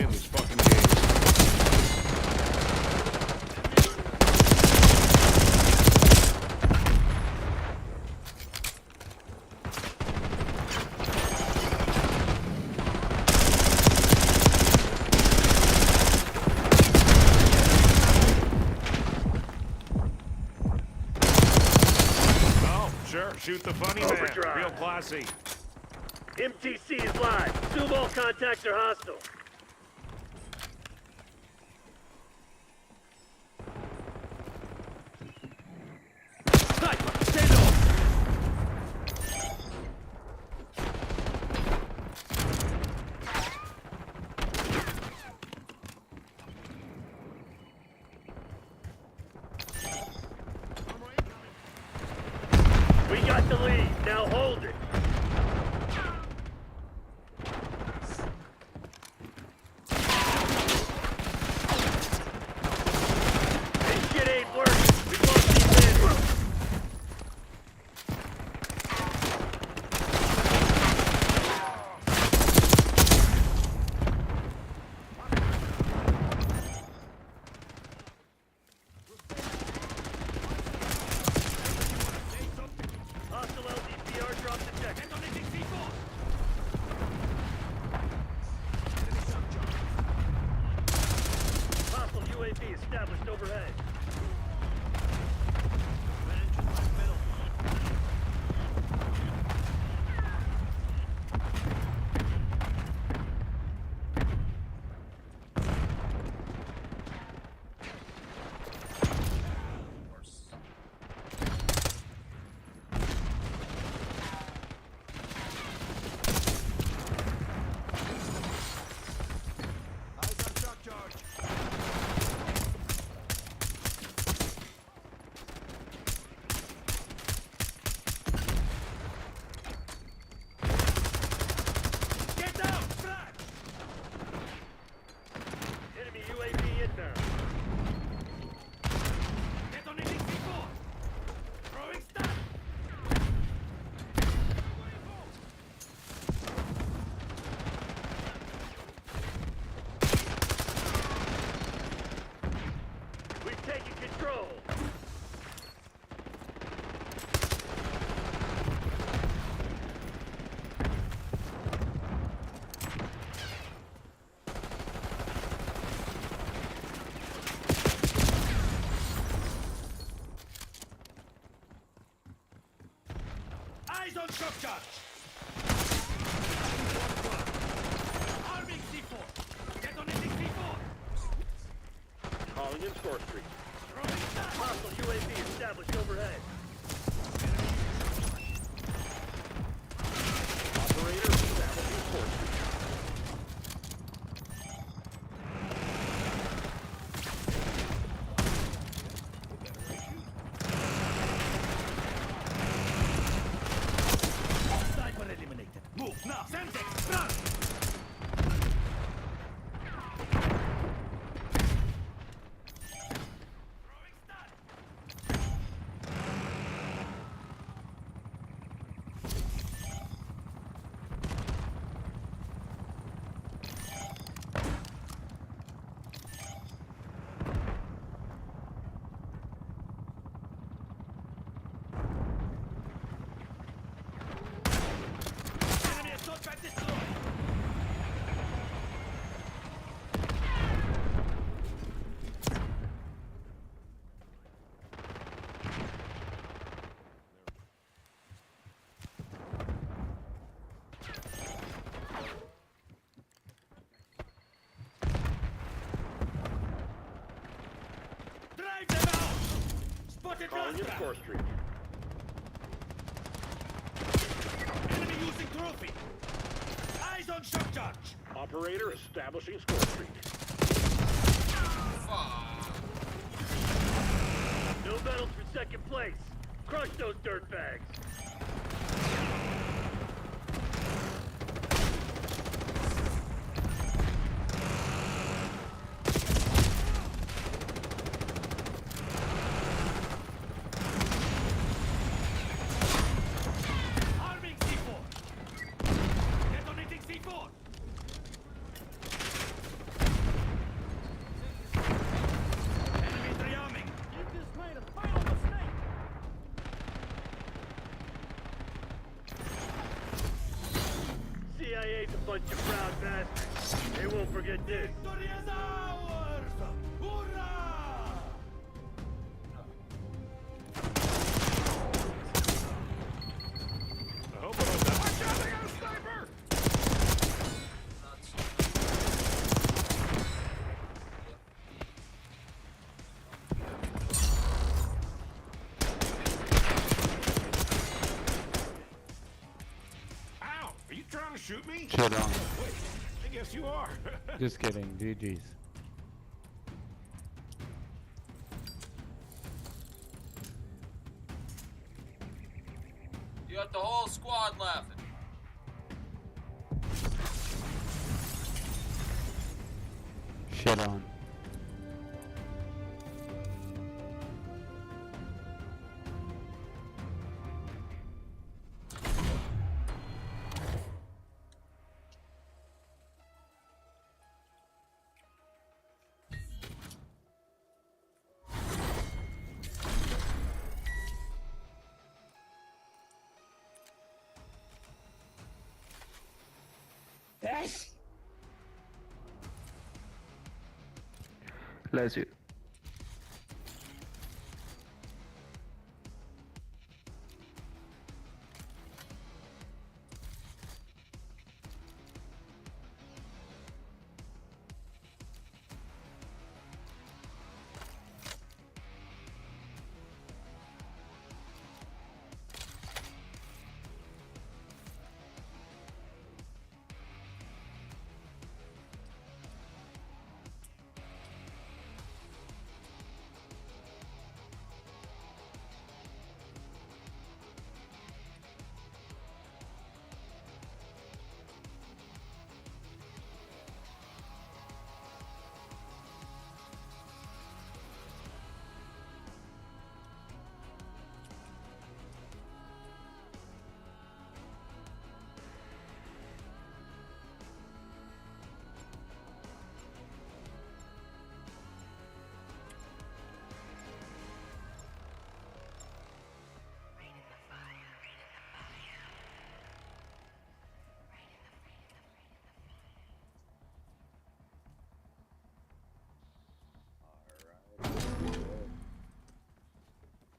playing these fucking games. Sure, shoot the funny man. Real classy. MTC is live. Assume all contacts are hostile. Sniper, stand off! We got the lead. Now hold it. This shit ain't working. We lost these men. Hostile LDPR dropped the check. Hostile UAV established overhead. Get down! Flash! Enemy UAV inbound. Detonating C4! Throwing stun! We've taken control! Eyes on shock charge! Arming C4! Detonating C4! Calling in Score Street. Hostile UAV established overhead. Operator establishing Score Street. Sniper eliminated. Move now! Semtex, run! Throwing stun! Enemy assault track destroyed! Drive them out! Spotted Calling in last Score Street. Enemy using trophy! Eyes on shock charge! Operator establishing Score Street. No medals for second place. Crush those dirtbags. Arming C4! Detonating C4! bunch of proud bastards. They won't forget this. Victory is ours! Hurrah! I hope I don't die. Watch out, they got a sniper! Ow! Are you trying to shoot me? Shit on. Wait, I guess you are. Just kidding. GG's. You got the whole squad laughing. Shit on. Bless you.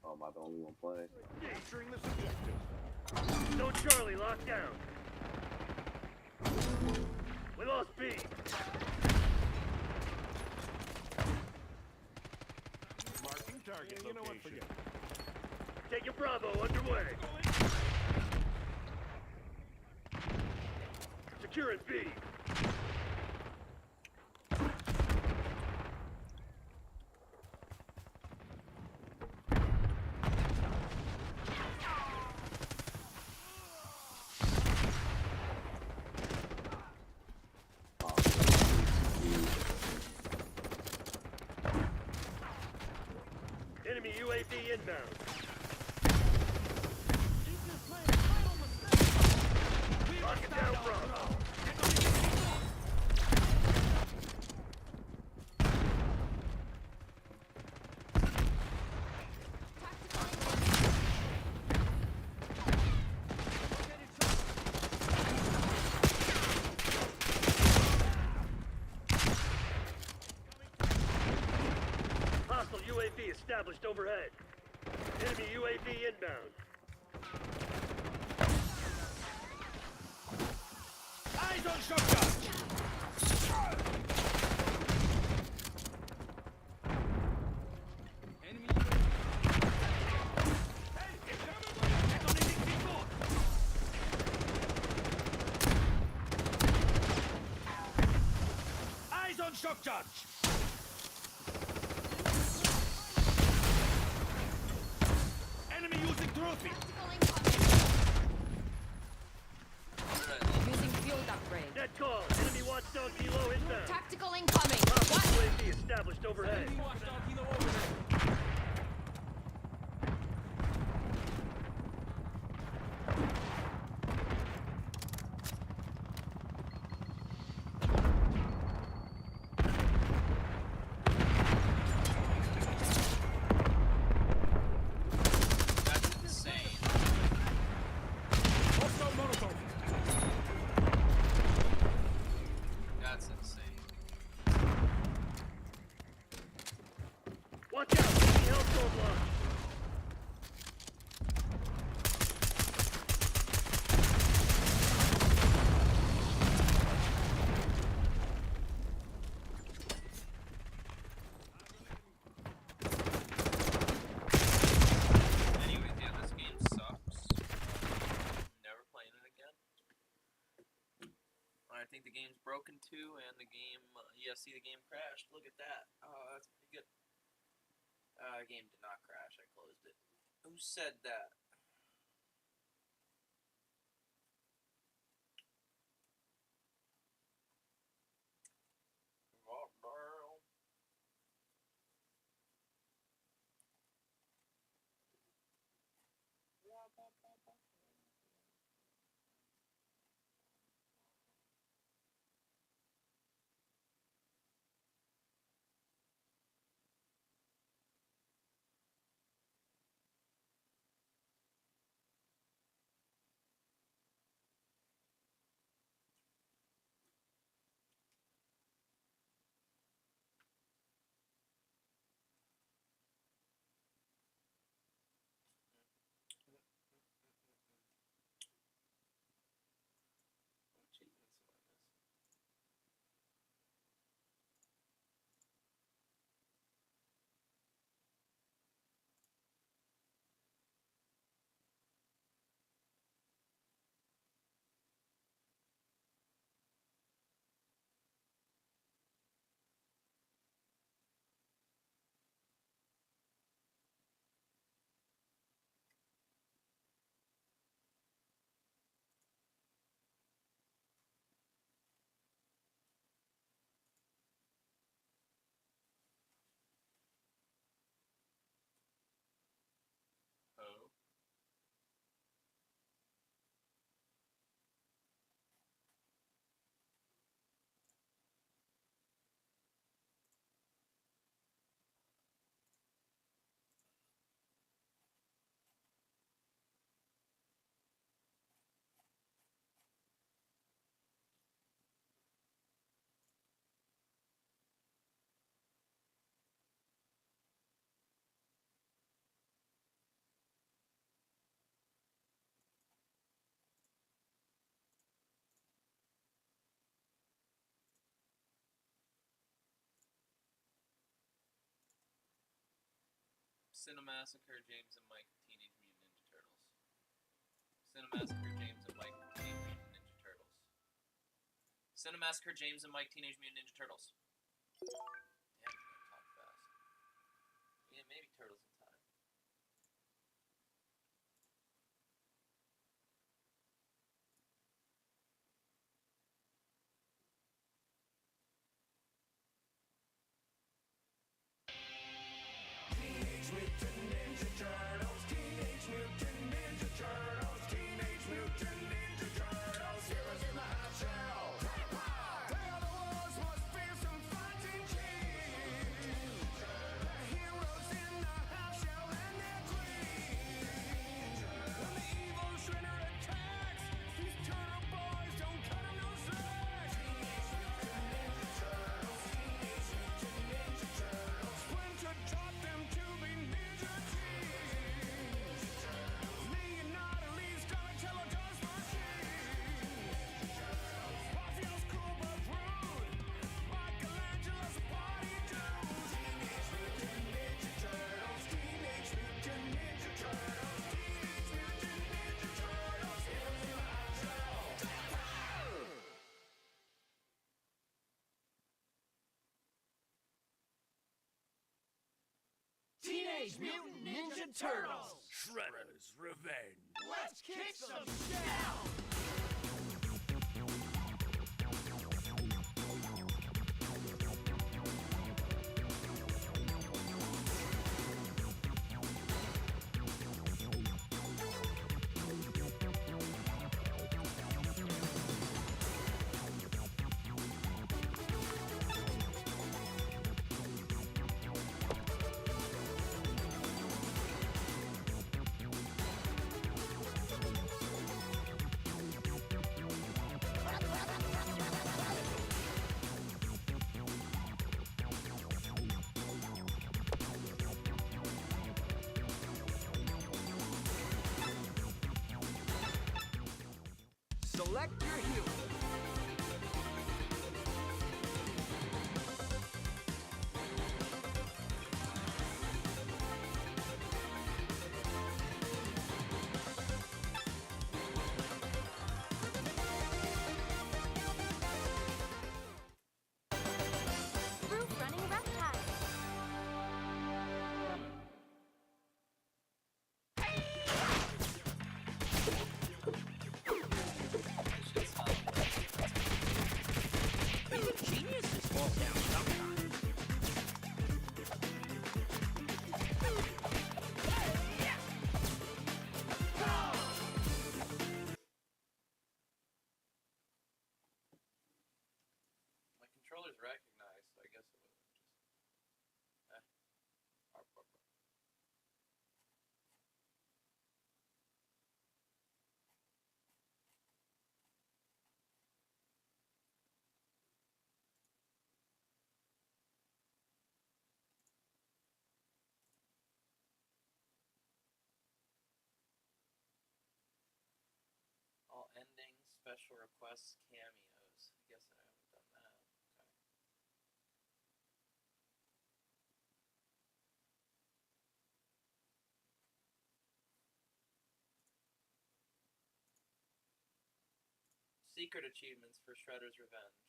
Oh, am I the only one playing? Capturing this objective. Stone Charlie, locked down. We lost B. Marking target. You know what? Forget it. Taking Bravo underway. Securing B. Enemy UAV inbound. Lock it down, Bravo. Hostile UAV established overhead. Enemy UAV inbound. Eyes on shotgun! Enemy Eyes on shock charge! Enemy using trophy! Using field upgrade. Net call. Enemy watchdog kilo inbound. Tactical incoming. Hostile What? UAV established overhead. Watch out! The hell's launch! Anyways, yeah, this game sucks. Never playing it again. I think the game's broken too, and the game, yeah, see, the game crashed. Look at that. Oh, that's pretty good. The game did not crash. I closed it. Who said that? Oh, girl. Achievements on this. Oh. Cinemassacre, James and Mike, Teenage Mutant Ninja Turtles. Cinemassacre, James and Mike, Teenage Mutant Ninja Turtles. Cinemassacre, James and Mike, Teenage Mutant Ninja Turtles. Yeah, I'm gonna talk fast. Yeah, maybe Turtles in Time. Teenage Mutant Ninja Turtles! Shredder's Revenge! Let's kick some down! Select your hero. Roof running reptile. Even geniuses fall down sometimes. My controller's recognized, so I guess it was just. Arp, arp, arp. All endings, special requests, cameos. I guess I haven't done that. Okay. Secret achievements for Shredder's Revenge.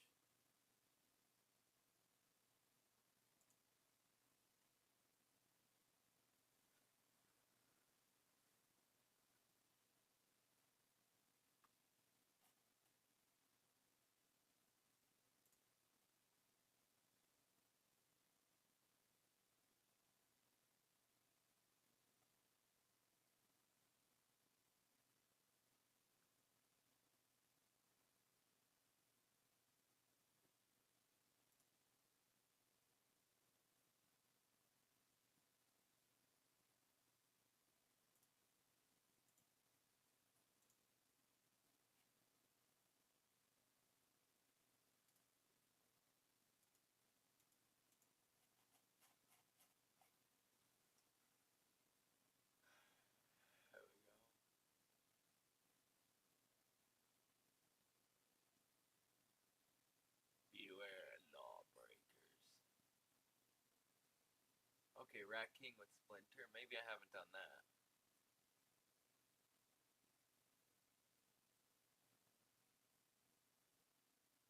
There we go. Beware lawbreakers. Okay, Rat King with Splinter. Maybe I haven't done that.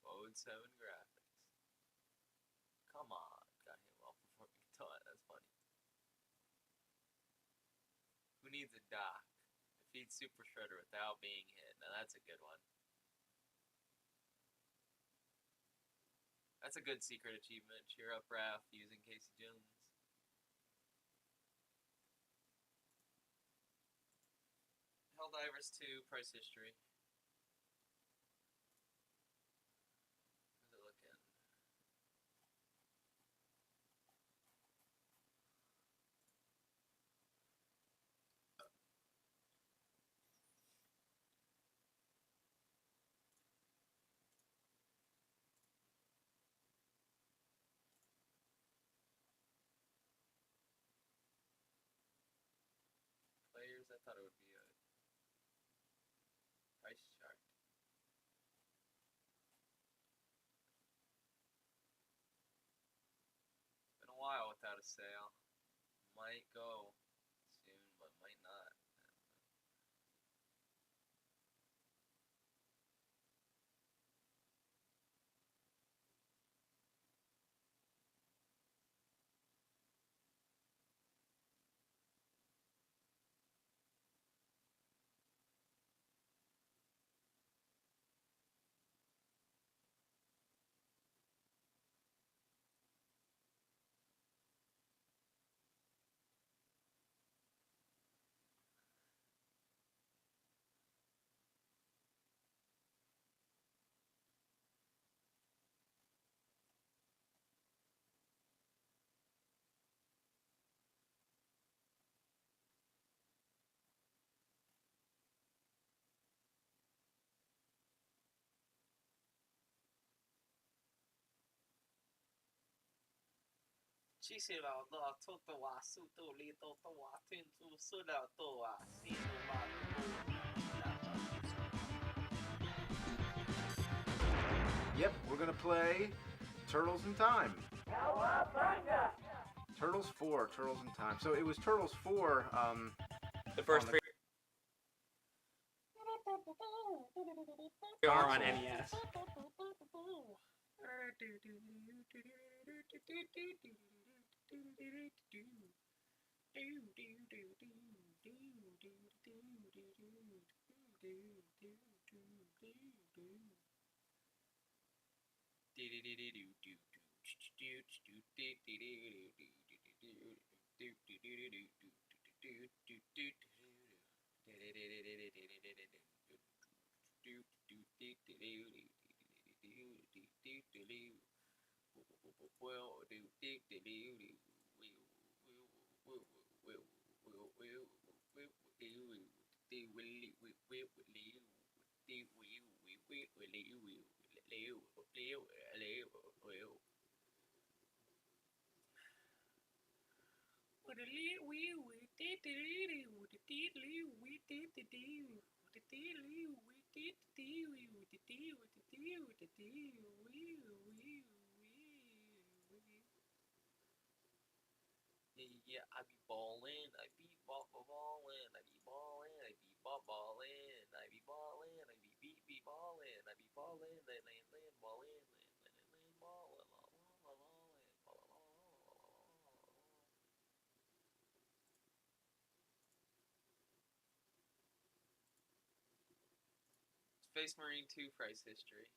Mode 7 graphics. Come on. Got him off before we thought. That's funny. Who needs a dock? Defeat Super Shredder without being hit. Now that's a good one. That's a good secret achievement. Cheer up Raph using Casey Jones. Helldivers 2, price history. How's it looking? Players, I thought it would be a price chart. It's been a while without a sale. Might go soon, but might not. Chiselo do toto wa suto lito to wa tintu suda to wa sino wa to Yep, we're gonna play Turtles in Time. Turtles 4, Turtles in Time. So it was Turtles 4, The first three are on NES. Yeah, I be ballin', I be ballin', I be ballin', I be ballin', I be ballin', I be ballin', I be ballin', land ballin', land ballin', Space Marine 2 price history.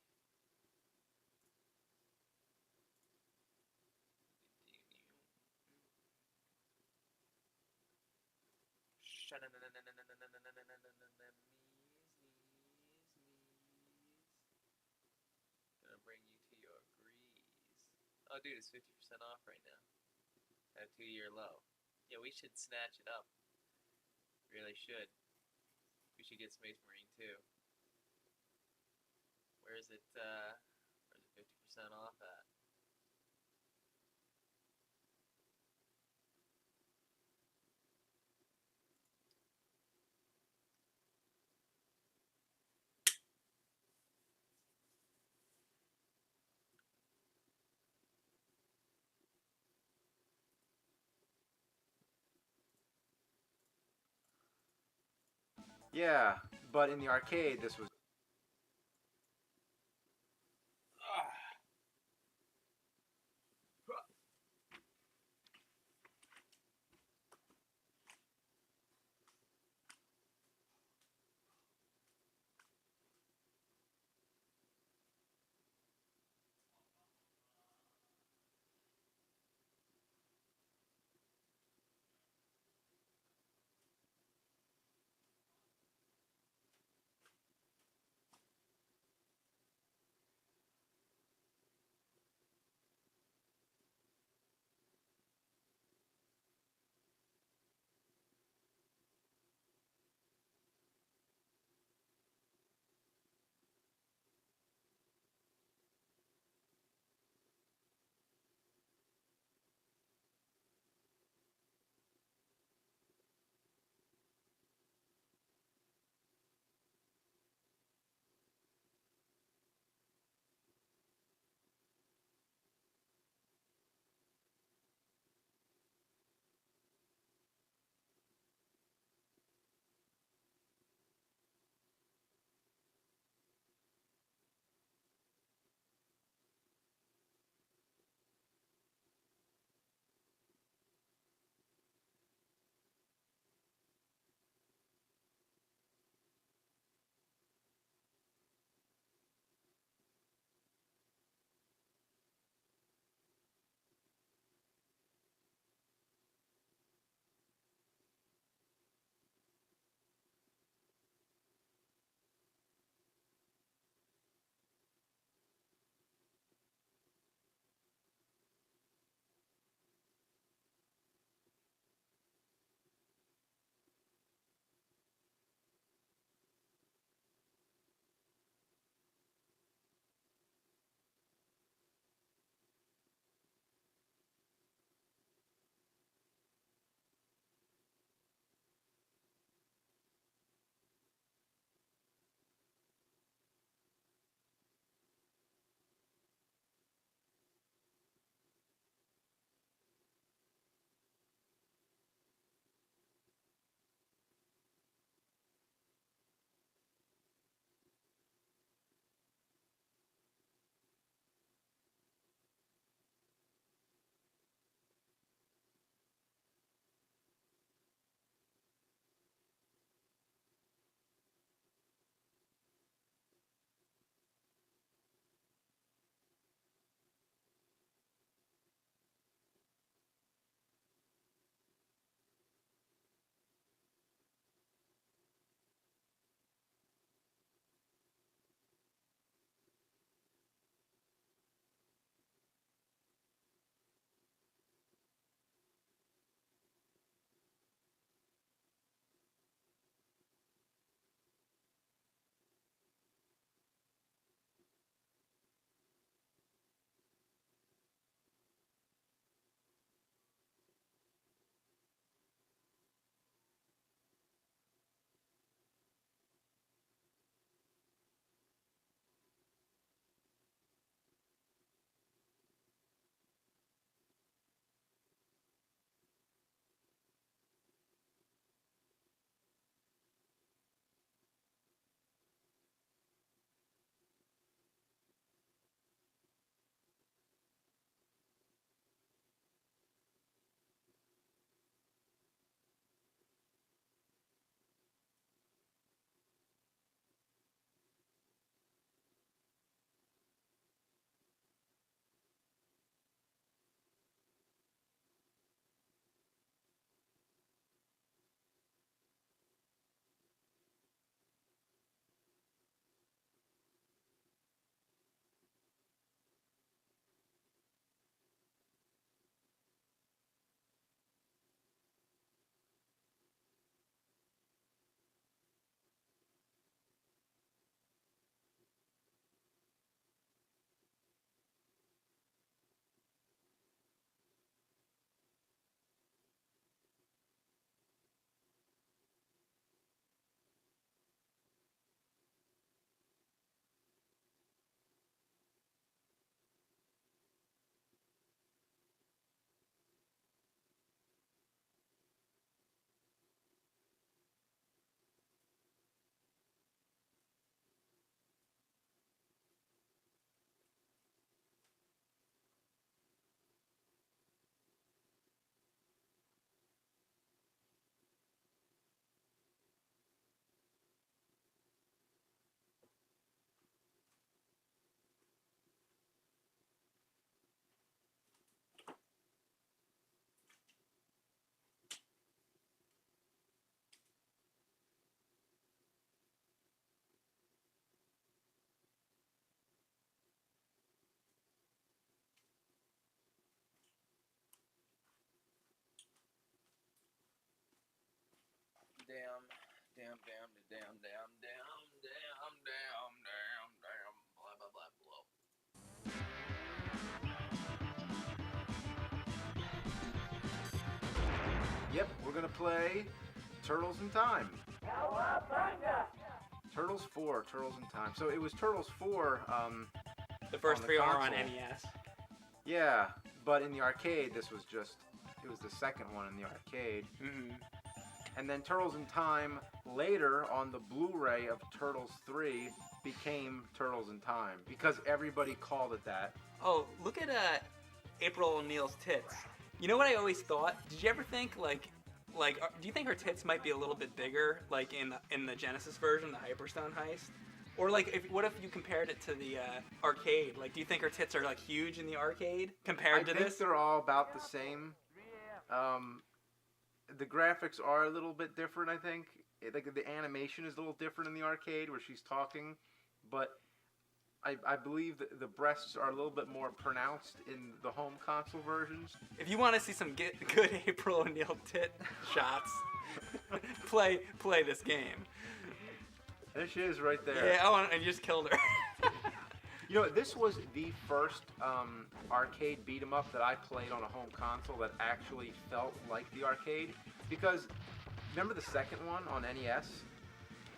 Gonna bring you to your grease. Oh, dude, it's 50% off right now. At a 2-year low. Yeah, we should snatch it up. Really should. We should get Space Marine 2. Where's it 50% off at? Yeah, but in the arcade, this was. damn, blah, blah, blah, blow. Yep, we're gonna play Turtles in Time. Turtles 4, Turtles in Time. So it was Turtles 4. The first on the 3 are on console. NES. Yeah, but in the arcade, it was the second one in the arcade. Mm-hmm. And then Turtles in Time later on the Blu-ray of Turtles 3 became Turtles in Time because everybody called it that. Oh, look at April O'Neil's tits. You know what I always thought? Did you ever think do you think her tits might be a little bit bigger, like in the Genesis version, the Hyperstone heist? Or like, what if you compared it to the arcade? Like, do you think her tits are like huge in the arcade compared to I think this? they're all about the same. The graphics are a little bit different, I think. Like the animation is a little different in the arcade where she's talking, but I believe that the breasts are a little bit more pronounced in the home console versions. If you want to see some good April O'Neil tit shots, play this game. There she is right there. Yeah, and you just killed her. You know, this was the first arcade beat 'em up that I played on a home console that actually felt like the arcade. Because remember the second one on NES?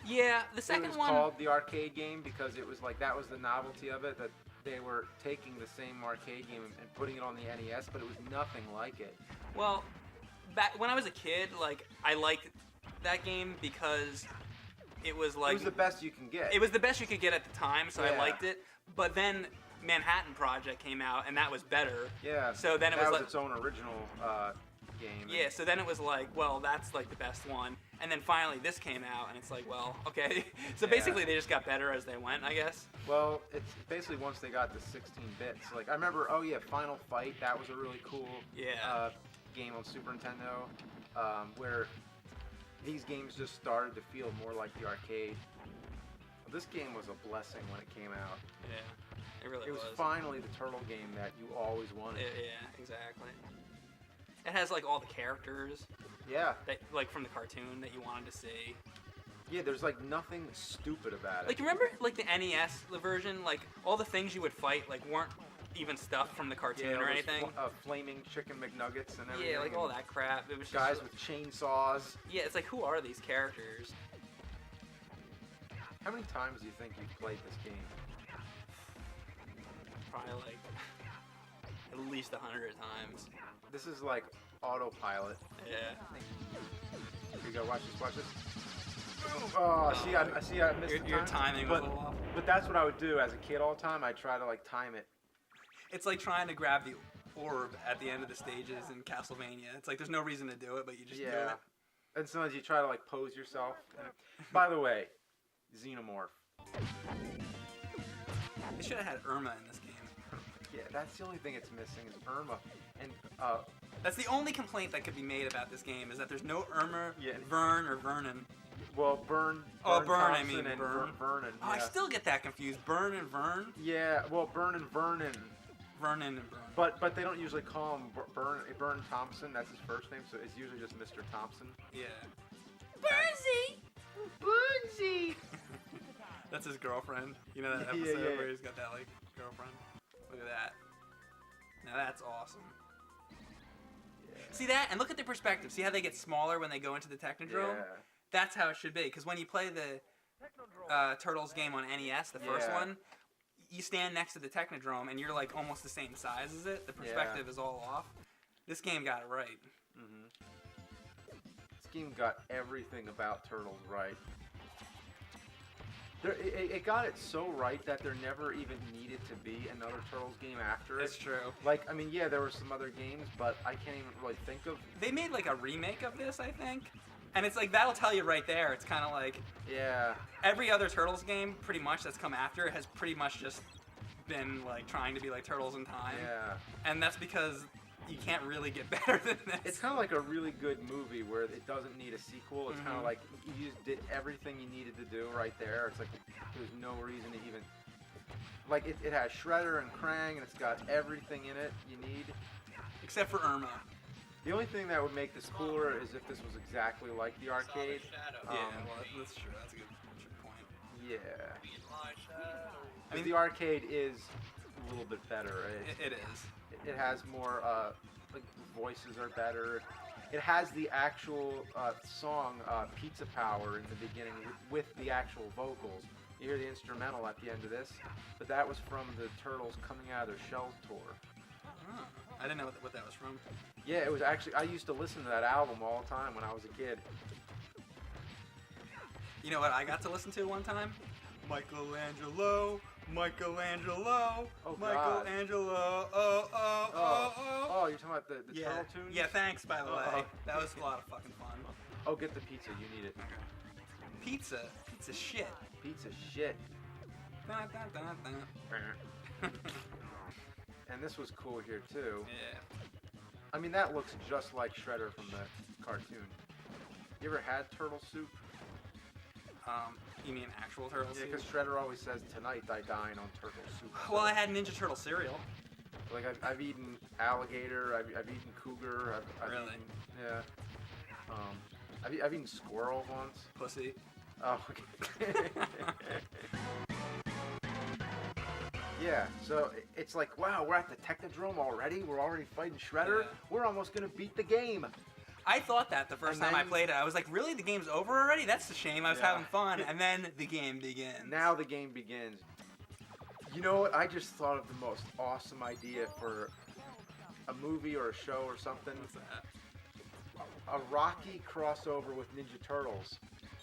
Yeah, the second It was one. called the arcade game because it was like that was the novelty of it, that they were taking the same arcade game and putting it on the NES, but it was nothing like it. Well, back when I was a kid, like I liked that game because it was like It was the best you can get. it was the best you could get at the time, so I Yeah. liked it. But then Manhattan Project came out, and that was better. Yeah. So then it that was was like its own original game. yeah. So then it was like, well, that's like the best one. And then finally this came out, and it's like, well, okay. So Yeah. basically they just got better as they went, I guess. Well, it's basically once they got to 16 bits. Like I remember, oh yeah, Final Fight. That was a really cool game on Super Nintendo, where these games just started to feel more like the arcade. This game was a blessing when it came out. Yeah, it really It was finally the turtle game that you always wanted. Yeah, exactly. It has like all the characters Yeah. that like from the cartoon that you wanted to see. Yeah, there's like nothing stupid about it. Like, remember like the NES version? Like all the things you would fight like weren't even stuff from the cartoon or those anything. Flaming chicken McNuggets and everything. Yeah, like all and that crap. It was just guys with chainsaws. yeah. It's like, who are these characters? How many times do you think you've played this game? Probably like at least 100 times. This is like autopilot. Yeah. Here you go, watch this. Oh, I see I missed Your the timing was but, a little off. But that's what I would do as a kid all the time. I'd try to like time it. It's like trying to grab the orb at the end of the stages in Castlevania. It's like there's no reason to do it, but you just do Yeah. it. And sometimes you try to like pose yourself. By the way, Xenomorph. They should have had Irma in this game. Yeah, that's the only thing it's missing is Irma. And That's the only complaint that could be made about this game, is that there's no Irma, Yeah. Vern, or Vernon. well, Burn. Oh, Burn, Burn, I Thompson mean and Burn. Vernon. Oh, I yeah. still get that confused. Burn and Vern? Yeah, well, Burn and Vernon. Vernon and Burn. But they don't usually call him Burn Thompson. That's his first name, so it's usually just Mr. Thompson. Yeah. Bunsy. That's his girlfriend. You know that Yeah, episode yeah. where he's got that, like, girlfriend? Look at that. Now that's awesome. See that? And look at the perspective. See how they get smaller when they go into the Technodrome? Yeah. That's how it should be. Because when you play the Turtles game on NES, the first Yeah. one, you stand next to the Technodrome and you're like almost the same size as it. The perspective is all off. This game got it right. Mm-hmm. This game got everything about Turtles right. It got it so right that there never even needed to be another Turtles game after it. It's true. Like, I mean, yeah, there were some other games, but I can't even really think of. They made like a remake of this, I think. And it's like, that'll tell you right there. It's kind of like Yeah. every other Turtles game, pretty much, that's come after has pretty much just been like trying to be like Turtles in Time. Yeah. And that's because you can't really get better than this. It's kind of like a really good movie where it doesn't need a sequel. It's kind of like you just did everything you needed to do right there. It's like there's no reason to even. Like it has Shredder and Krang and it's got everything in it you need. Except for Irma. The only thing that would make this cooler is if this was exactly like the arcade. Yeah, well, that's true. That's a good point. Yeah. I mean, The arcade is a little bit better. It is. It has more, like, voices are better. It has the actual song Pizza Power in the beginning with the actual vocals. You hear the instrumental at the end of this, but that was from the Turtles Coming Out of Their Shells tour. Oh, I didn't know what that was from. Yeah, it was actually, I used to listen to that album all the time when I was a kid. You know what I got to listen to one time? Michelangelo, Michelangelo, Oh, God. Michelangelo, Oh, you're talking about the yeah. Turtle tunes? Yeah, thanks, by the way. Oh. That was a lot of fucking fun. Oh, get the pizza, you need it. Pizza shit. Pizza shit. Dun, dun, dun, dun. And this was cool here, too. Yeah. I mean, that looks just like Shredder from the cartoon. You ever had turtle soup? You mean actual turtle Yeah, soup? because Shredder always says, "Tonight I dine on turtle soup." Well, I had Ninja Turtle cereal. Like, I've eaten alligator, I've eaten cougar, I've Really? eaten, yeah. I've eaten squirrel once. Pussy. Oh, okay. Yeah, so it's like, wow, we're at the Technodrome already? We're already fighting Shredder? Yeah. We're almost gonna beat the game. I thought that the first And time I then- played it. I was like, really? The game's over already? That's a shame. I was Yeah. having fun. And then the game begins. Now the game begins. You know what? I just thought of the most awesome idea for a movie or a show or something. What's that? A Rocky crossover with Ninja Turtles.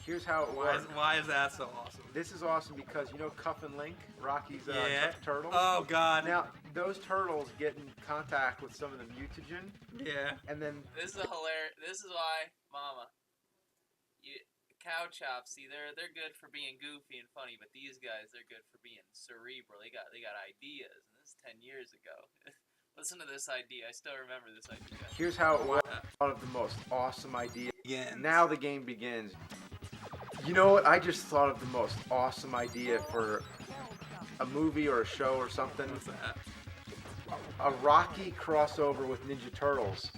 Here's how it works. Why is that so awesome? This is awesome because you know Cuff and Link, Rocky's Yeah. turtles? Oh, God. Now, those turtles get in contact with some of the mutagen, Yeah. and then This is a hilarious. This is why, Mama, cow chops. See, they're good for being goofy and funny, but these guys, they're good for being cerebral. They got ideas, and this is 10 years ago. Listen to this idea. I still remember this idea. here's how it works. Thought of the most awesome idea. Begins. Now the game begins. You know what? I just thought of the most awesome idea for a movie or a show or something. What's that? A Rocky crossover with Ninja Turtles.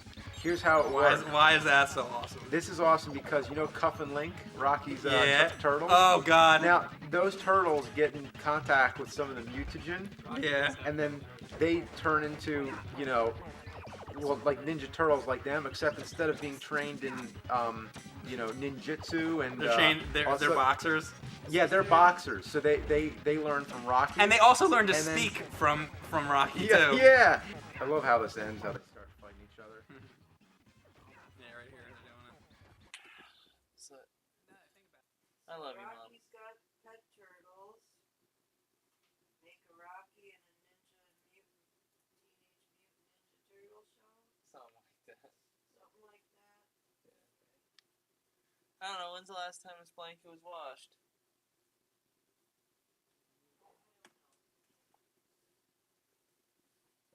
Here's how it works. Why is that so awesome? This is awesome because you know Cuff and Link, Rocky's Yeah. turtles? Oh, God. Now, those turtles get in contact with some of the mutagen, Yeah. and then they turn into, you know, well, like Ninja Turtles like them, except instead of being trained in, you know, ninjutsu and... They're also- boxers. Yeah, they're boxers, so they learn from Rocky. And they also learn to And then- speak from Rocky, Yeah, too. yeah! I love how this ends, how they start fighting each other. Yeah, right here. They're doing it. So, I love you, Mom. Rocky's got pet turtles. Make a Rocky and a Teenage Mutant Ninja Turtle show. Something like that. Something like that. I don't know. When's the last time this blanket was washed?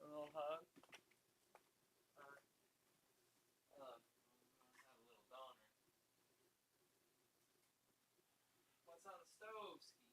A little hug. Have a little donor. What's on the stove, Ski?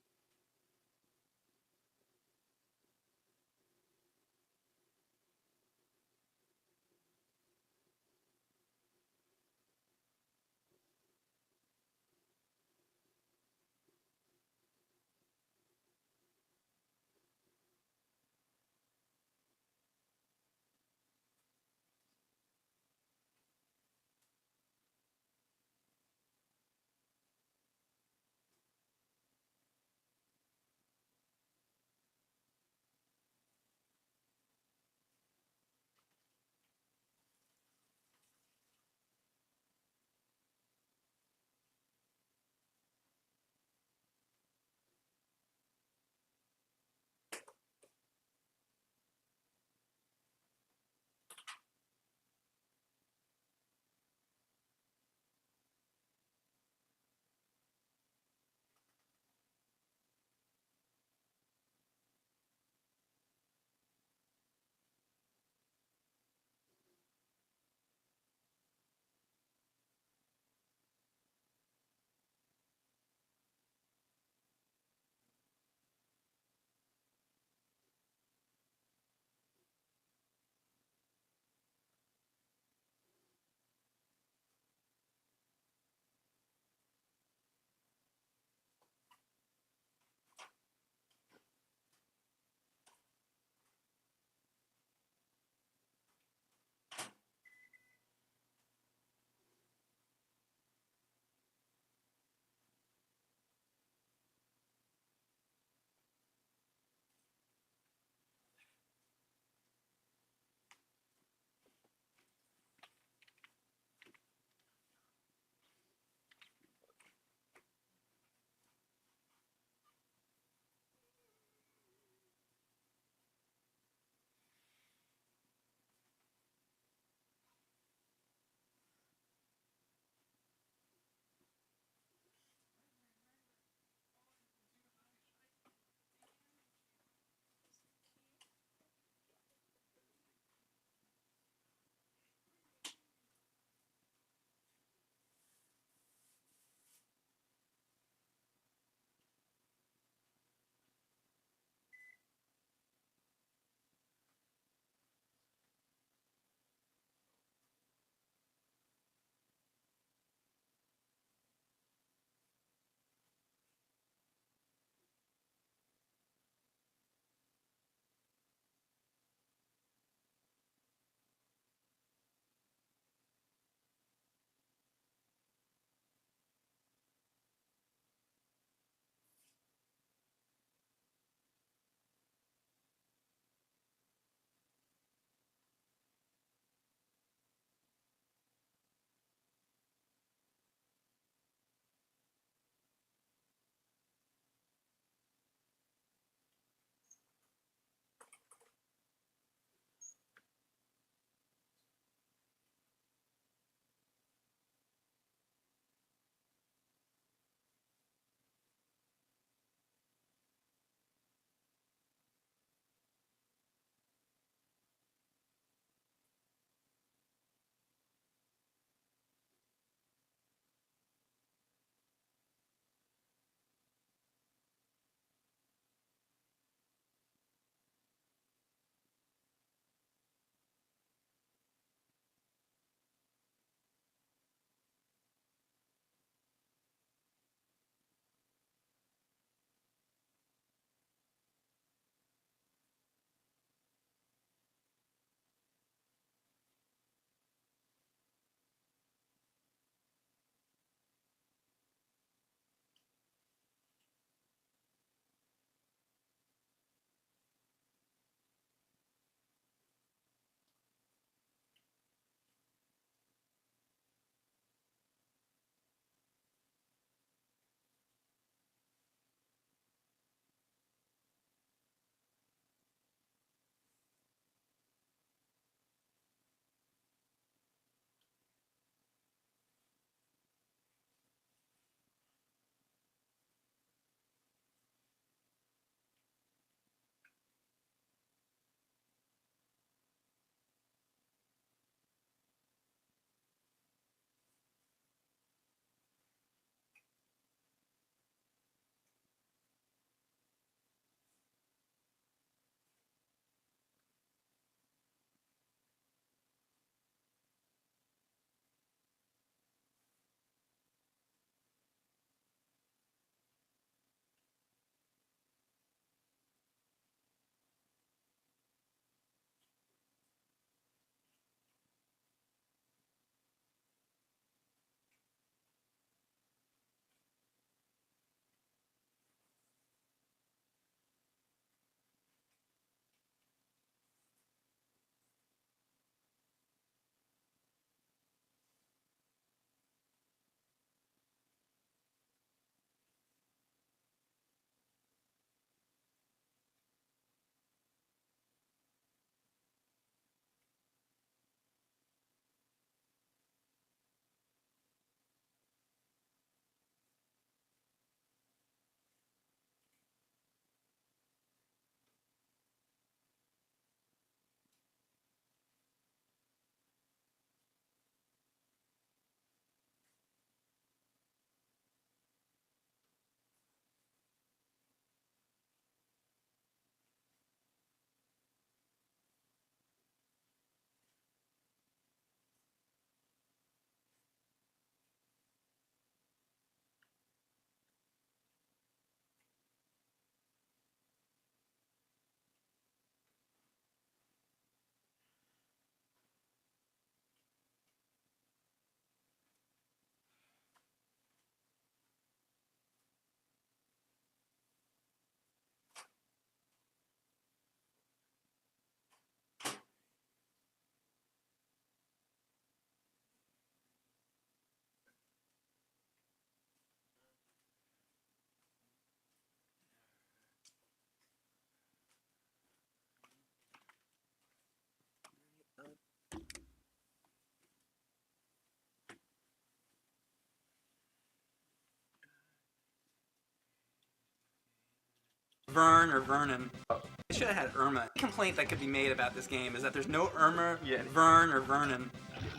Vern or Vernon. They should have had Irma. The complaint that could be made about this game is that there's no Irma, Vern, or Vernon.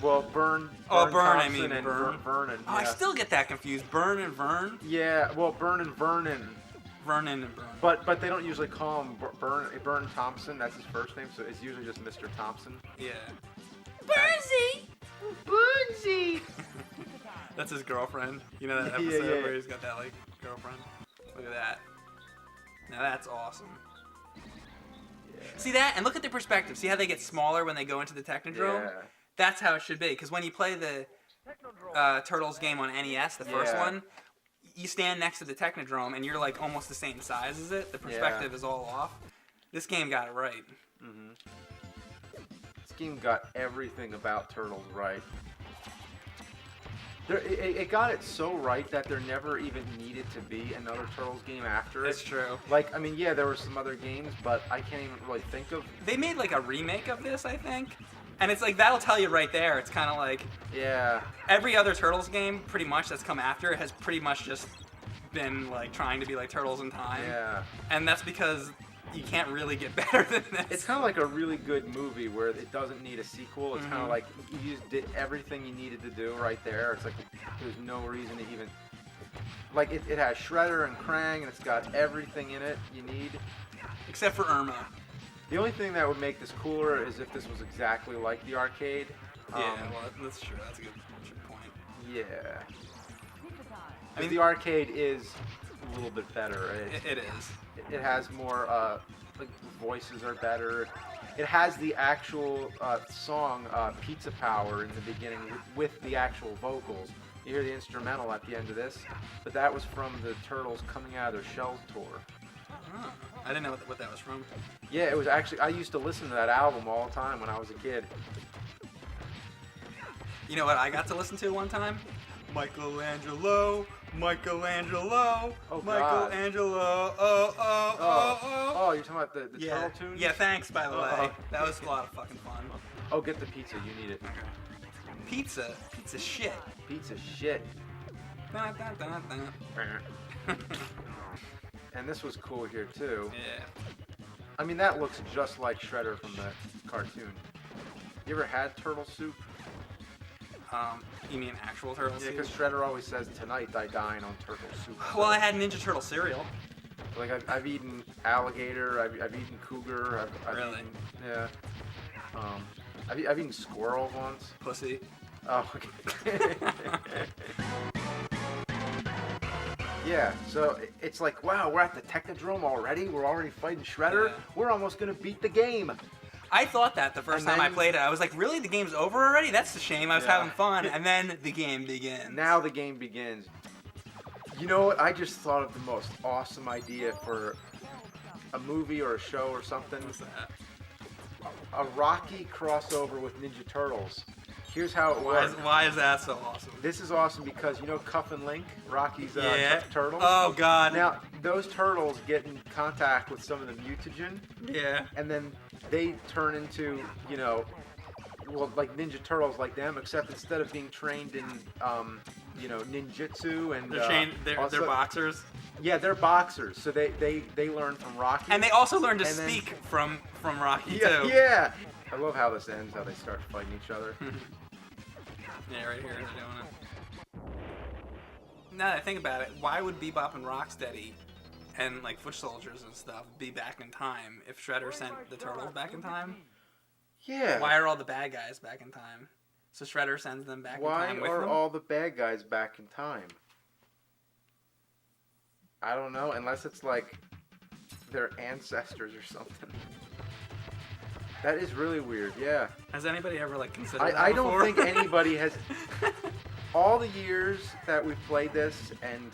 Well, Burn. Oh, Burn, I Thompson mean, and Burn. Vernon. Oh, I yeah. still get that confused. Burn and Vern? Yeah, well, Burn and Vernon. Vernon and Burn. But they don't usually call him Burn Thompson. That's his first name, so it's usually just Mr. Thompson. Yeah. Burnsy! Burnsy! That's his girlfriend. You know that Yeah, episode yeah. where he's got that, like, girlfriend? Look at that. Now that's awesome. Yeah. See that? And look at the perspective. See how they get smaller when they go into the Technodrome? Yeah. That's how it should be. Because when you play the Turtles game on NES, the first one, you stand next to the Technodrome and you're like almost the same size as it. The perspective is all off. This game got it right. Mm-hmm. This game got everything about Turtles right. It got it so right that there never even needed to be another Turtles game after it. That's true. Like, I mean, yeah, there were some other games, but I can't even really think of... They made like a remake of this, I think. And it's like, that'll tell you right there. It's kind of like... Yeah. Every other Turtles game, pretty much, that's come after it has pretty much just been like trying to be like Turtles in Time. Yeah. And that's because you can't really get better than this. It's kind of like a really good movie where it doesn't need a sequel. It's kind of like you just did everything you needed to do right there. It's like there's no reason to even... Like, it has Shredder and Krang, and it's got everything in it you need. Except for Irma. The only thing that would make this cooler is if this was exactly like the arcade. Yeah, well, that's true. That's a good point. Yeah. I mean, the arcade is a little bit better. It is. It has more, like, voices are better. It has the actual song, Pizza Power, in the beginning with the actual vocals. You hear the instrumental at the end of this, but that was from the Turtles coming out of their Shells tour. Oh, I didn't know what that was from. Yeah, it was actually, I used to listen to that album all the time when I was a kid. You know what I got to listen to one time? Michelangelo, Michelangelo, Oh, God. Michelangelo, oh. You're talking about the Yeah. Turtle tunes? Yeah, thanks, by the way. Oh. That was a lot of fucking fun. Oh, get the pizza, you need it. Pizza shit. Pizza shit. Dun, dun, dun, dun. And this was cool here, too. Yeah. I mean, that looks just like Shredder from the cartoon. You ever had turtle soup? You mean actual turtle Yeah, soup? because Shredder always says, "Tonight I dine on turtle soup." Well, I had Ninja Turtle cereal. Like, I've eaten alligator, I've eaten cougar, I've Really? eaten... Yeah. I've eaten squirrel once. Pussy. Oh, okay. Yeah, so it's like, wow, we're at the Technodrome already? We're already fighting Shredder? Yeah. We're almost going to beat the game. I thought that the first And time I then- played it. I was like, really? The game's over already? That's a shame. I was Yeah. having fun. And then the game begins. Now the game begins. You know what? I just thought of the most awesome idea for a movie or a show or something. What's that? A Rocky crossover with Ninja Turtles. Here's how it works. Why is that so awesome? This is awesome because, you know, Cuff and Link, Rocky's turtles? Oh, God. Now, those turtles get in contact with some of the mutagen, Yeah. and then they turn into, you know, well, like Ninja Turtles like them, except instead of being trained in, you know, ninjutsu and... They're boxers. Yeah, they're boxers, so they learn from Rocky. And they also learn to And then- speak from Rocky, Yeah, too. yeah! I love how this ends, how they start fighting each other. Yeah, right here, they're doing it. Now that I think about it, why would Bebop and Rocksteady and, like, Foot Soldiers and stuff be back in time if Shredder sent the Turtles back in time? Yeah. Why are all the bad guys back in time? So Shredder sends them back in time with Why are them? all the bad guys back in time? I don't know, unless it's like their ancestors or something. That is really weird, yeah. Has anybody ever, like, considered that I don't before? think anybody has... All the years that we've played this, and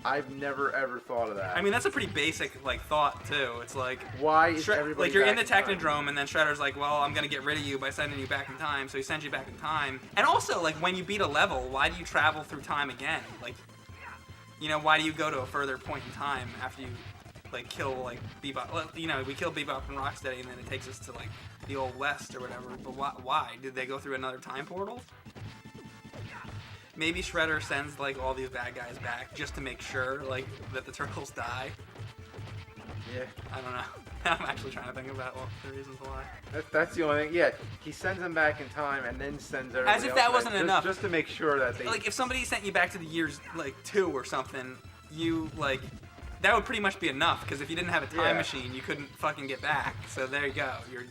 I've never ever thought of that. I mean, that's a pretty basic, like, thought, too. It's like... Why is everybody like, you're in back the in time? Technodrome, and then Shredder's like, well, I'm gonna get rid of you by sending you back in time, so he sends you back in time. And also, like, when you beat a level, why do you travel through time again? Like, you know, why do you go to a further point in time after you, like, kill, like, Bebop? Well, you know, we kill Bebop and Rocksteady, and then it takes us to, like, the Old West or whatever. But why? Did they go through another time portal? Maybe Shredder sends, like, all these bad guys back just to make sure, like, that the Turtles die. Yeah. I don't know. I'm actually trying to think about the reasons why. That's the only thing. Yeah, he sends them back in time and then sends everybody As if else that back, wasn't enough. Just to make sure that they... Like, if somebody sent you back to the years, like, 2 or something, you, like... That would pretty much be enough, because if you didn't have a time machine, you couldn't fucking get back. So there you go. You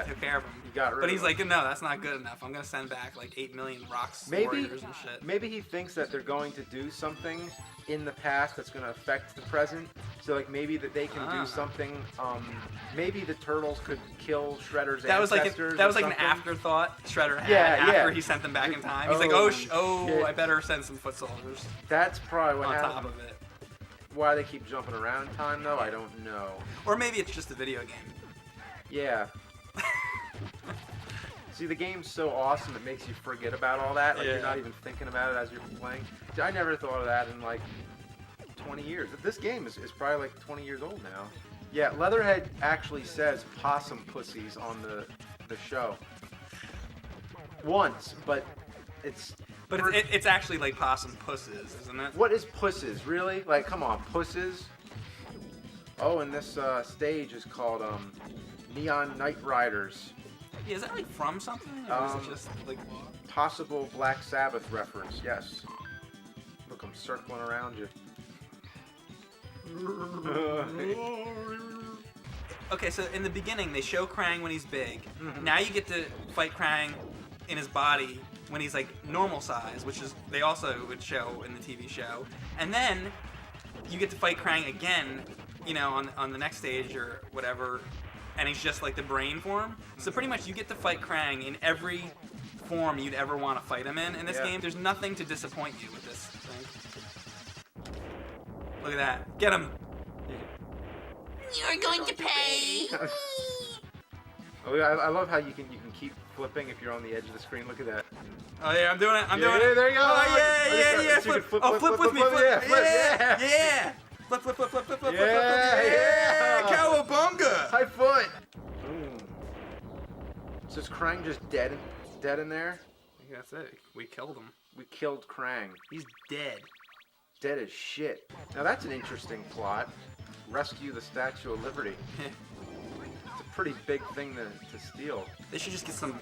took care of him. You got rid But of he's him. like, no, that's not good enough. I'm gonna send back like 8 million rocks, warriors and shit. Maybe he thinks that they're going to do something in the past that's going to affect the present. So like maybe that they can do something. Maybe the turtles could kill Shredder's ancestors. That was like an afterthought Shredder had after he sent them back in time. He's like, shit. I better send some foot soldiers. That's probably what on happened. top of it. Why they keep jumping around in time though, I don't know. Or maybe it's just a video game. Yeah. See, the game's so awesome it makes you forget about all that. Like you're not even thinking about it as you're playing. I never thought of that in like 20 years. This game is probably like 20 years old now. Yeah, Leatherhead actually says possum pussies on the show. Once, but it's... But it's actually like possum pusses, isn't it? What is pusses, really? Like, come on, pusses? Oh, and this stage is called Neon Knight Riders. Yeah, is that like from something? Or is it just like... Possible Black Sabbath reference, yes. Look, I'm circling around you. Okay, so in the beginning, they show Krang when he's big. Now you get to fight Krang in his body when he's like normal size, which is they also would show in the TV show. And then you get to fight Krang again, you know, on the next stage or whatever, and he's just like the brain form. So pretty much you get to fight Krang in every form you'd ever want to fight him in this game. There's nothing to disappoint you with this thing. Look at that. Get him! You're going to pay! Oh, yeah, I love how you can keep flipping if you're on the edge of the screen. Look at that. Oh yeah, I'm doing it. I'm doing it. There you go. Oh yeah. So Flip. Oh, flip with me. Flip. Yeah. Flip. Yeah. Cowabunga. High foot. Boom. So is Krang just dead in there? I think that's it. We killed him. We killed Krang. He's dead. Dead as shit. Now that's an interesting plot. Rescue the Statue of Liberty. It's a pretty big thing to steal. They should just get some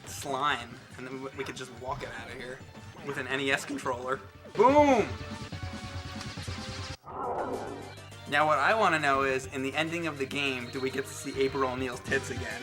slime, and then we could just walk it out of here with an NES controller. Boom! Now what I want to know is, in the ending of the game, do we get to see April O'Neil's tits again?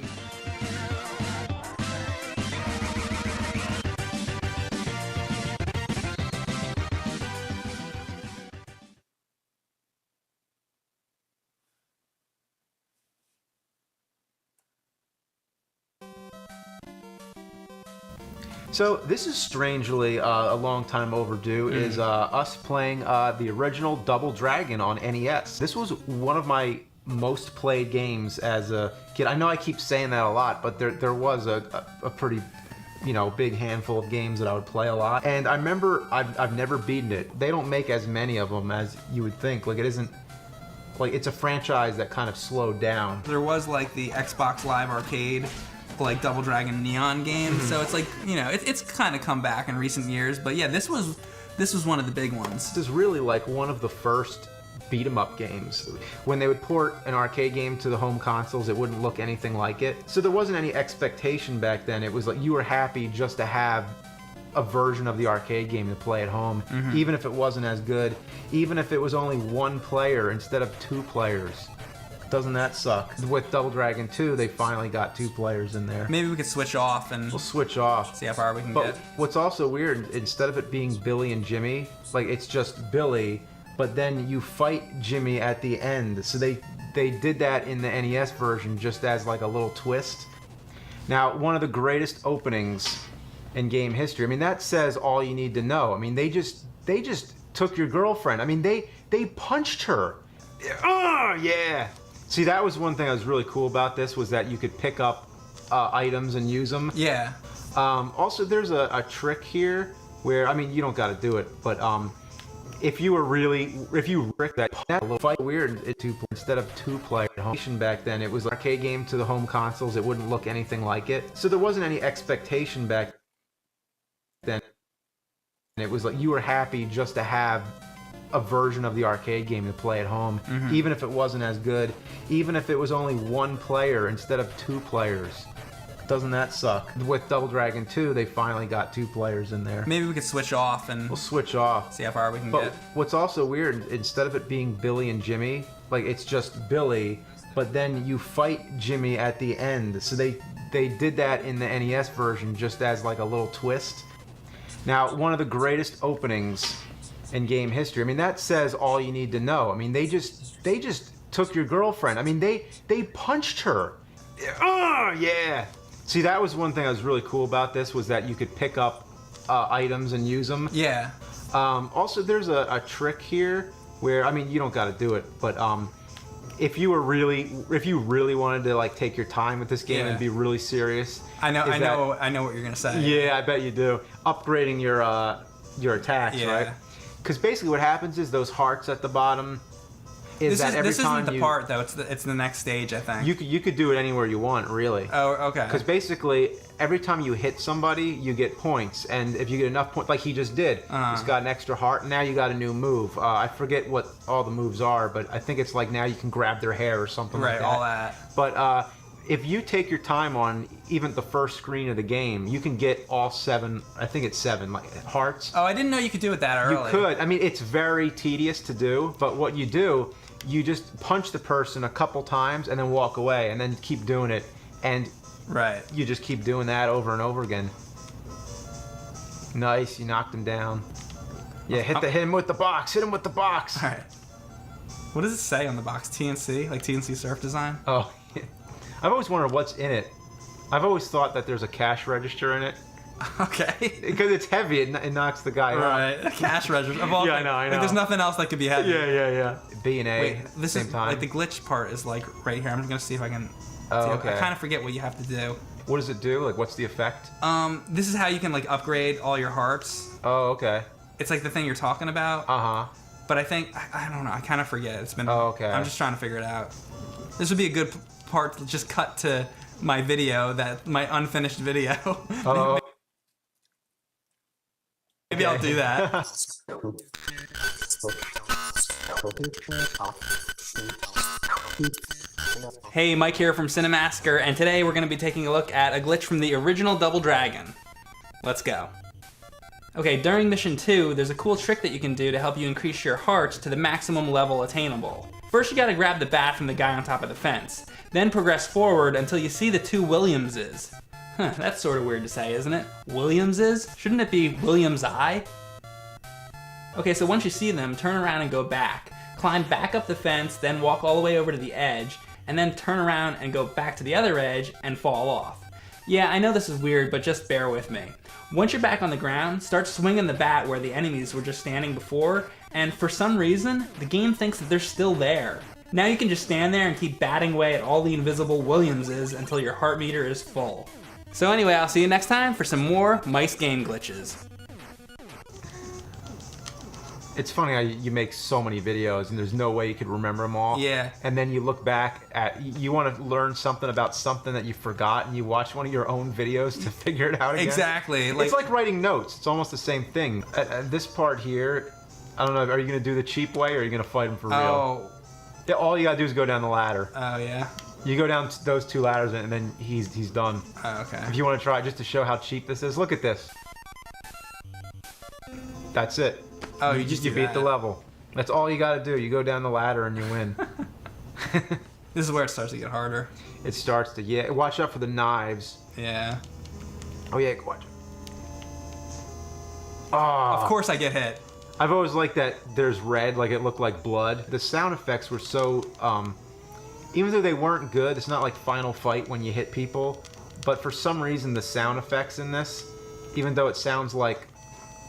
So this is strangely a long time overdue, is us playing the original Double Dragon on NES. This was one of my most played games as a kid. I know I keep saying that a lot, but there was a pretty, big handful of games that I would play a lot. And I remember I've never beaten it. They don't make as many of them as you would think. Like, it isn't, like, it's a franchise that kind of slowed down. There was like the Xbox Live Arcade, like Double Dragon Neon games, so it's like, it's kind of come back in recent years, but yeah, this was one of the big ones. This is really like one of the first beat 'em up games. When they would port an arcade game to the home consoles, it wouldn't look anything like it. So there wasn't any expectation back then. It was like you were happy just to have a version of the arcade game to play at home, even if it wasn't as good, even if it was only one player instead of 2 players. Doesn't that suck? With Double Dragon 2, they finally got 2 players in there. Maybe we could switch off and... We'll switch off. See how far we can but get. What's also weird, instead of it being Billy and Jimmy, like, it's just Billy, but then you fight Jimmy at the end. So they did that in the NES version just as like a little twist. Now, one of the greatest openings in game history. I mean, that says all you need to know. I mean, they just took your girlfriend. I mean, they punched her. Oh, yeah. See, that was one thing that was really cool about this, was that you could pick up items and use them. Yeah. Also, there's a trick here where, I mean, you don't got to do it, but if you rick that little fight weird, instead of 2-player back then, it was an arcade game to the home consoles. It wouldn't look anything like it. So there wasn't any expectation back then. It was like you were happy just to have a version of the arcade game to play at home, even if it wasn't as good, even if it was only one player instead of 2 players. Doesn't that suck? With Double Dragon 2, they finally got 2 players in there. Maybe we could switch off and We'll switch off. see how far we can But get. what's also weird, instead of it being Billy and Jimmy, like it's just Billy, but then you fight Jimmy at the end. So they did that in the NES version just as like a little twist. Now, one of the greatest openings in game history. I mean, that says all you need to know. I mean, they just took your girlfriend. I mean, they punched her. Yeah. See, that was one thing that was really cool about this, was that you could pick up items and use them. Yeah. Also, there's a trick here where, I mean, you don't got to do it, but if you really wanted to like take your time with this game and be really serious, I know what you're gonna say. Yeah, I bet you do. Upgrading your attacks, right? Because basically, what happens is those hearts at the bottom. This isn't the part though. It's the next stage, I think. You could do it anywhere you want, really. Oh, okay. Because basically, every time you hit somebody, you get points, and if you get enough points, like he just did, he's got an extra heart. And now you got a new move. I forget what all the moves are, but I think it's like now you can grab their hair or something like that. Right, all that. But if you take your time on even the first screen of the game, you can get all 7. I think it's 7 like hearts. Oh, I didn't know you could do it that early. You could. I mean, it's very tedious to do, but what you do, you just punch the person a couple times and then walk away, and then keep doing it, and you just keep doing that over and over again. Nice, you knocked him down. Yeah, hit him with the box. Hit him with the box. All right. What does it say on the box? TNC, like TNC Surf Design. Oh, I've always wondered what's in it. I've always thought that there's a cash register in it. Okay. Because it's heavy, it knocks the guy out. Right, a cash register. Of all Yeah, things. I know. Like, there's nothing else that could be heavy. Yeah. B and A. Wait, this same is time. like the glitch part is like right here. I'm just gonna see if I can. Oh, okay. I kind of forget what you have to do. What does it do? Like, what's the effect? This is how you can like upgrade all your hearts. Oh, okay. It's like the thing you're talking about. But I think I don't know. I kind of forget. It's been. Oh, okay. I'm just trying to figure it out. This would be a good part to just cut to my video, my unfinished video. Oh. Maybe I'll do that. Hey, Mike here from Cinemassacre, and today we're going to be taking a look at a glitch from the original Double Dragon. Let's go. Okay, during Mission 2, there's a cool trick that you can do to help you increase your hearts to the maximum level attainable. First, you gotta grab the bat from the guy on top of the fence. Then progress forward until you see the 2 Williamses. Huh, that's sort of weird to say, isn't it? Williamses? Shouldn't it be Williams I? Okay, so once you see them, turn around and go back. Climb back up the fence, then walk all the way over to the edge, and then turn around and go back to the other edge and fall off. Yeah, I know this is weird, but just bear with me. Once you're back on the ground, start swinging the bat where the enemies were just standing before, and for some reason, the game thinks that they're still there. Now you can just stand there and keep batting away at all the invisible Williamses until your heart meter is full. So anyway, I'll see you next time for some more mice game glitches. It's funny how you make so many videos and there's no way you could remember them all. Yeah. And then you look back at, you want to learn something about something that you forgot, and you watch one of your own videos to figure it out again. Exactly. It's like writing notes. It's almost the same thing. At this part here, I don't know, are you going to do the cheap way, or are you going to fight him for real? Oh. Yeah, all you got to do is go down the ladder. Oh, yeah? You go down those 2 ladders and then he's done. Oh, okay. If you want to try just to show how cheap this is, look at this. That's it. Oh, you beat the level. That's all you got to do. You go down the ladder and you win. This is where it starts to get harder. It starts to, yeah. Watch out for the knives. Yeah. Oh yeah, watch. Oh. Of course I get hit. I've always liked that there's red, like it looked like blood. The sound effects were so, even though they weren't good, it's not like Final Fight when you hit people, but for some reason the sound effects in this, even though it sounds like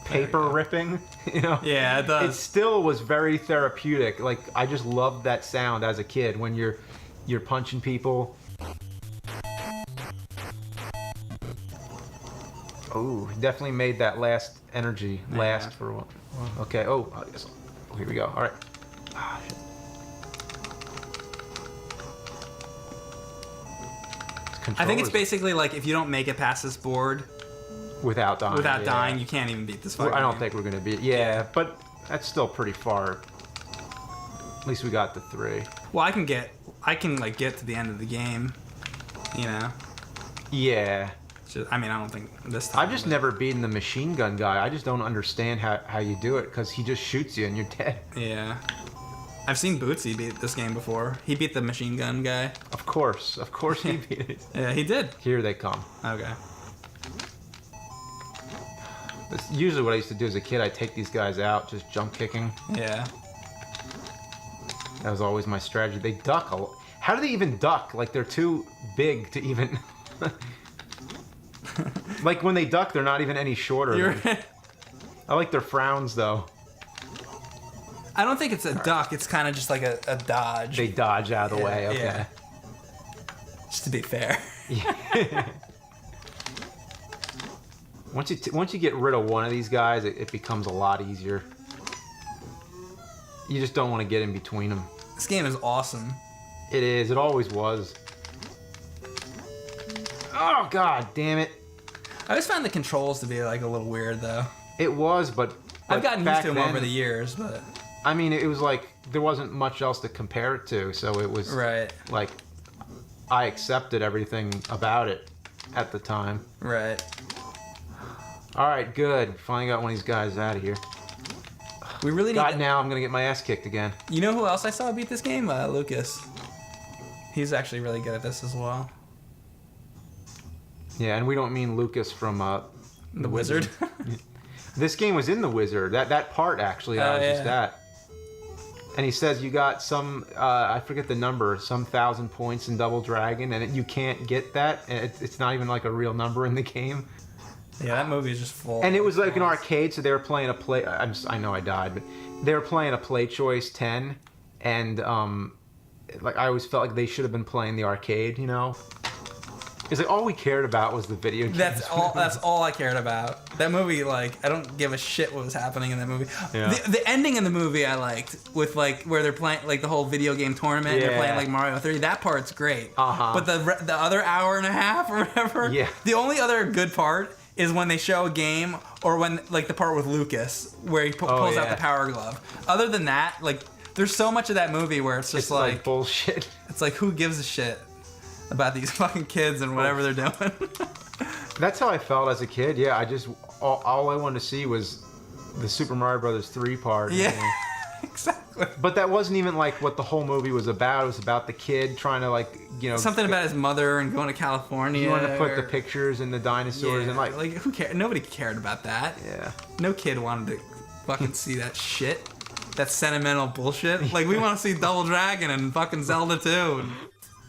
paper ripping, you know? Yeah, it does. It still was very therapeutic. Like, I just loved that sound as a kid when you're punching people. Oh, definitely made that last energy last for a while. Okay, oh, here we go. All right. Ah, shit. I think it's basically like if you don't make it past this board without dying, you can't even beat this fight. I don't think we're gonna beat. Yeah, but That's still pretty far. At least we got the 3. Well, I can like get to the end of the game, you know. Yeah. I mean, I don't think this time. I've just never beaten the machine gun guy. I just don't understand how you do it, because he just shoots you and you're dead. Yeah. I've seen Bootsy beat this game before. He beat the machine gun guy. Of course he beat it. Yeah, he did. Here they come. Okay. That's usually what I used to do as a kid. I'd take these guys out, just jump kicking. Yeah. That was always my strategy. They duck a lot. How do they even duck? Like, they're too big to even... Like, when they duck, they're not even any shorter. I like their frowns, though. I don't think it's a duck. It's kind of just like a dodge. They dodge out of the way, okay. Yeah. Just to be fair. Yeah. Once you get rid of one of these guys, it becomes a lot easier. You just don't want to get in between them. This game is awesome. It is. It always was. Oh, god damn it. I always found the controls to be like a little weird, though. It was, but I've gotten used to them then, over the years, but... I mean, it was like, there wasn't much else to compare it to, so it was... Right. Like, I accepted everything about it at the time. Right. Alright, good. Finally got one of these guys out of here. We really need... God, now I'm gonna get my ass kicked again. You know who else I saw beat this game? Lucas. He's actually really good at this as well. Yeah, and we don't mean Lucas from The Wizard. This game was in The Wizard. That part actually, that was just that. And he says you got some, I forget the number, some 1,000 points in Double Dragon, and you can't get that. And it's not even like a real number in the game. Yeah, that movie is just full. And it was like an arcade, so they were playing a play. I know I died, but they were playing a Play Choice 10, and like I always felt like they should have been playing the arcade, you know. It's like all we cared about was the video games. That's all I cared about. That movie, like, I don't give a shit what was happening in that movie. Yeah. The ending in the movie I liked, with like where they're playing like the whole video game tournament. And they're playing like Mario 3. That part's great. But the other hour and a half or whatever. Yeah. The only other good part is when they show a game, or when like the part with Lucas where he pulls out the power glove. Other than that, like, there's so much of that movie where it's just like bullshit. It's like, who gives a shit about these fucking kids and whatever they're doing. That's how I felt as a kid. Yeah, I just all I wanted to see was the Super Mario Brothers 3 part. Yeah, exactly. But that wasn't even like what the whole movie was about. It was about the kid trying to, like, you know, something about his mother and going to California. He wanted to put the pictures and the dinosaurs and like who cared? Nobody cared about that. Yeah. No kid wanted to fucking see that shit. That sentimental bullshit. Like, we want to see Double Dragon and fucking Zelda 2. And...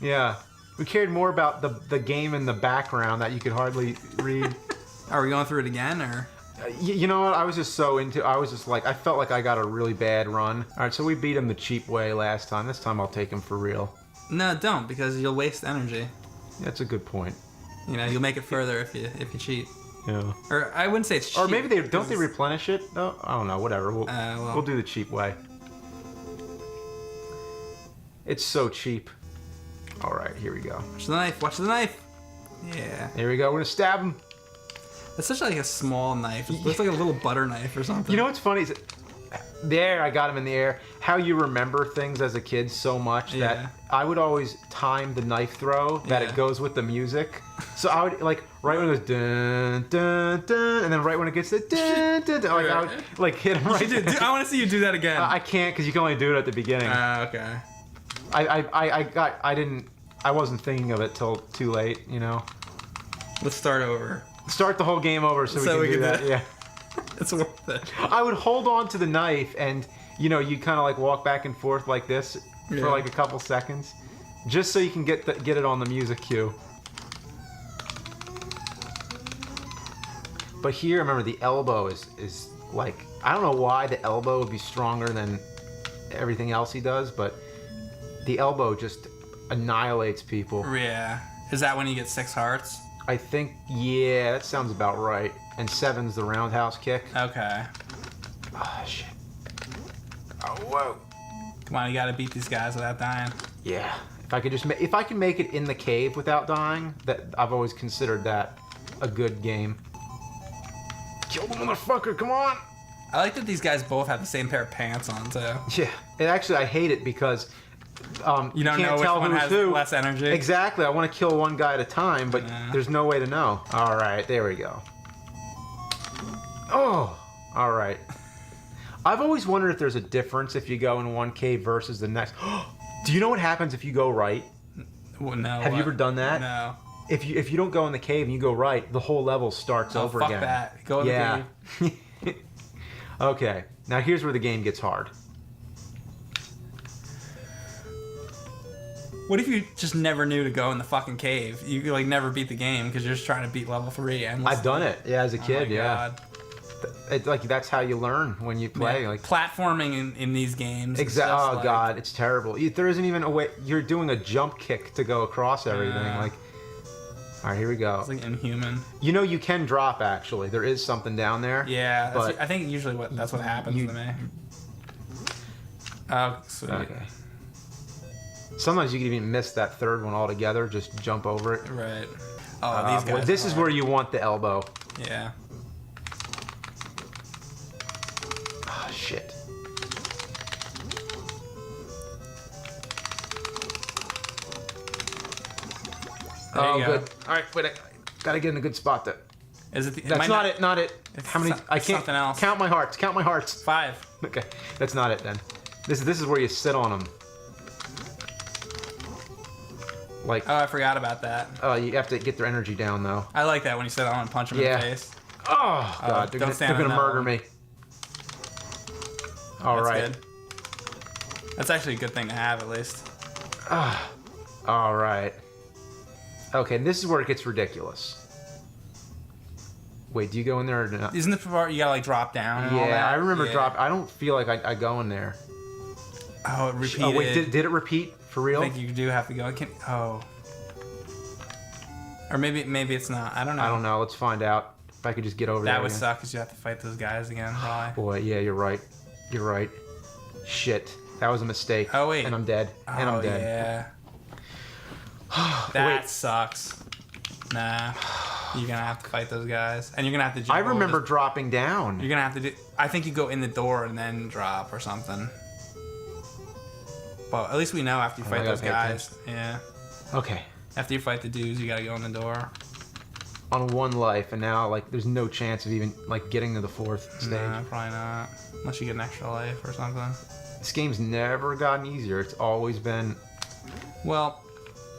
Yeah. We cared more about the game in the background that you could hardly read. Are we going through it again, or? You know what? I was just so into. I was just like, I felt like I got a really bad run. All right, so we beat him the cheap way last time. This time I'll take him for real. No, don't, because you'll waste energy. That's a good point. You know, you'll make it further if you cheat. Yeah. Or I wouldn't say it's cheap. Or maybe they don't replenish it though. I don't know. Whatever. We'll do the cheap way. It's so cheap. All right, here we go. Watch the knife. Watch the knife. Yeah. Here we go. We're gonna stab him. It's such like a small knife. It looks like a little butter knife or something. You know what's funny is, there I got him in the air. How you remember things as a kid so much that I would always time the knife throw that it goes with the music. So I would, like, right when it goes dun dun dun, and then right when it gets to dun dun dun, like I would like hit him right. I want to see you do that again. I can't, because you can only do it at the beginning. Okay. I wasn't thinking of it till too late, you know. Let's start over. Start the whole game over so we can do that. Yeah. It's worth it. I would hold on to the knife, and you know, you kind of like walk back and forth like this for like a couple seconds, just so you can get it on the music cue. But here, remember, the elbow is like, I don't know why the elbow would be stronger than everything else he does, but the elbow just annihilates people. Yeah. Is that when you get 6 hearts? I think, yeah, that sounds about right. And 7's the roundhouse kick. Okay. Oh, shit. Oh, whoa. Come on, you gotta beat these guys without dying. Yeah. If I can make it in the cave without dying, that I've always considered that a good game. Kill the motherfucker, come on! I like that these guys both have the same pair of pants on too. Yeah. And actually, I hate it because You don't can't know which tell one who's has who. less energy. Exactly. I want to kill one guy at a time, but there's no way to know. All right, there we go. Oh, all right. I've always wondered if there's a difference if you go in one cave versus the next. Do you know what happens if you go right? Well, no. Have you ever done that? No. If you don't go in the cave and you go right, the whole level starts over fuck again. that. Go in the cave. Okay. Now here's where the game gets hard. What if you just never knew to go in the fucking cave? You could like never beat the game because you're just trying to beat level 3. I've done it. Yeah, as a kid. My yeah. God. It's like that's how you learn when you play. Yeah, Like platforming in these games. Exactly. Oh like, God, it's terrible. There isn't even a way. You're doing a jump kick to go across everything. Like, all right, here we go. It's like inhuman. You know, you can drop. Actually, there is something down there. Yeah, but I think usually that's what happens to me. Oh, sweet. Okay. Sometimes you can even miss that third one altogether. Just jump over it. Right. Oh, these guys. This is where you want the elbow. Yeah. Oh, shit. There you go. Good. All right, wait. I gotta get in a good spot. Is it? That's not it. Not it. How many? I can't. Something else. Count my hearts. Count my hearts. 5. Okay, that's not it then. This is where you sit on them. Like. Oh, I forgot about that. Oh, you have to get their energy down though. I like that when you sit on and punch them in the face. Oh God, they're gonna murder me. All right. Good. That's actually a good thing to have, at least. All right. Okay, this is where it gets ridiculous. Wait, do you go in there or not? Isn't the part you gotta like drop down? And all Yeah, that? I remember drop. I don't feel like I go in there. Oh, it repeated. Oh wait, did it repeat for real? I think you do have to go. Or maybe it's not. I don't know. I don't know. Let's find out. If I could just get over there. That would again. suck because you have to fight those guys again, probably. Boy, yeah, you're right. You're right. Shit, that was a mistake. Oh wait. And I'm dead. And I'm dead. Yeah. That sucks. Nah. You're gonna have to fight those guys, and you're gonna have to. Jump I remember over dropping down. You're gonna have to do. I think you go in the door and then drop or something. But at least we know after you fight those guys. Yeah. Okay. After you fight the dudes, you gotta go in the door. On one life, and now like there's no chance of even like getting to the 4th stage. Nah, probably not. Unless you get an extra life or something. This game's never gotten easier. It's always been. Well,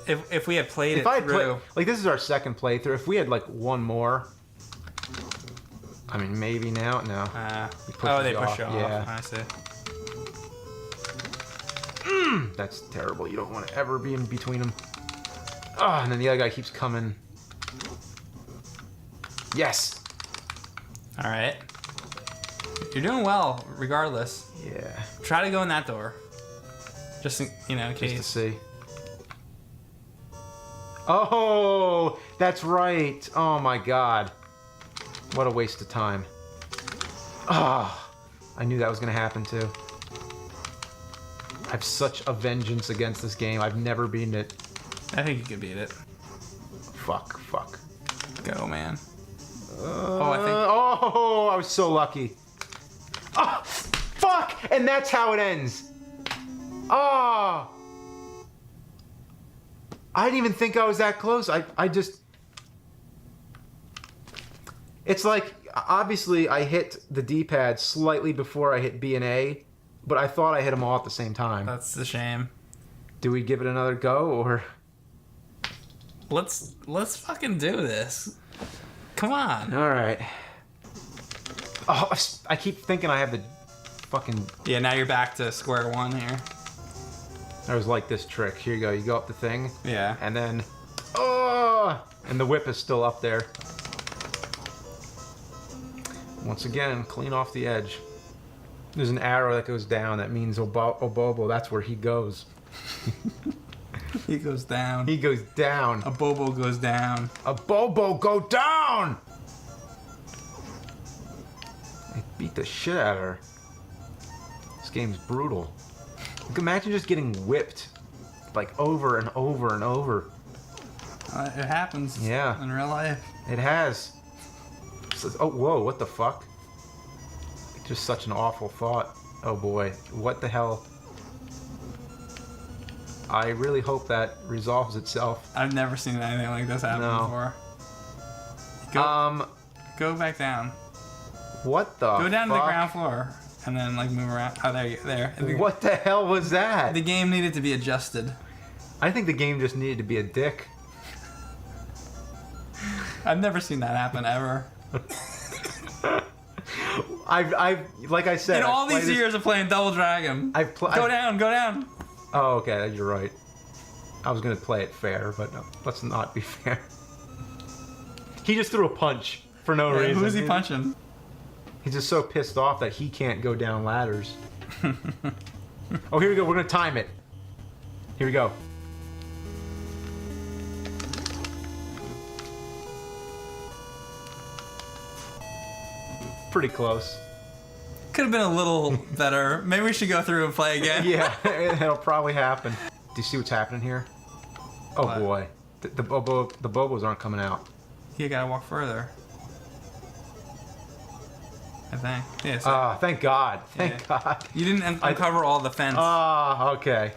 if we had played if I had through, like this is our second playthrough. If we had like one more, I mean maybe now. No. they push you off. Yeah. I see. That's terrible. You don't want to ever be in between them. Oh, and then the other guy keeps coming. Yes. All right. You're doing well, regardless. Yeah. Try to go in that door. Just in case. Just to see. Oh, that's right. Oh my God. What a waste of time. Ah, I knew that was gonna happen too. I have such a vengeance against this game. I've never beaten it. I think you can beat it. Fuck. Go, man. I was so lucky. Oh, fuck! And that's how it ends. Oh. I didn't even think I was that close. I just... It's like, obviously I hit the D-pad slightly before I hit B and A, but I thought I hit them all at the same time. That's a shame. Do we give it another go, or... Let's fucking do this. Come on. All right. Oh, I keep thinking I have the fucking... Yeah, now you're back to square one here. I was like this trick. Here you go. You go up the thing. Yeah. And then... Oh! And the whip is still up there. Once again, clean off the edge. There's an arrow that goes down. That means Obobo. That's where he goes. He goes down. He goes down. A Bobo goes down. A Bobo go down! I beat the shit out of her. This game's brutal. You can imagine just getting whipped like over and over and over. It happens. Yeah. In real life. It has. Oh, whoa, what the fuck? Just such an awful thought. Oh boy, what the hell? I really hope that resolves itself. I've never seen anything like this happen before. Go back down. What the Go down to the fuck? ground floor and then like move around. Oh, there. What the hell was that? The game needed to be adjusted. I think the game just needed to be a dick. I've never seen that happen ever. I've like I said. In all these years of playing Double Dragon, go down. Oh, okay, you're right. I was gonna play it fair, but no, let's not be fair. He just threw a punch for no reason. Who's he punching? He's just so pissed off that he can't go down ladders. Oh, here we go. We're gonna time it. Here we go. Pretty close. Could have been a little better. Maybe we should go through and play again. Yeah, it'll probably happen. Do you see what's happening here? Oh What? boy, the bobos aren't coming out. You gotta walk further. I think. Yeah. So Ah, thank God. Thank God. you didn't uncover all the fence. Ah, okay.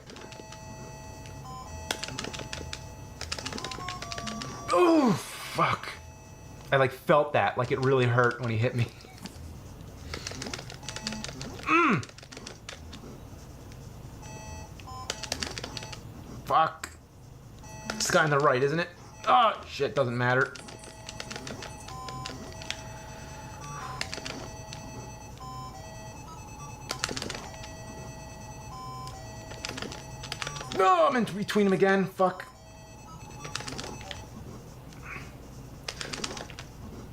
Ooh, fuck. I like felt that, like it really hurt when he hit me. Fuck. This guy on the right, isn't it? Oh, shit, doesn't matter. No, I'm in between them again. Fuck.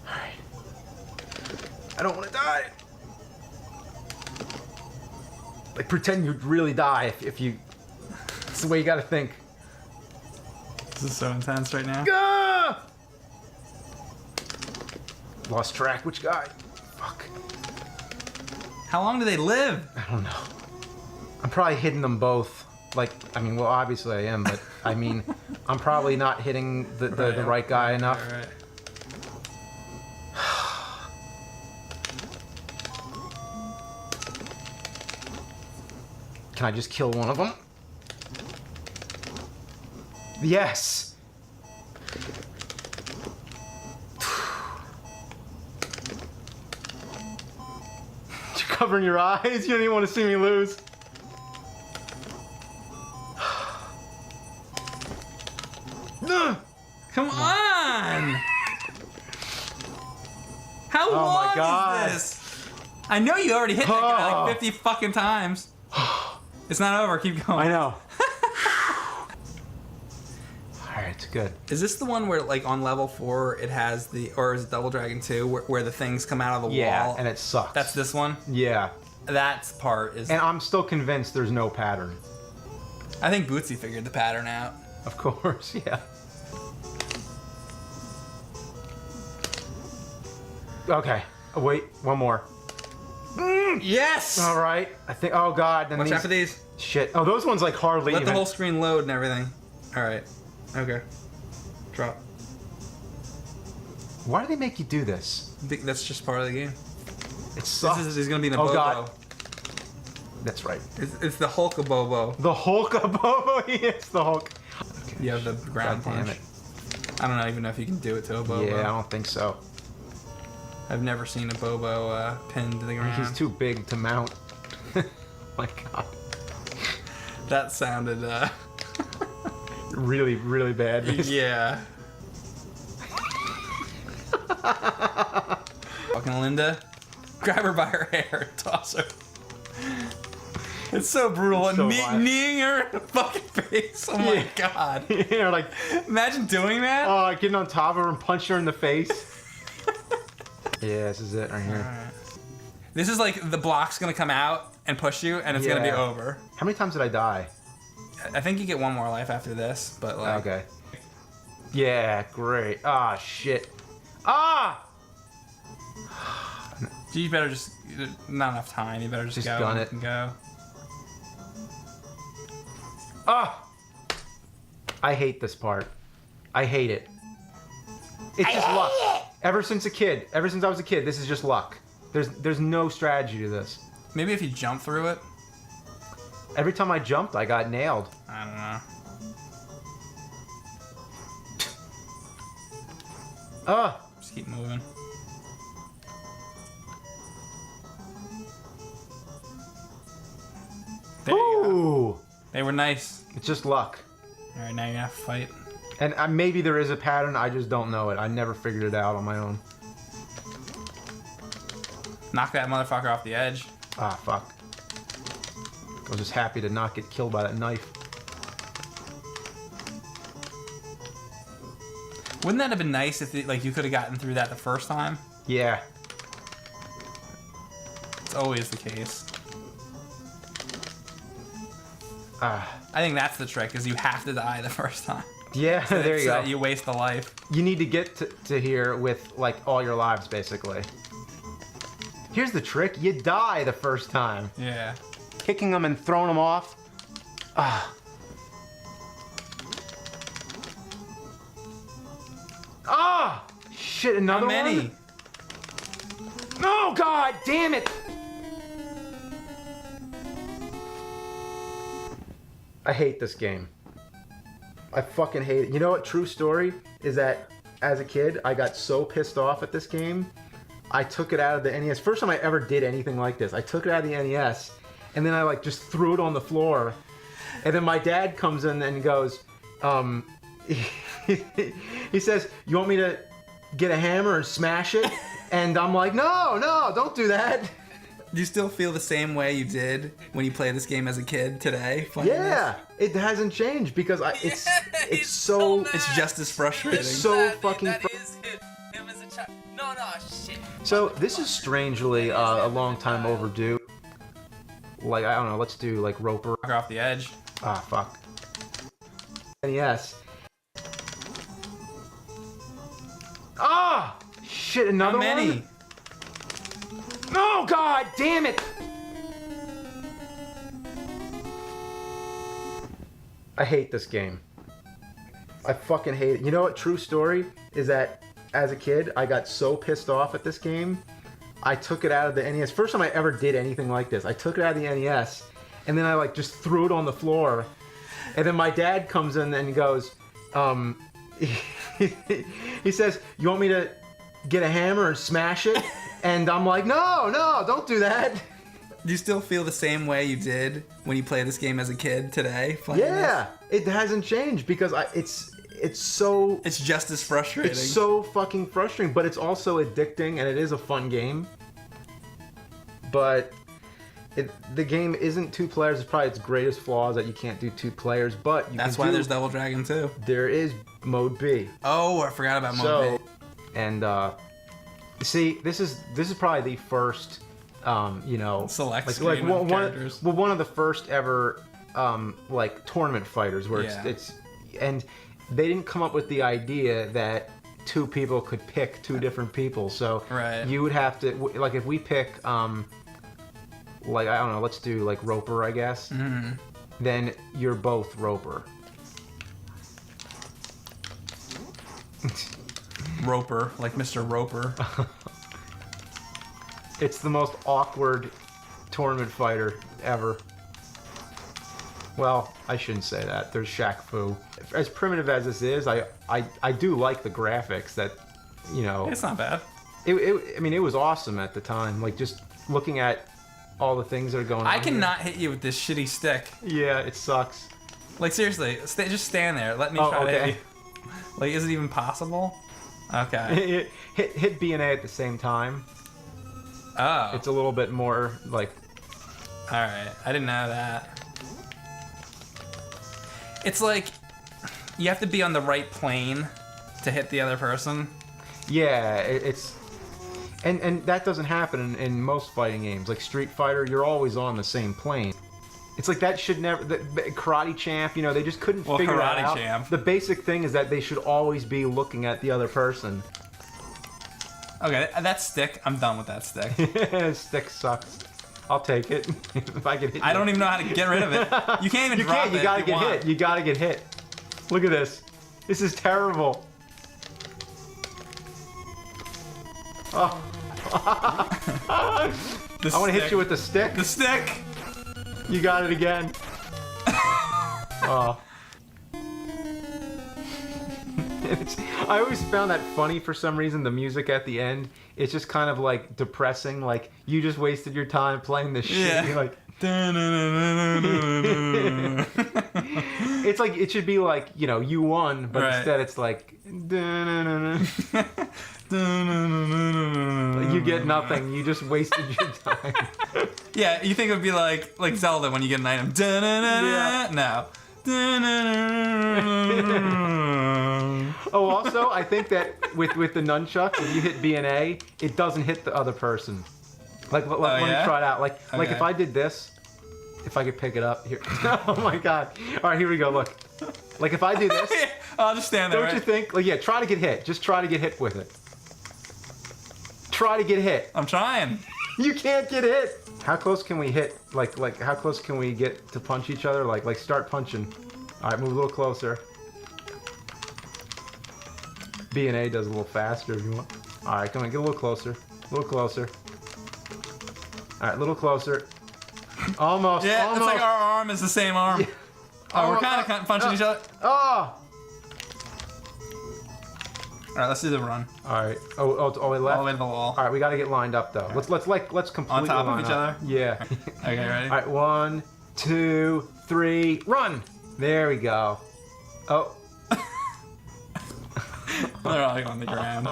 Alright. I don't want to die. Like, pretend you'd really die if you... That's the way you gotta think. This is so intense right now. Gah! Lost track. Which guy? Fuck. How long do they live? I don't know. I'm probably hitting them both. Like, I mean, well, obviously I am, but I mean, I'm probably not hitting the right guy enough. Right. Can I just kill one of them? Yes! You're covering your eyes? You don't even want to see me lose. Come on! How Oh my long God. is this? I know you already hit that guy like 50 fucking times. It's not over. Keep going. I know. Alright, it's good. Is this the one where, like, on level 4, it has the, or is it Double Dragon 2, where the things come out of the wall? Yeah, and it sucks. That's this one? Yeah. That part is... And I'm still convinced there's no pattern. I think Bootsy figured the pattern out. Of course, yeah. Okay. Oh, wait, one more. Yes! All right. I think. Oh God. Then Watch out for these. Shit. Oh, those ones like hardly. Let even... the whole screen load and everything. All right. Okay. Drop. Why do they make you do this? I think that's just part of the game. It sucks. He's gonna be in a Oh Bobo. God. That's right. It's the Hulk of Bobo. The Hulk of Bobo. Yes, the Hulk. Okay. You have the ground God damn punch. it. I don't even know if you can do it to a Bobo. Yeah, I don't think so. I've never seen a Bobo pinned to the ground. He's too big to mount. My God. That sounded really, really bad. Yeah. Fucking Linda. Grab her by her hair and toss her. It's so brutal. It's so kneeing her in the fucking face. Oh my God. You're like, imagine doing that. Oh, getting on top of her and punching her in the face. Yeah, this is it right here. Right. This is like the block's gonna come out and push you, and it's gonna be over. How many times did I die? I think you get one more life after this, but like. Okay. Yeah, great. Ah, shit. Ah! You better just. Not enough time. You better just go. Gun it. And go. Ah! I hate this part. I hate it. It's just luck. Ever since I was a kid, this is just luck. There's no strategy to this. Maybe if you jump through it. Every time I jumped, I got nailed. I don't know. Just keep moving. There you go. They were nice. It's just luck. All right, now you have to fight. And maybe there is a pattern. I just don't know it. I never figured it out on my own. Knock that motherfucker off the edge. Ah, fuck. I was just happy to not get killed by that knife. Wouldn't that have been nice if like you could have gotten through that the first time? Yeah. It's always the case. Ah. I think that's the trick, is you have to die the first time. Yeah, So there you go. that you waste a life. You need to get to here with, like, all your lives, basically. Here's the trick. You die the first time. Yeah. Kicking them and throwing them off. Ah. Ah! Shit, another one? How many? One? No, God damn it! I hate this game. I fucking hate it. You know what? True story is that as a kid, I got so pissed off at this game. I took it out of the NES. First time I ever did anything like this. I took it out of the NES, and then I like just threw it on the floor. And then my dad comes in and goes, he says, "You want me to get a hammer and smash it?" And I'm like, no, don't do that. Do you still feel the same way you did when you played this game as a kid today? Yeah, it hasn't changed because it's so it's just as frustrating. It's so fucking. Him as a child. No, shit. So this is strangely a long time overdue. Like I don't know, let's do like Roper. Off the edge. Ah, fuck. Yes. Ah, shit, another How many? one? No, God damn it! I hate this game. I fucking hate it. You know what? True story is that as a kid, I got so pissed off at this game. I took it out of the NES. First time I ever did anything like this. I took it out of the NES, and then I like just threw it on the floor. And then my dad comes in and goes, he says, "You want me to get a hammer and smash it?" And I'm like, no, don't do that. Do you still feel the same way you did when you played this game as a kid today? Yeah, it hasn't changed because it's so... It's just as frustrating. It's so fucking frustrating, but it's also addicting, and it is a fun game. But the game isn't two players. It's probably its greatest flaw is that you can't do two players, but you That's can why there's Double Dragon 2. There is Mode B. Oh, I forgot about Mode B. And, see, this is probably the first, you know, select like one of the first ever, like tournament fighters where it's and they didn't come up with the idea that two people could pick two different people. So you would have to like if we pick, like I don't know, let's do like Roper, I guess. Mm-hmm. Then you're both Roper. Roper, like Mr. Roper. It's the most awkward tournament fighter ever. Well, I shouldn't say that. There's Shaq Fu. As primitive as this is, I do like the graphics that, you know. It's not bad. I mean, it was awesome at the time. Like, just looking at all the things that are going on. I cannot hit you with this shitty stick. Yeah, it sucks. Like, seriously, just stand there. Let me try to hit you. Like, is it even possible? Okay. Hit B and A at the same time. Oh. It's a little bit more like... Alright, I didn't know that. It's like, you have to be on the right plane to hit the other person. Yeah, it's... And that doesn't happen in most fighting games. Like Street Fighter, you're always on the same plane. It's like that should never... The Karate Champ, you know, they just couldn't figure that out. Champ. The basic thing is that they should always be looking at the other person. Okay, that stick, I'm done with that stick. Stick sucks. I'll take it. If I can hit I don't even know how to get rid of it. You can't even drop it. You gotta get hit. You gotta get hit. Look at this. This is terrible. Oh I want to hit you with the stick. The stick. You got it again. Oh. I always found that funny for some reason. The music at the end, it's just kind of like depressing. Like you just wasted your time playing this shit. Yeah. You're like, it's like it should be like, you know, you won, but Right. instead it's like you get nothing. You just wasted your time. Yeah, you think it would be like Zelda when you get an item. Yeah. No. Oh, also, I think that with the nunchuck, if you hit B and A, it doesn't hit the other person. Like, let me yeah? try it out. Like Okay. if I did this, if I could pick it up here. Oh my god! All right, here we go. Look, like if I do this, I'll just stand there. don't you think? Like, yeah, try to get hit. Just try to get hit with it. Try to get hit. I'm trying. You can't get hit. How close can we hit? Like how close can we get to punch each other? Like start punching. All right, move a little closer. B and A does a little faster if you want. All right, come on, get a little closer. A little closer. All right, a little closer. Almost. Yeah, almost. it's like our arm is the same arm. Yeah. Oh, we're kind of punching each other. Oh. All right, let's do the run. All right. Oh, all the way left. All the way to the wall. All right, we got to get lined up though. Let's completely On top of line each up. other? Yeah. Okay, ready? All right, 1, 2, 3, run. There we go. Oh. They're all like on the ground.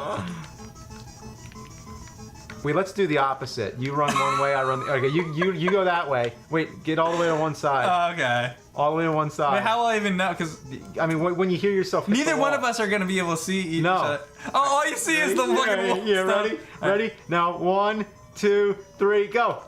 Wait, let's do the opposite. You run one way, I run the... Okay, you go that way. Wait, get all the way to one side. Okay. All the way to one side. Wait, how will I even know? Because I mean, when you hear yourself hit neither the one wall. of us are going to be able to see each No. other. Oh, all you see is the fucking wall. Yeah, stuff. ready? Ready? Now, 1, 2, 3, go.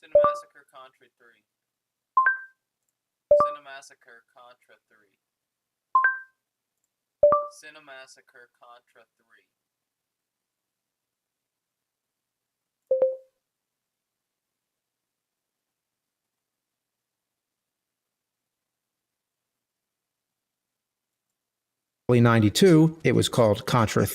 Cinemassacre Contra 3. Cinemassacre Contra 3. Cinemassacre Contra 3. Early 92, it was called Contra.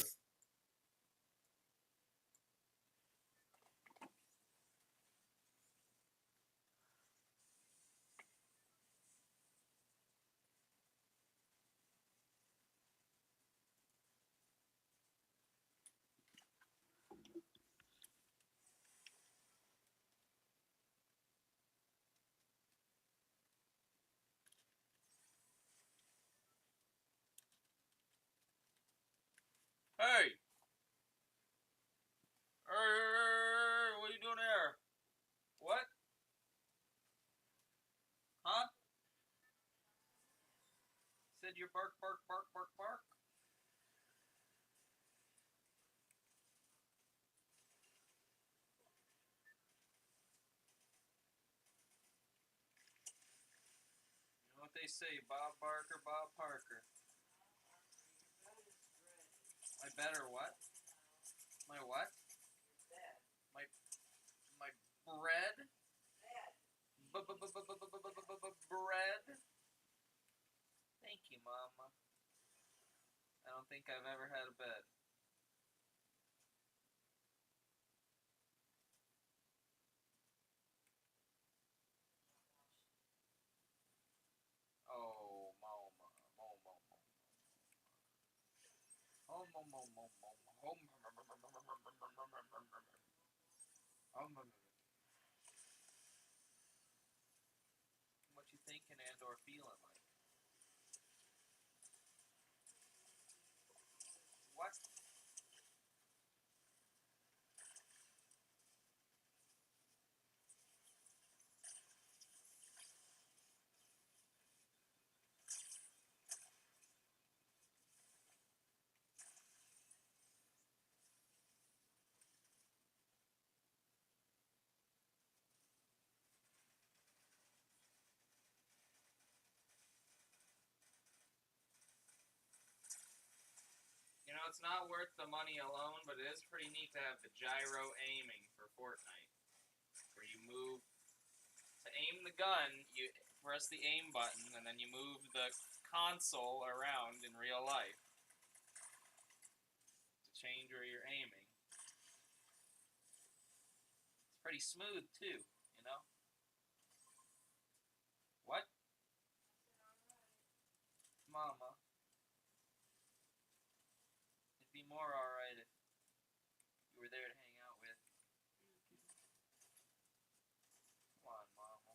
Hey! What are you doing there? What? Huh? Said you're bark, bark, bark, bark, bark? You know what they say, Bob Barker, Bob Parker. My better what? My what? My bread? Bread? Thank you, Mama. I don't think I've ever had a bed. Oh, Mama. What you thinking and or feeling like? What? it's not worth the money alone, but it is pretty neat to have the gyro aiming for Fortnite. Where you move to aim the gun, you press the aim button, and then you move the console around in real life to change where you're aiming. It's pretty smooth too, you know? What? Mama. It'd be more alright if you were there to hang out with. Come on, Mama.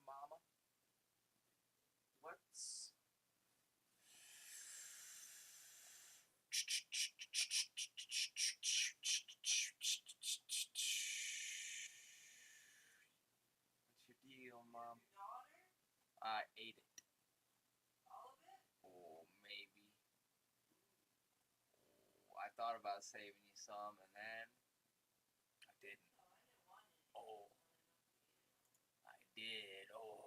Mama. What's... What's your deal, Mom? I ate it. All of it? Oh, maybe. Oh, I thought about saving you some, and then I didn't. Oh, I did. Oh.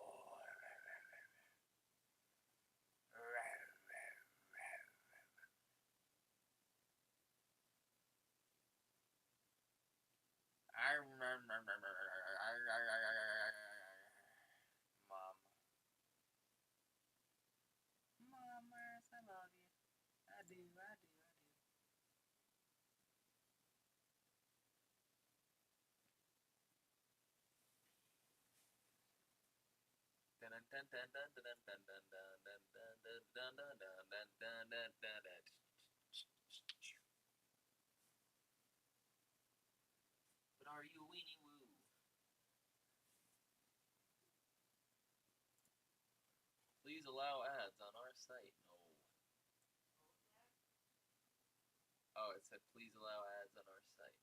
Mom. Mamas, I love you. I do, I do, I do. But are you a weenie woo? Please allow ads on our site. No. Oh, it said please allow ads on our site.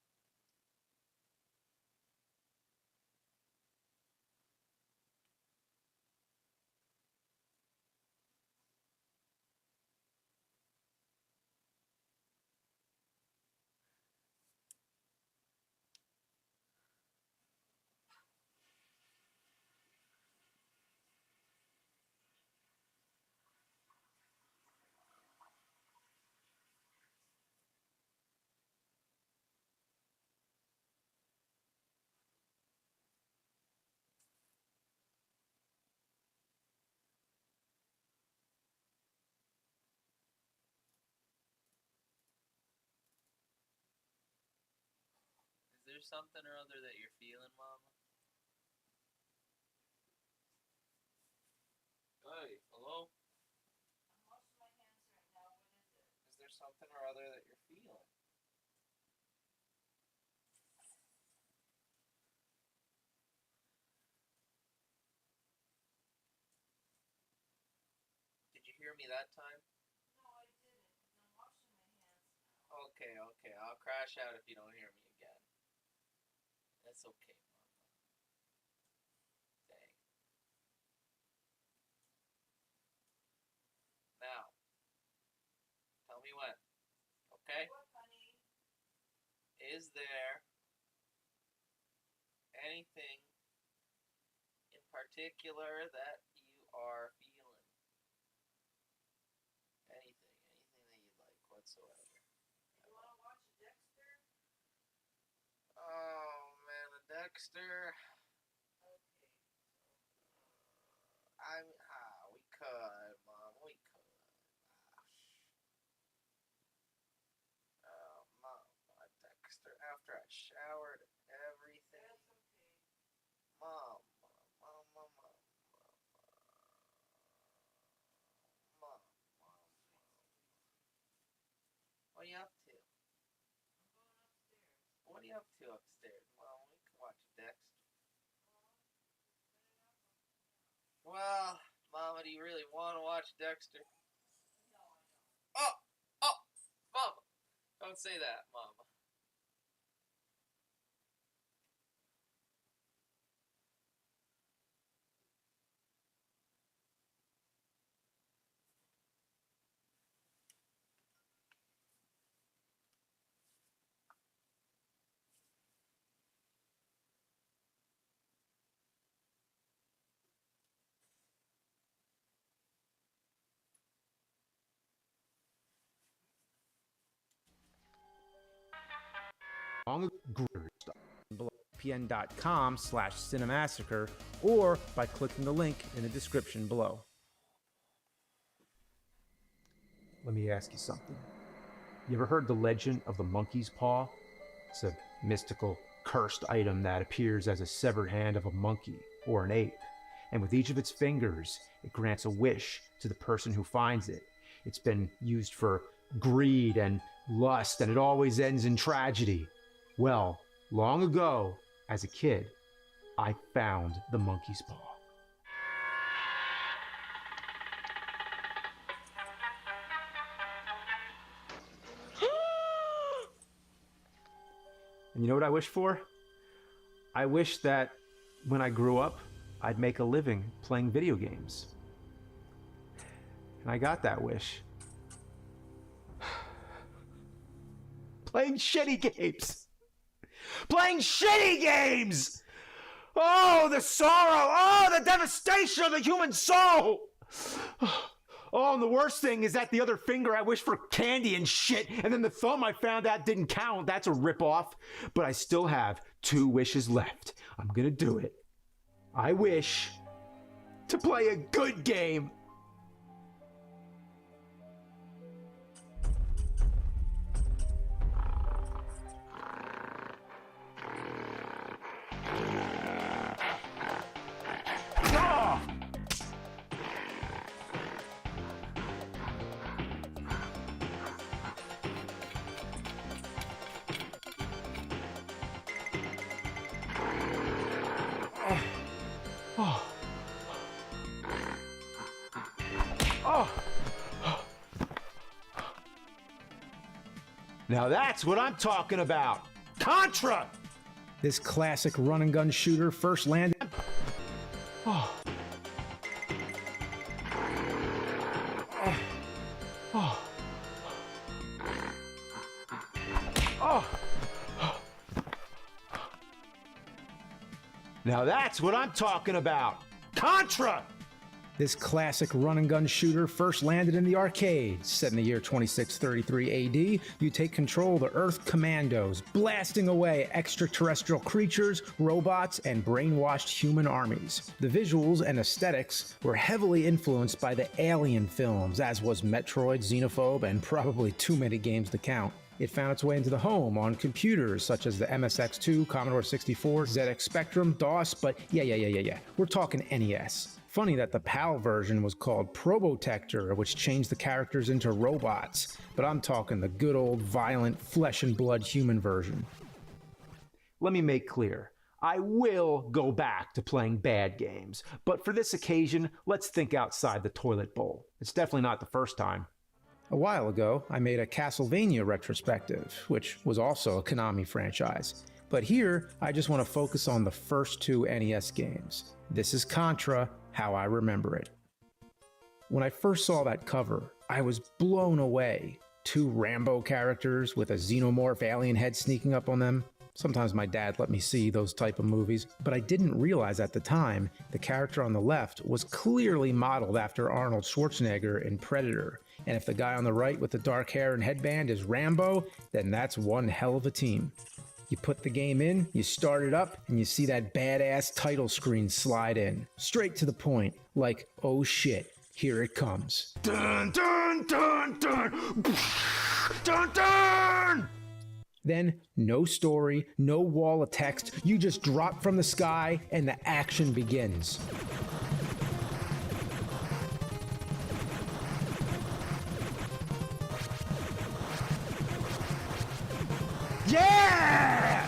there something or other that you're feeling, Mama? Hey, hello? I'm washing my hands right now. What is it? Is there something or other that you're feeling? Did you hear me that time? No, I didn't. 'Cause I'm washing my hands now. Okay, okay. I'll crash out if you don't hear me again. That's okay, Mama. Dang. Now, tell me when. Okay? What, honey? Is there anything in particular that you are feeling? Anything that you like whatsoever. You want to watch Dexter? Oh man, the Dexter. Okay. We could, Mom. We could. Mom, Dexter. After I showered everything. That's okay. Mom. What are you up to? I'm going upstairs. What are you up to upstairs? Mom, we can watch Dexter. Well, Mama, do you really want to watch Dexter? No, I don't. Oh, Mama. Don't say that, Mama. pn.com/cinemassacre or by clicking the link in the description below. Let me ask you something. You ever heard the legend of the monkey's paw? It's a mystical, cursed item that appears as a severed hand of a monkey or an ape. And with each of its fingers, it grants a wish to the person who finds it. It's been used for greed and lust, and it always ends in tragedy. Well, long ago, as a kid, I found the monkey's paw. And you know what I wish for? I wish that when I grew up, I'd make a living playing video games. And I got that wish. Playing shitty games! Playing shitty games! Oh, the sorrow! Oh, the devastation of the human soul! Oh, and the worst thing is that the other finger I wish for candy and shit, and then the thumb I found out didn't count. That's a ripoff. But I still have 2 wishes left. I'm gonna do it. I wish to play a good game. Now that's what I'm talking about. Contra! This classic run and gun shooter first landed. Oh. Oh. Oh. Now that's what I'm talking about. Contra! This classic run and gun shooter first landed in the arcades. Set in the year 2633 AD, you take control of the Earth Commandos, blasting away extraterrestrial creatures, robots, and brainwashed human armies. The visuals and aesthetics were heavily influenced by the Alien films, as was Metroid, Xenophobe, and probably too many games to count. It found its way into the home on computers such as the MSX2, Commodore 64, ZX Spectrum, DOS, but yeah. We're talking NES. Funny that the PAL version was called Probotector, which changed the characters into robots, but I'm talking the good old violent flesh and blood human version. Let me make clear. I will go back to playing bad games, but for this occasion, let's think outside the toilet bowl. It's definitely not the first time. A while ago, I made a Castlevania retrospective, which was also a Konami franchise. But here, I just want to focus on the first two NES games. This is Contra, how I remember it. When I first saw that cover, I was blown away. 2 Rambo characters with a xenomorph alien head sneaking up on them. Sometimes my dad let me see those type of movies, but I didn't realize at the time the character on the left was clearly modeled after Arnold Schwarzenegger in Predator. And if the guy on the right with the dark hair and headband is Rambo, then that's one hell of a team. You put the game in, you start it up, and you see that badass title screen slide in. Straight to the point, like, oh shit, here it comes. Dun dun dun dun! Dun dun! Then, no story, no wall of text, you just drop from the sky and the action begins. Yeah!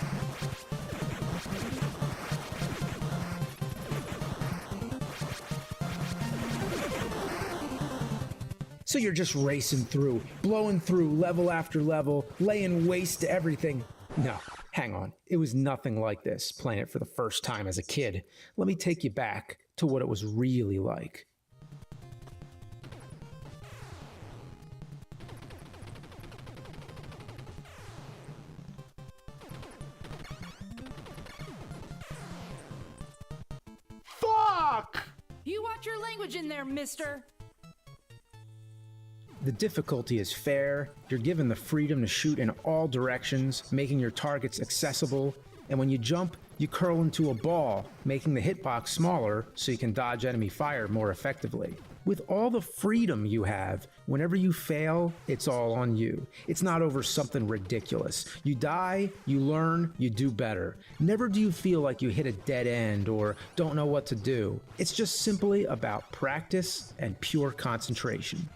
So you're just racing through, blowing through level after level, laying waste to everything. No, hang on. It was nothing like this, playing it for the first time as a kid. Let me take you back to what it was really like. Fuck! You watch your language in there, mister. The difficulty is fair, you're given the freedom to shoot in all directions, making your targets accessible, and when you jump, you curl into a ball, making the hitbox smaller so you can dodge enemy fire more effectively. With all the freedom you have, whenever you fail, it's all on you. It's not over something ridiculous. You die, you learn, you do better. Never do you feel like you hit a dead end or don't know what to do. It's just simply about practice and pure concentration.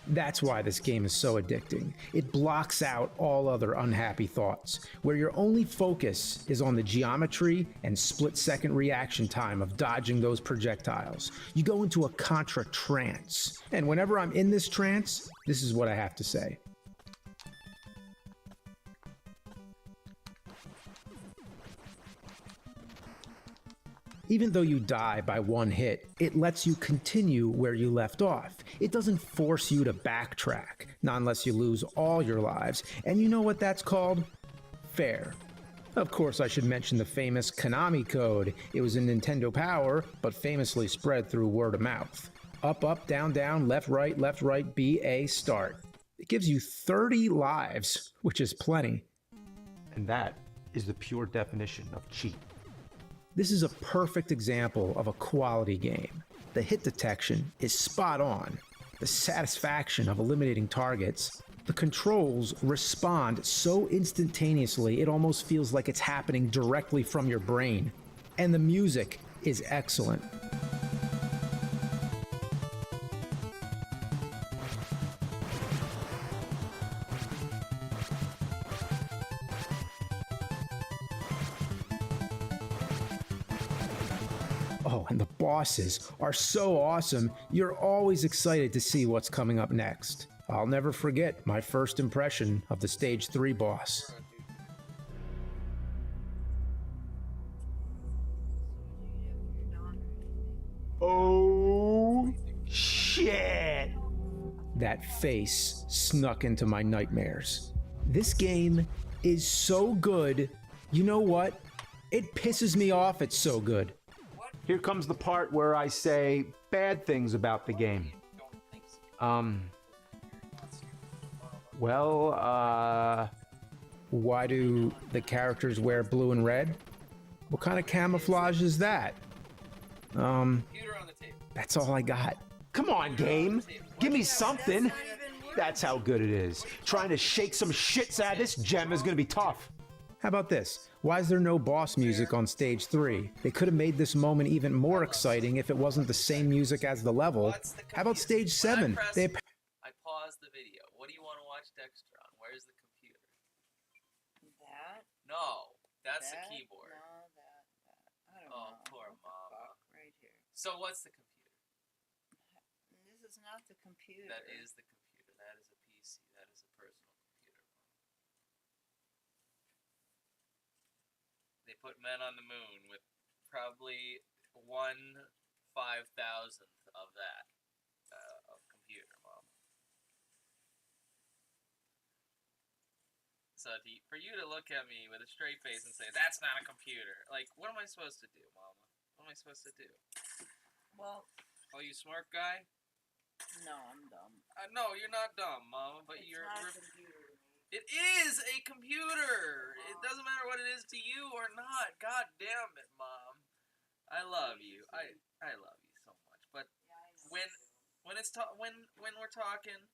That's why this game is so addicting. It blocks out all other unhappy thoughts, where your only focus is on the geometry and split-second reaction time of dodging those projectiles. You go into a Contra trance, and whenever I'm in this trance, this is what I have to say. Even though you die by one hit, it lets you continue where you left off. It doesn't force you to backtrack, not unless you lose all your lives. And you know what that's called? Fair. Of course, I should mention the famous Konami code. It was in Nintendo Power, but famously spread through word of mouth. Up, up, down, down, left, right, B, A, start. It gives you 30 lives, which is plenty. And that is the pure definition of cheat. This is a perfect example of a quality game. The hit detection is spot on. The satisfaction of eliminating targets. The controls respond so instantaneously it almost feels like it's happening directly from your brain. And the music is excellent. Oh, and the bosses are so awesome, you're always excited to see what's coming up next. I'll never forget my first impression of the Stage 3 boss. Oh, shit! That face snuck into my nightmares. This game is so good, you know what? It pisses me off it's so good. Here comes the part where I say bad things about the game. Why do the characters wear blue and red? What kind of camouflage is that? That's all I got. Come on, game. Give me something. That's how good it is. Trying to shake some shits out of this gem is gonna be tough. How about this? Why is there no boss music on stage 3? They could have made this moment even more exciting if it wasn't the same music as the level. How about stage 7? They I paused the video. What do you want to watch Dexter on? Where's the computer? That? No, that's the That? keyboard. No, that. I don't Oh, know. poor What the mama. fuck? Right here. So what's the computer? This is not the computer. That is the computer. That is a PC. That is a personal computer. They put men on the moon with probably 1/5000th of that of computer, Mom. So for you to look at me with a straight face and say that's not a computer, like, what am I supposed to do, Mama? What am I supposed to do? Well, Oh, you smart guy? no, I'm dumb. No, you're not dumb, Mama, but It's you're. not a computer to me. It is a computer. It doesn't matter what it is to you or not. God damn it, Mom. I love you. I love you so much. But Yeah, I know. when it's when we're talking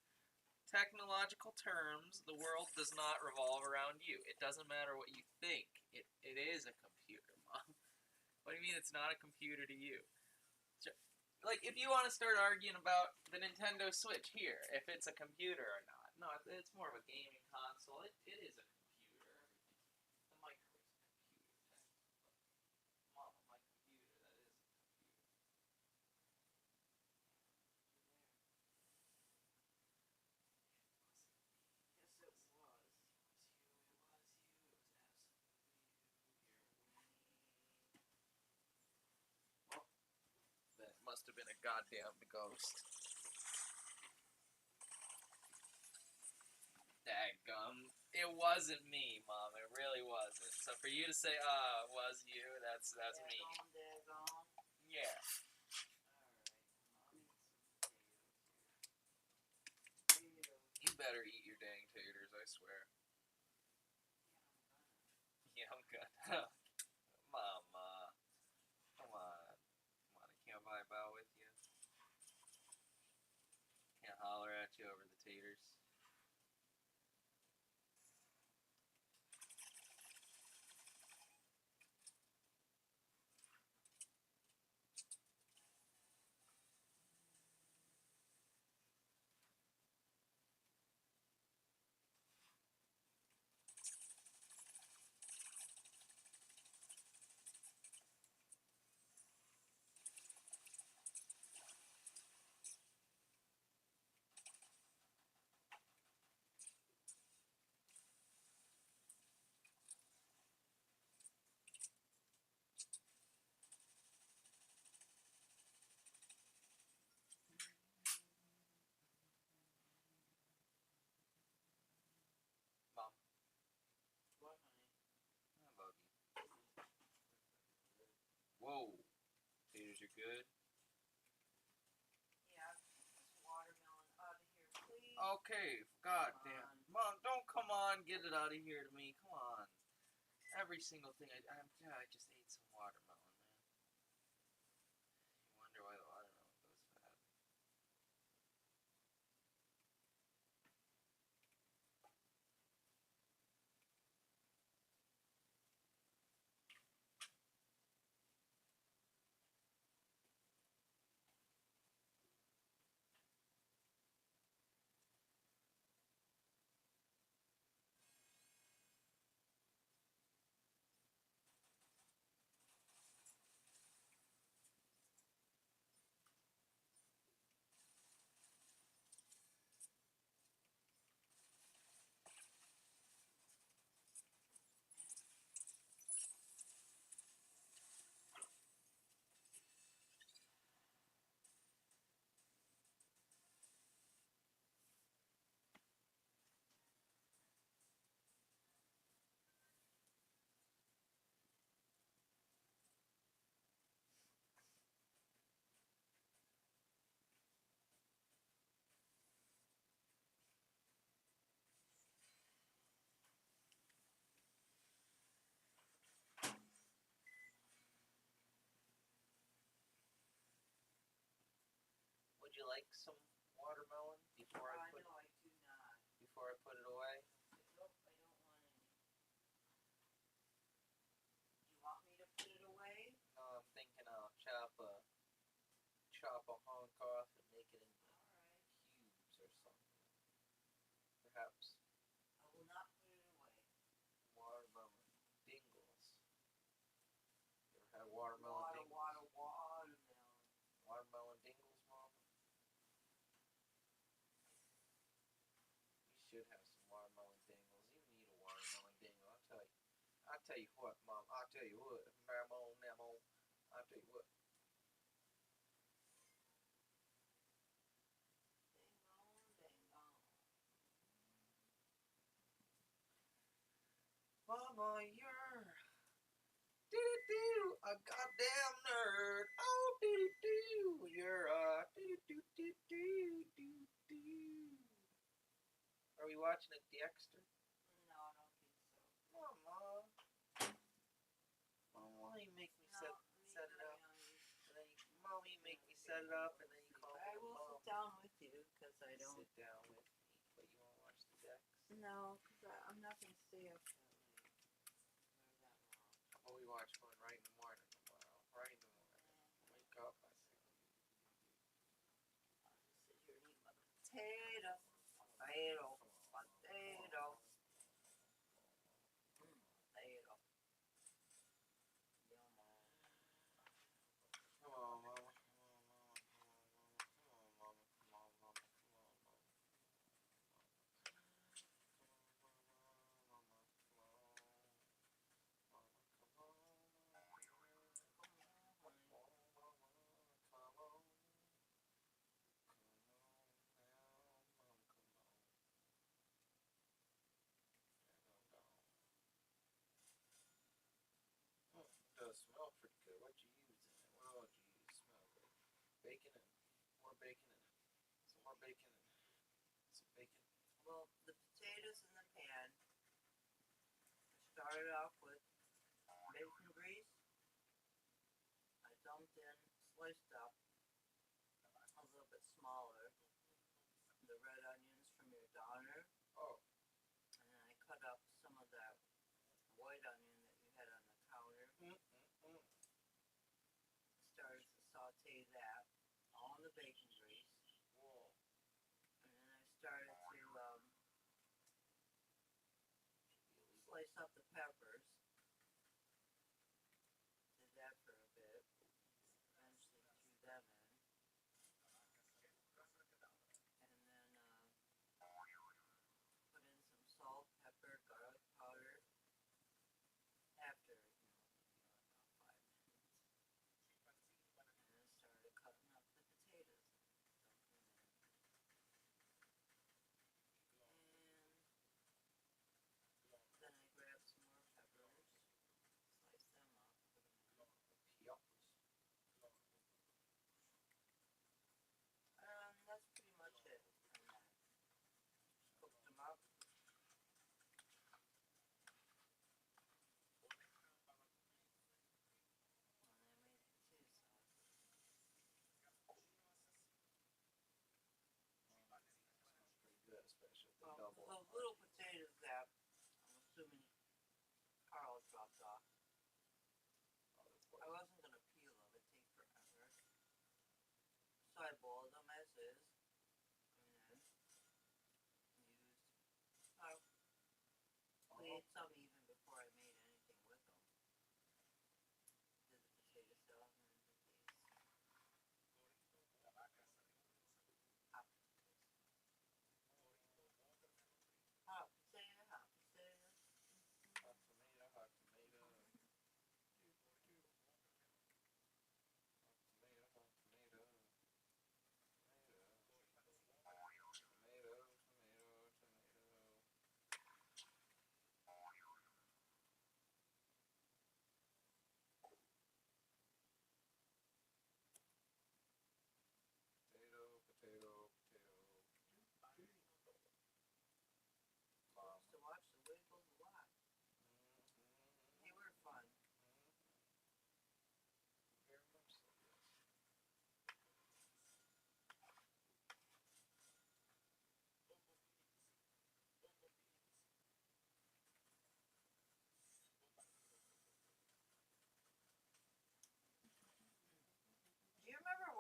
technological terms, the world does not revolve around you. It doesn't matter what you think. It is a computer, Mom. What do you mean it's not a computer to you? Like, if you want to start arguing about the Nintendo Switch here, if it's a computer or not. No, it's more of a gaming console. It is a computer. The micro is a computer. Mom, my computer, that is a computer. Yes, it was. That must have been a goddamn ghost. Daggum. It wasn't me, Mom. It really wasn't. So for you to say, it was you, that's me. Daggone. Yeah. You better eat your dang taters, I swear. Yeah, I'm good. Mama. Come on. Come on, I can't vibe out with you. Can't holler at you over the taters. Mom. What, honey? I love you. Whoa. Taters are good. Yeah, this watermelon out of here, please. Okay, goddamn. Mom, don't come on, get it out of here to me. Come on. Every single thing I just ate some watermelon, man. You wonder why the watermelon goes bad. Would you like some watermelon before I put... I know I do. before I put it away? Nope, I don't want any. You want me to put it away? No, I'm thinking I'll chop a hunk off and make it into cubes or something. Perhaps I will not put it away. watermelon dingles. You ever had watermelon dingles? Watermelon. Watermelon dingles, Mom? You should have some watermelon dingles. You need a watermelon dingle. I'll tell you what, Mom. I'll tell you what. Mamo. I'll tell you what. Mama, you're a goddamn nerd. Oh, you're a Are we watching a Dexter? No, I don't think so. Mama, why you make me set it up? And then Mommy, make me set it up, and then you call me. I will sit down with you because I don't. Sit down with me, but you want to watch the Dex? No, because I'm not going to stay up that late. Well, we watch one right in the morning tomorrow. Right in the morning. Wake up, I say. I'll just sit here and eat my potato. Potato. Potato. Potato. Yum. Come on, Mama. Come on, Mama. Come on, Mama. Come on, Mama. Come on, Mama. Does smell pretty good. What you use in it? What all did you use? Smell good. Bacon and more bacon and some more bacon and some bacon. Well, the potatoes in the pan. I started off with bacon grease. I dumped in, sliced up a little bit smaller, the red onions from your downer. Oh. And then I cut up some of that white onion that you had on the counter. Started to saute that all in the bacon grease. Whoa. And then I started to slice up the peppers. Did that for a bit. Eventually threw them in. And then put in some salt, pepper, garlic powder. After, about 5 minutes. And then started cutting up the potatoes. And then I grabbed some more peppers, sliced them up, put them in. And that's pretty much it. Cooked them up. Good, especially the Well, double. those little potatoes that I'm assuming Carl dropped off. I wasn't going to peel them, it'd take forever. So I boiled them as is. And then used, we ate some even before I made anything with them. Did the potato salad and then did these. Hot potatoes. Hot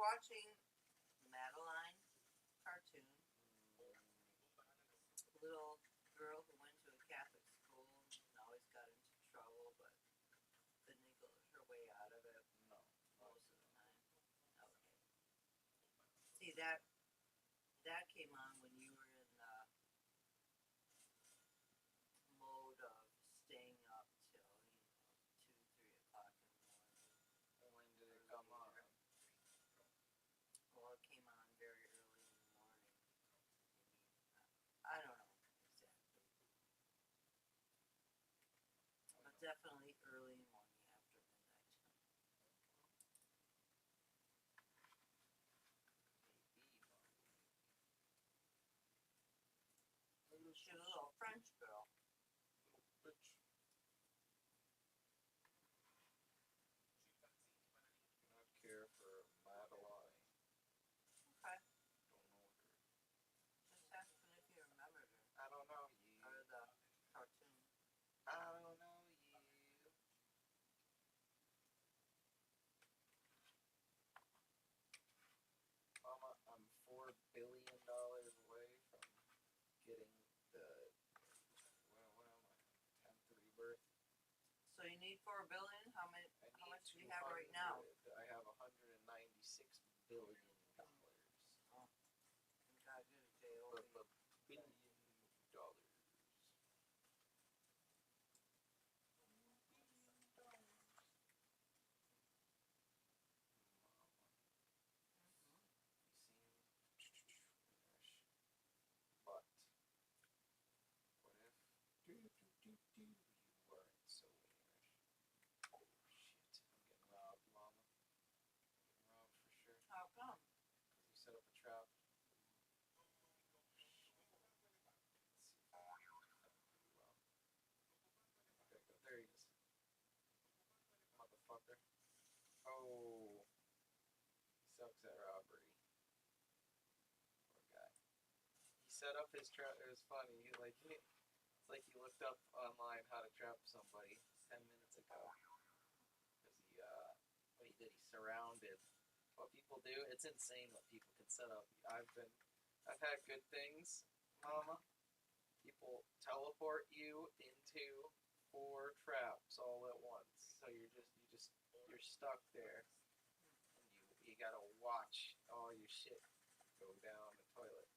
watching Madeline cartoon. Little girl who went to a Catholic school and always got into trouble, but couldn't her way out of it. No, most of the time. Okay. See that came on when you were in mode of staying up till 2, 3 o'clock in the morning. When did it come on? Well, it came on very early in the morning. I don't know exactly. But definitely early in the morning after midnight. She's a little French girl. Not care for Madeline. Okay. Don't know her. Just asking if you remembered her. I don't know you. Or the cartoon. I don't know you. Mama, I'm $4 billion away from getting the what am I? 10th rebirth. So you need 4 billion? How much do you have 200. right now? I have $196 billion. Oh. You gotta get a J.O. $1 billion. But what if you weren't so Irish? Oh shit, I'm getting robbed, Mama. Getting robbed for sure. How come? Because you set up a trap. Okay, go. There he is. Motherfucker. Oh. He sucks at robbery. Poor guy. He set up his trap. It was funny. It's like he looked up online how to trap somebody 10 minutes ago. Because what he did, he surrounded. What people do, it's insane what people can set up. I've had good things, Mama. People teleport you into 4 traps all at once. So you're stuck there. And you gotta watch all your shit go down the toilet.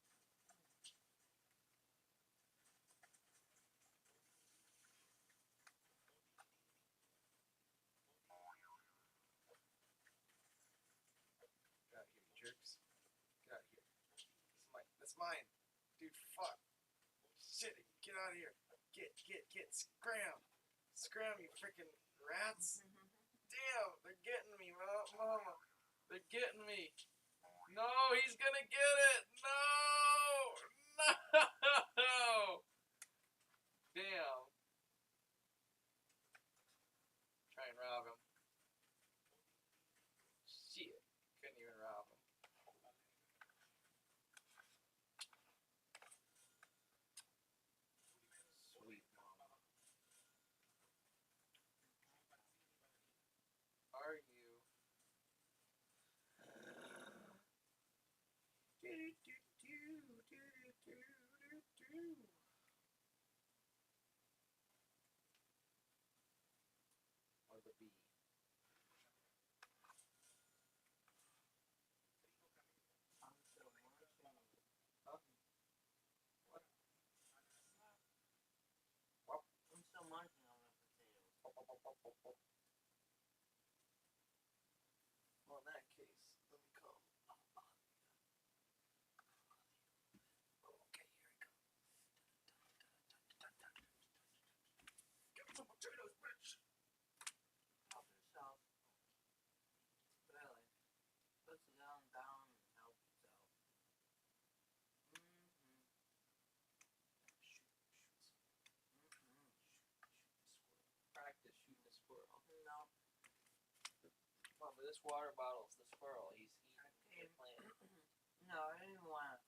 Get out of here, you jerks. Get out of here. That's mine. Dude, fuck. Shit, get out of here. Get. Scram. Scram, you freaking rats. Damn, they're getting me, Mama. They're getting me. No, he's gonna get it. No. Damn. Try and rob him. Shit. Couldn't even rob him. Sweet Mama. Are you? Or the bee? I'm still munching. Huh? What? I'm still munching on the potatoes. Well, in that case, let me come. Okay, here we go. Give me some potatoes, bitch! Help yourself. Really. Puts it down and help yourself. Practice shooting a squirrel. No. Mom, but this water bottle's the squirrel. He's eating your plant. No, I didn't want it.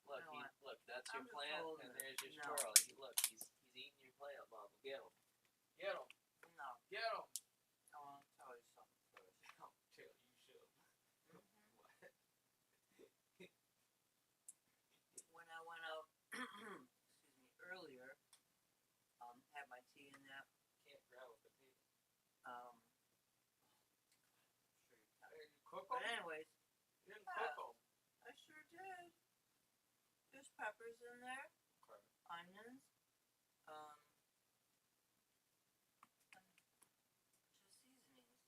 Look, that's your I'm just plant, holding and it. there's your No. squirrel. He's eating your plant, Mama. Get him. Get him. No. Get him. I want to tell you something first. Tell you should. What? there's peppers in there, onions, just seasonings.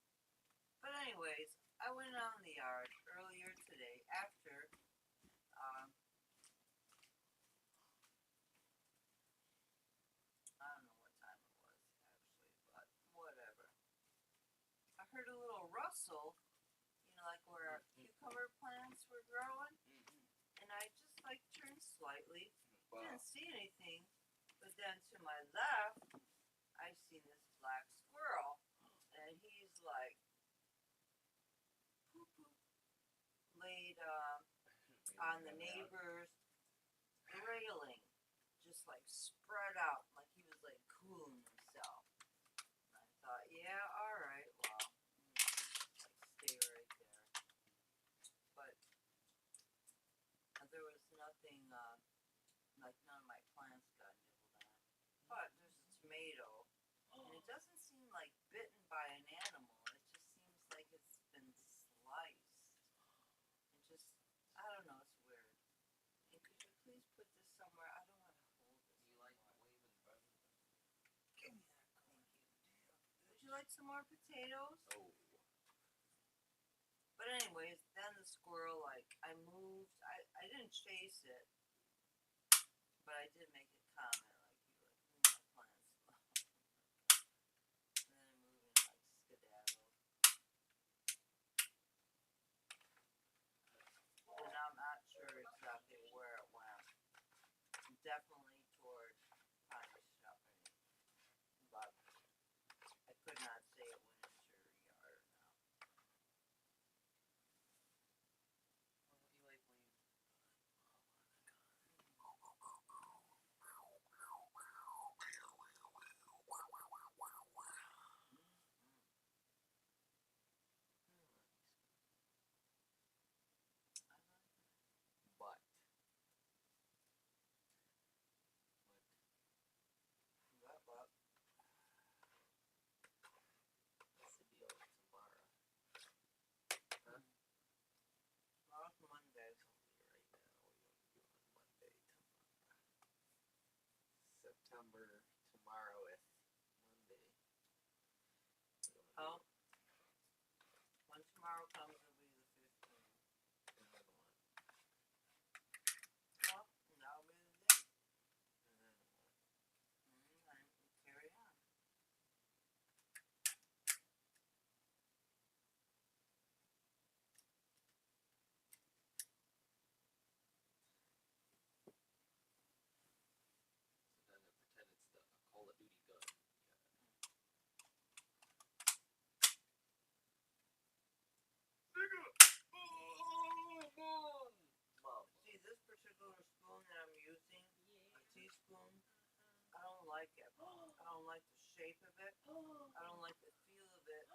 But anyways, I went out in the yard earlier today after, I don't know what time it was actually, but whatever. I heard a little rustle, you know, like where our cucumber plants were growing, and I just like turned slightly, didn't see anything, but then to my left, I seen this black squirrel, and he's like laid on the neighbor's railing, just like spread out, like he was like cooling himself. And I thought, yeah, all right, well, like stay right there. But there was nothing, like none of my plants got nibbled on. But there's a tomato, and it doesn't seem like bitten by an animal. It just seems like it's been sliced. It just, I don't know, it's weird. And could you please put this somewhere? I don't want to hold this. You like waving butter? Give me that. Thank you. Would you like some more potatoes? Oh. But anyways, then the squirrel, like, I moved. I didn't chase it, but I did make a comment, like, you like, my plants. And then I moved and, like, skedaddled. And I'm not sure exactly where it went. Definitely toward Connor's shopping. But I could not say it went into your yard or not. What do you like when you... But what's the deal with tomorrow? Huh? Tomorrow's Monday. Right now, what are you doing Monday? September tomorrow is Monday. Oh. When tomorrow comes, it'll be the 15th. And then what? Well, that'll be the date. And then what? And carry on. So then pretend it's the Call of Duty gun. See, this particular spoon that I'm using, a teaspoon, I don't like it. I don't like the shape of it. I don't like the feel of it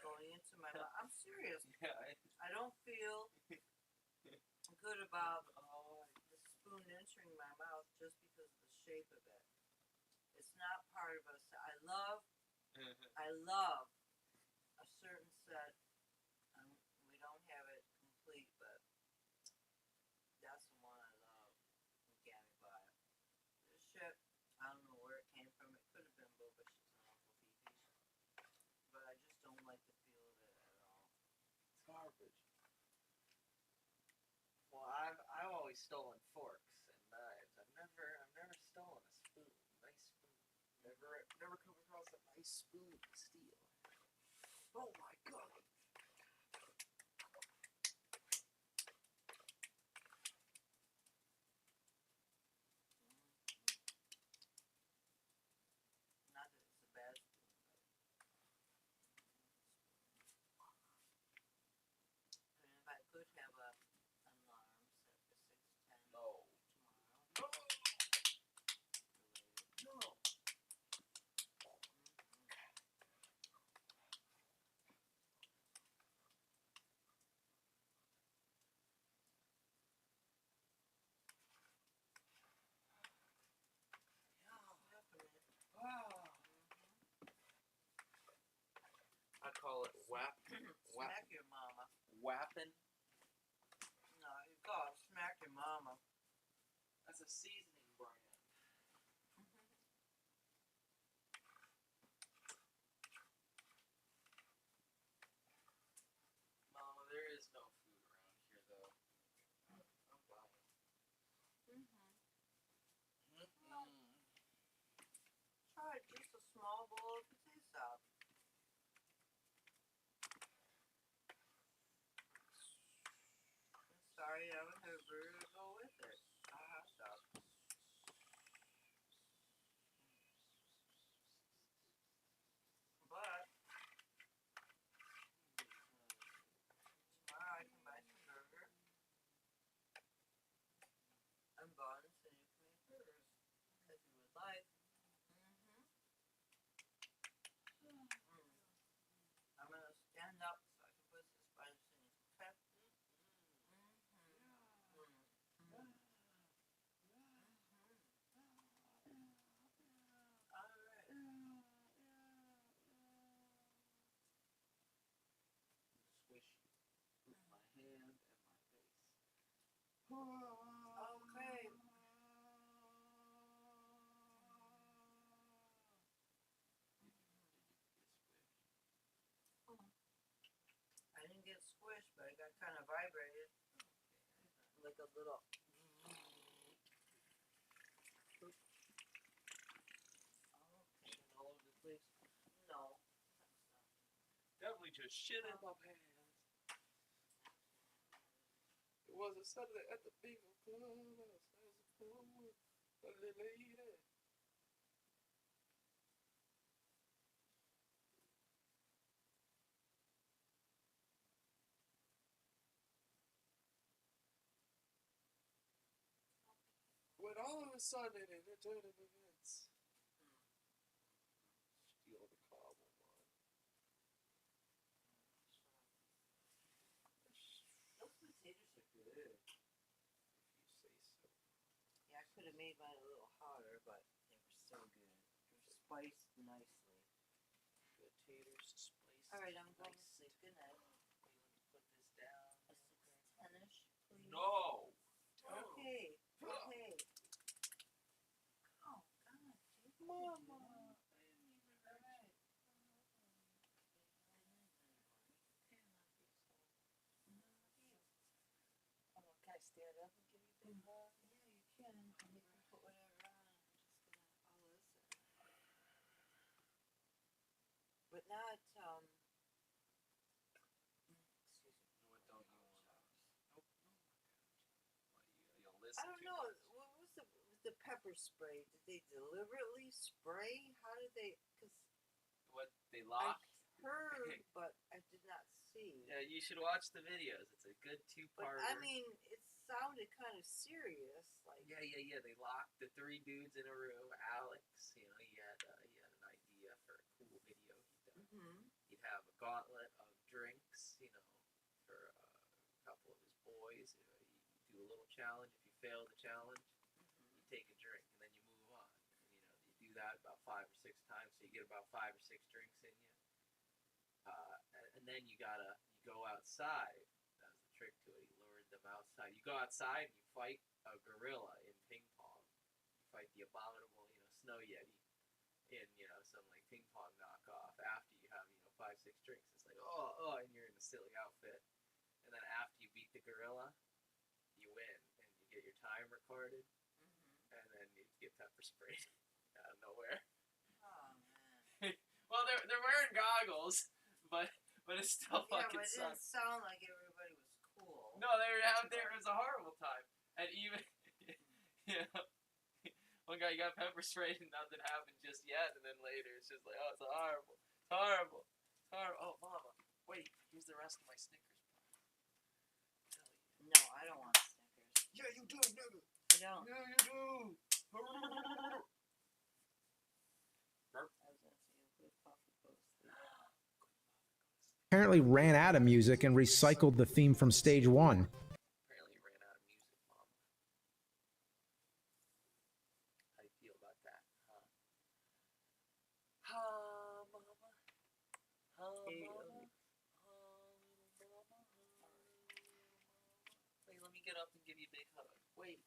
going into my mouth. I'm serious. I don't feel good about the spoon entering my mouth just because of the shape of it. It's not part of us. I love a certain set. We don't have it complete, but that's the one I love. You can't buy it. This shit, I don't know where it came from. It could have been Bobish's and Uncle Phoebe's, but I just don't like the feel of it at all. It's garbage. Well, I've always stolen forks and knives. I've never stolen a spoon. Nice spoon. Never come across a nice spoon to steal. Oh my god. Not that it's a bad spoon, but and if I could have an alarm set for 6:10 tomorrow. No. I call it smack your mama. Whapping? No, you call it smack your mama. a seasoning brand. Mama, there is no food around here, though. I'm buying. Try just a small bowl of potato salad. Sorry, I haven't had a burger to go with it. A hot dog. But tomorrow I can buy some burger and buns, and you can make burgers if you would like. I'm gonna stand up so I can put this spice in his pep. Swish with my hand and my face. Okay. I didn't get squished, but I got kind of vibrated. Like a little. Shit all over the place. No. Definitely just shit in my pants. It was a Saturday at the bingo club. A little lady. When all of a sudden in the turn of events, steal the car, woman. Those potatoes are good. If you say so. Yeah, I could have made mine a little hotter, but they were so good. They were spiced nicely. Potatoes spiced. Alright, I'm going to sleep. Good night. Wait, let me put this down. A 6:10ish, please. No! Okay. Okay. Oh, God. Mama! Alright. Oh, can I stand up and give you a big hug? Yeah, you can. And you can put whatever on. I'm just gonna. I'll listen. But not, excuse me. What don't you want? Nope. You'll listen I don't to know. this. What was the pepper spray? Did they deliberately spray? How did they? Because What, they I locked? heard, but I did not see. Yeah, you should watch the videos. It's a good But two-parter. I mean, it sounded kind of serious. Like, Yeah. They locked the three dudes in a room. Alex, he had an idea for a cool video he'd done. He'd have a gauntlet of drinks, for a couple of his boys. You do a little challenge. If you fail the challenge, you take a drink and then you move on. And, you do that about 5 or 6 times, so you get about 5 or 6 drinks in you. And then you go outside. That was the trick to it. He lured them outside. You go outside and you fight a gorilla in ping pong. You fight the abominable, snow yeti in, some like ping pong knockoff after you have, 5, 6 drinks. It's like, and you're in a silly outfit. And then after you beat the gorilla, you win and you get your time recorded. And then you get pepper sprayed out of nowhere. oh man. Well, they're wearing goggles, but it's still Yeah, fucking but it didn't sucks. sound like everybody was cool. No, they were out there. It was a horrible time, and even one guy got pepper sprayed and nothing happened just yet, and then later it's just like, oh, it's horrible, it's horrible, it's horrible. Oh, mama, wait, here's the rest of my Snickers bar. No, I don't want Snickers. Yeah, you do, nigga. I don't. Yeah, you do. I was gonna say a good coffee post. Apparently ran out of music and recycled the theme from stage 1. Apparently ran out of music, mama. How do you feel about that, huh? Huh, mama? Huh, mama? Wait, let me get up and give you a big hug. Wait.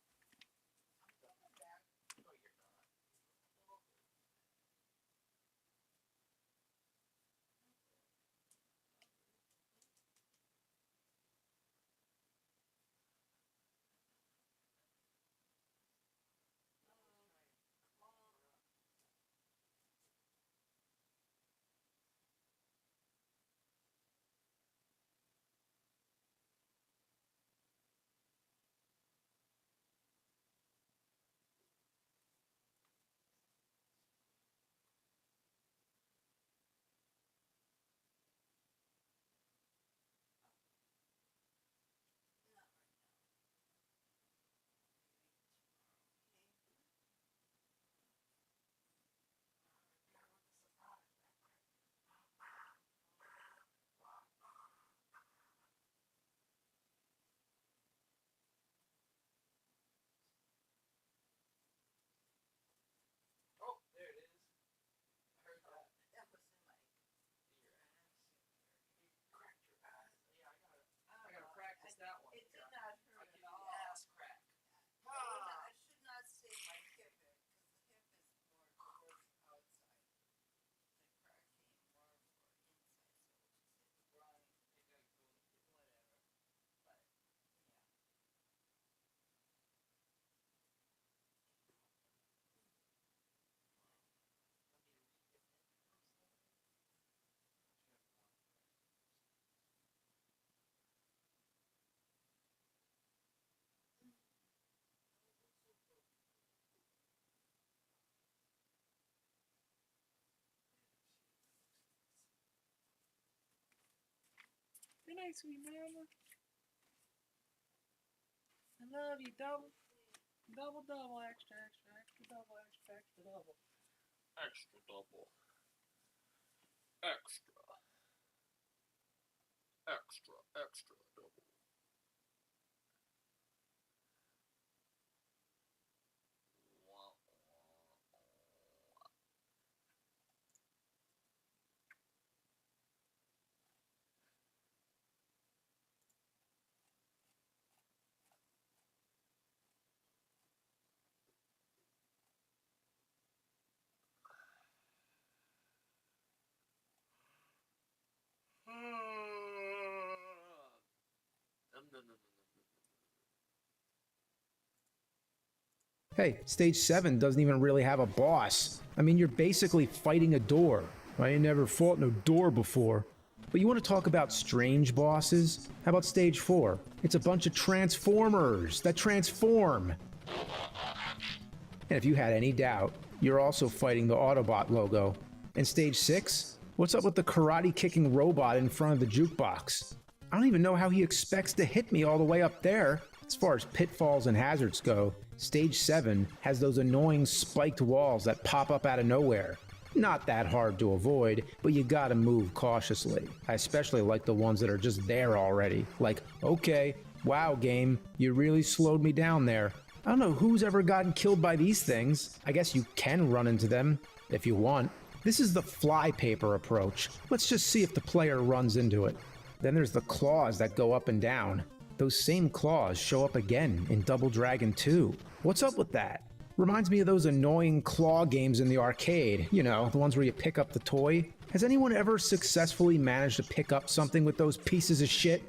Good night, sweet mama. I love you, double, extra, double, extra, double. Extra double. Extra. Extra double. Hey, stage 7 doesn't even really have a boss. I mean, you're basically fighting a door. I ain't never fought no door before. But you want to talk about strange bosses? How about stage 4? It's a bunch of transformers that transform. And if you had any doubt, you're also fighting the Autobot logo. And stage 6? What's up with the karate-kicking robot in front of the jukebox? I don't even know how he expects to hit me all the way up there. As far as pitfalls and hazards go, stage 7 has those annoying spiked walls that pop up out of nowhere. Not that hard to avoid, but you gotta move cautiously. I especially like the ones that are just there already. Like, okay, wow game, you really slowed me down there. I don't know who's ever gotten killed by these things. I guess you can run into them, if you want. This is the flypaper approach. Let's just see if the player runs into it. Then there's the claws that go up and down. Those same claws show up again in Double Dragon 2. What's up with that? Reminds me of those annoying claw games in the arcade. You know, the ones where you pick up the toy. Has anyone ever successfully managed to pick up something with those pieces of shit?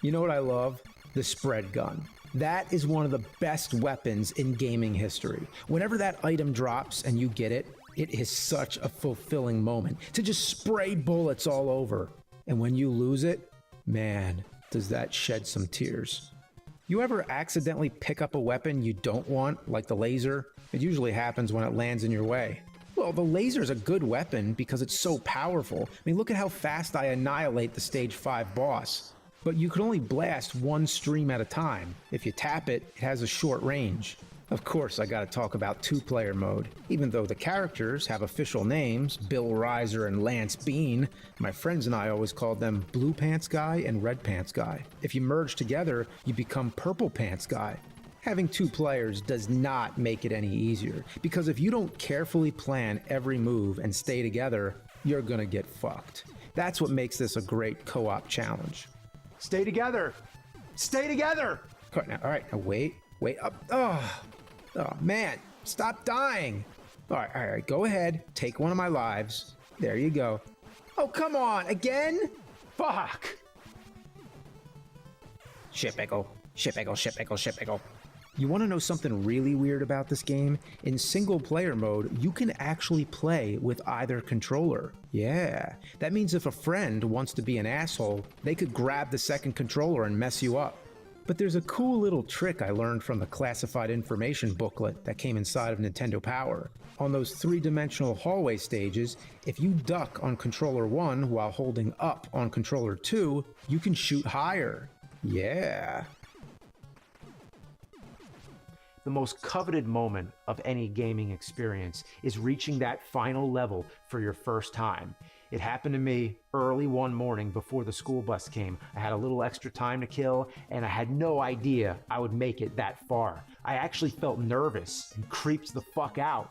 You know what I love? The spread gun. That is one of the best weapons in gaming history. Whenever that item drops and you get it, it is such a fulfilling moment to just spray bullets all over. And when you lose it, man, does that shed some tears. You ever accidentally pick up a weapon you don't want, like the laser? It usually happens when it lands in your way. Well, the laser's a good weapon because it's so powerful. I mean, look at how fast I annihilate the stage 5 boss. But you can only blast one stream at a time. If you tap it, it has a short range. Of course, I gotta talk about 2-player mode. Even though the characters have official names, Bill Reiser and Lance Bean, my friends and I always called them Blue Pants Guy and Red Pants Guy. If you merge together, you become Purple Pants Guy. Having 2 players does not make it any easier, because if you don't carefully plan every move and stay together, you're gonna get fucked. That's what makes this a great co-op challenge. Stay together! Stay together! All right, now wait up. Oh man, stop dying. All right, go ahead, take one of my lives. There you go. Oh, come on, again? Fuck. Shit pickle. You want to know something really weird about this game? In single player mode, you can actually play with either controller. Yeah, that means if a friend wants to be an asshole, they could grab the second controller and mess you up. But there's a cool little trick I learned from the classified information booklet that came inside of Nintendo Power. On those 3-dimensional hallway stages, if you duck on controller 1 while holding up on controller 2, you can shoot higher. Yeah. The most coveted moment of any gaming experience is reaching that final level for your first time. It happened to me early one morning before the school bus came. I had a little extra time to kill, and I had no idea I would make it that far. I actually felt nervous and creeped the fuck out.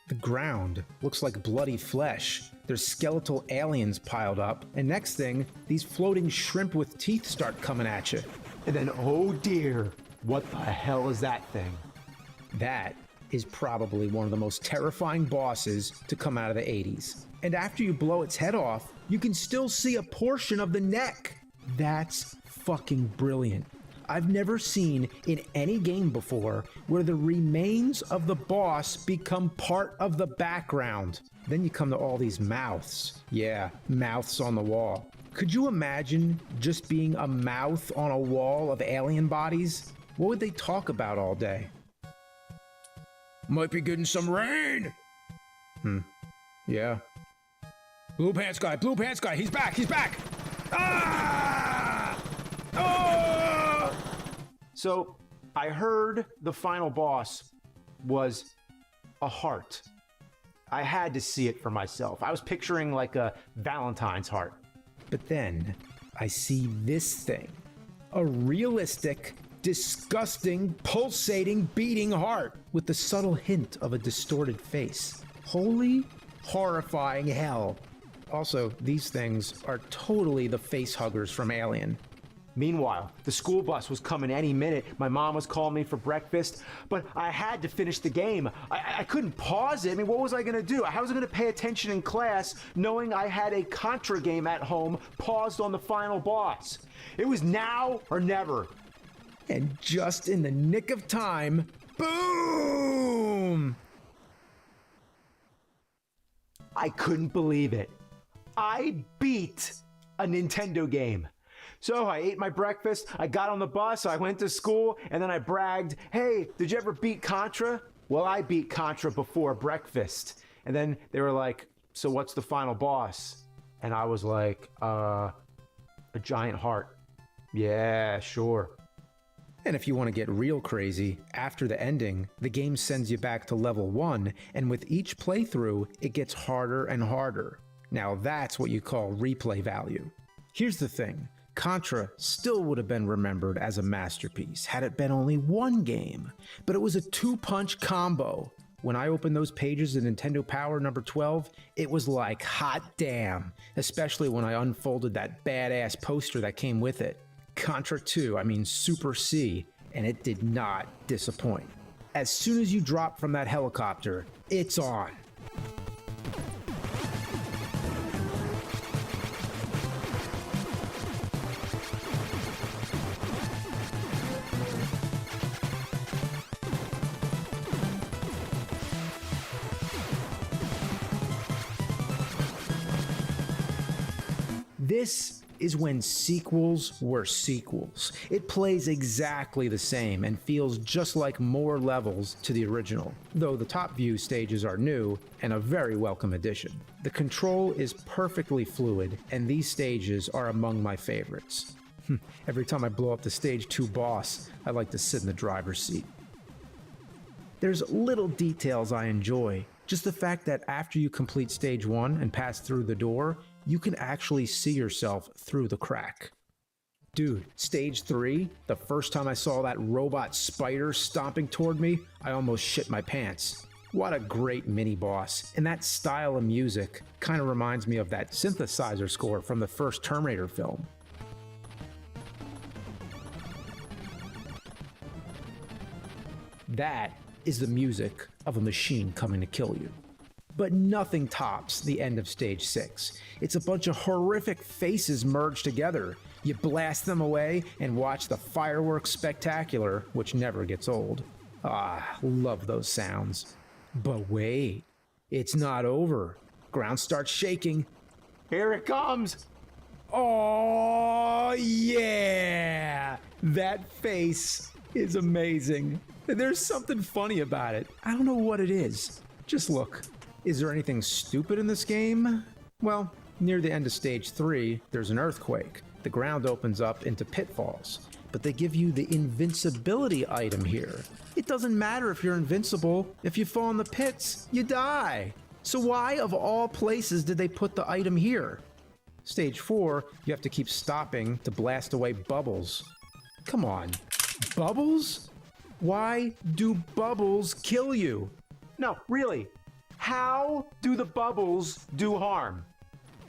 The ground looks like bloody flesh. There's skeletal aliens piled up, and next thing, these floating shrimp with teeth start coming at you. And then, oh dear, what the hell is that thing? That is probably one of the most terrifying bosses to come out of the 80s. And after you blow its head off, you can still see a portion of the neck. That's fucking brilliant. I've never seen in any game before where the remains of the boss become part of the background. Then you come to all these mouths. Yeah, mouths on the wall. Could you imagine just being a mouth on a wall of alien bodies? What would they talk about all day? Might be getting some rain. Yeah. Blue Pants Guy, he's back! Ah! So I heard the final boss was a heart. I had to see it for myself. I was picturing like a Valentine's heart. But then I see this thing. A realistic, disgusting, pulsating, beating heart with the subtle hint of a distorted face. Holy, horrifying hell. Also, these things are totally the face huggers from Alien. Meanwhile, the school bus was coming any minute. My mom was calling me for breakfast, but I had to finish the game. I couldn't pause it. I mean, what was I going to do? How was I going to pay attention in class knowing I had a Contra game at home paused on the final boss? It was now or never. And just in the nick of time, boom! I couldn't believe it. I beat a Nintendo game. So I ate my breakfast, I got on the bus, I went to school, and then I bragged, hey, did you ever beat Contra? Well, I beat Contra before breakfast. And then they were like, so what's the final boss? And I was like, a giant heart. Yeah, sure. And if you want to get real crazy, after the ending, the game sends you back to level 1, and with each playthrough, it gets harder and harder. Now that's what you call replay value. Here's the thing. Contra still would have been remembered as a masterpiece had it been only one game, but it was a two-punch combo. When I opened those pages in Nintendo Power number 12, it was like hot damn, especially when I unfolded that badass poster that came with it. Contra 2, I mean Super C, and it did not disappoint. As soon as you drop from that helicopter, it's on. This is when sequels were sequels. It plays exactly the same and feels just like more levels to the original, though the top view stages are new and a very welcome addition. The control is perfectly fluid, and these stages are among my favorites. Every time I blow up the stage 2 boss, I like to sit in the driver's seat. There's little details I enjoy, just the fact that after you complete stage 1 and pass through the door, you can actually see yourself through the crack. Dude, stage 3, the first time I saw that robot spider stomping toward me, I almost shit my pants. What a great mini-boss, and that style of music kind of reminds me of that synthesizer score from the first Terminator film. That is the music of a machine coming to kill you. But nothing tops the end of stage 6. It's a bunch of horrific faces merged together. You blast them away and watch the fireworks spectacular, which never gets old. Ah, love those sounds. But wait, it's not over. Ground starts shaking. Here it comes. Oh, yeah! That face is amazing. There's something funny about it. I don't know what it is. Just look. Is there anything stupid in this game? Well, near the end of stage 3, there's an earthquake. The ground opens up into pitfalls, but they give you the invincibility item here. It doesn't matter if you're invincible. If you fall in the pits, you die. So why, of all places, did they put the item here? Stage 4, you have to keep stopping to blast away bubbles. Come on, bubbles? Why do bubbles kill you? No, really. How do the bubbles do harm?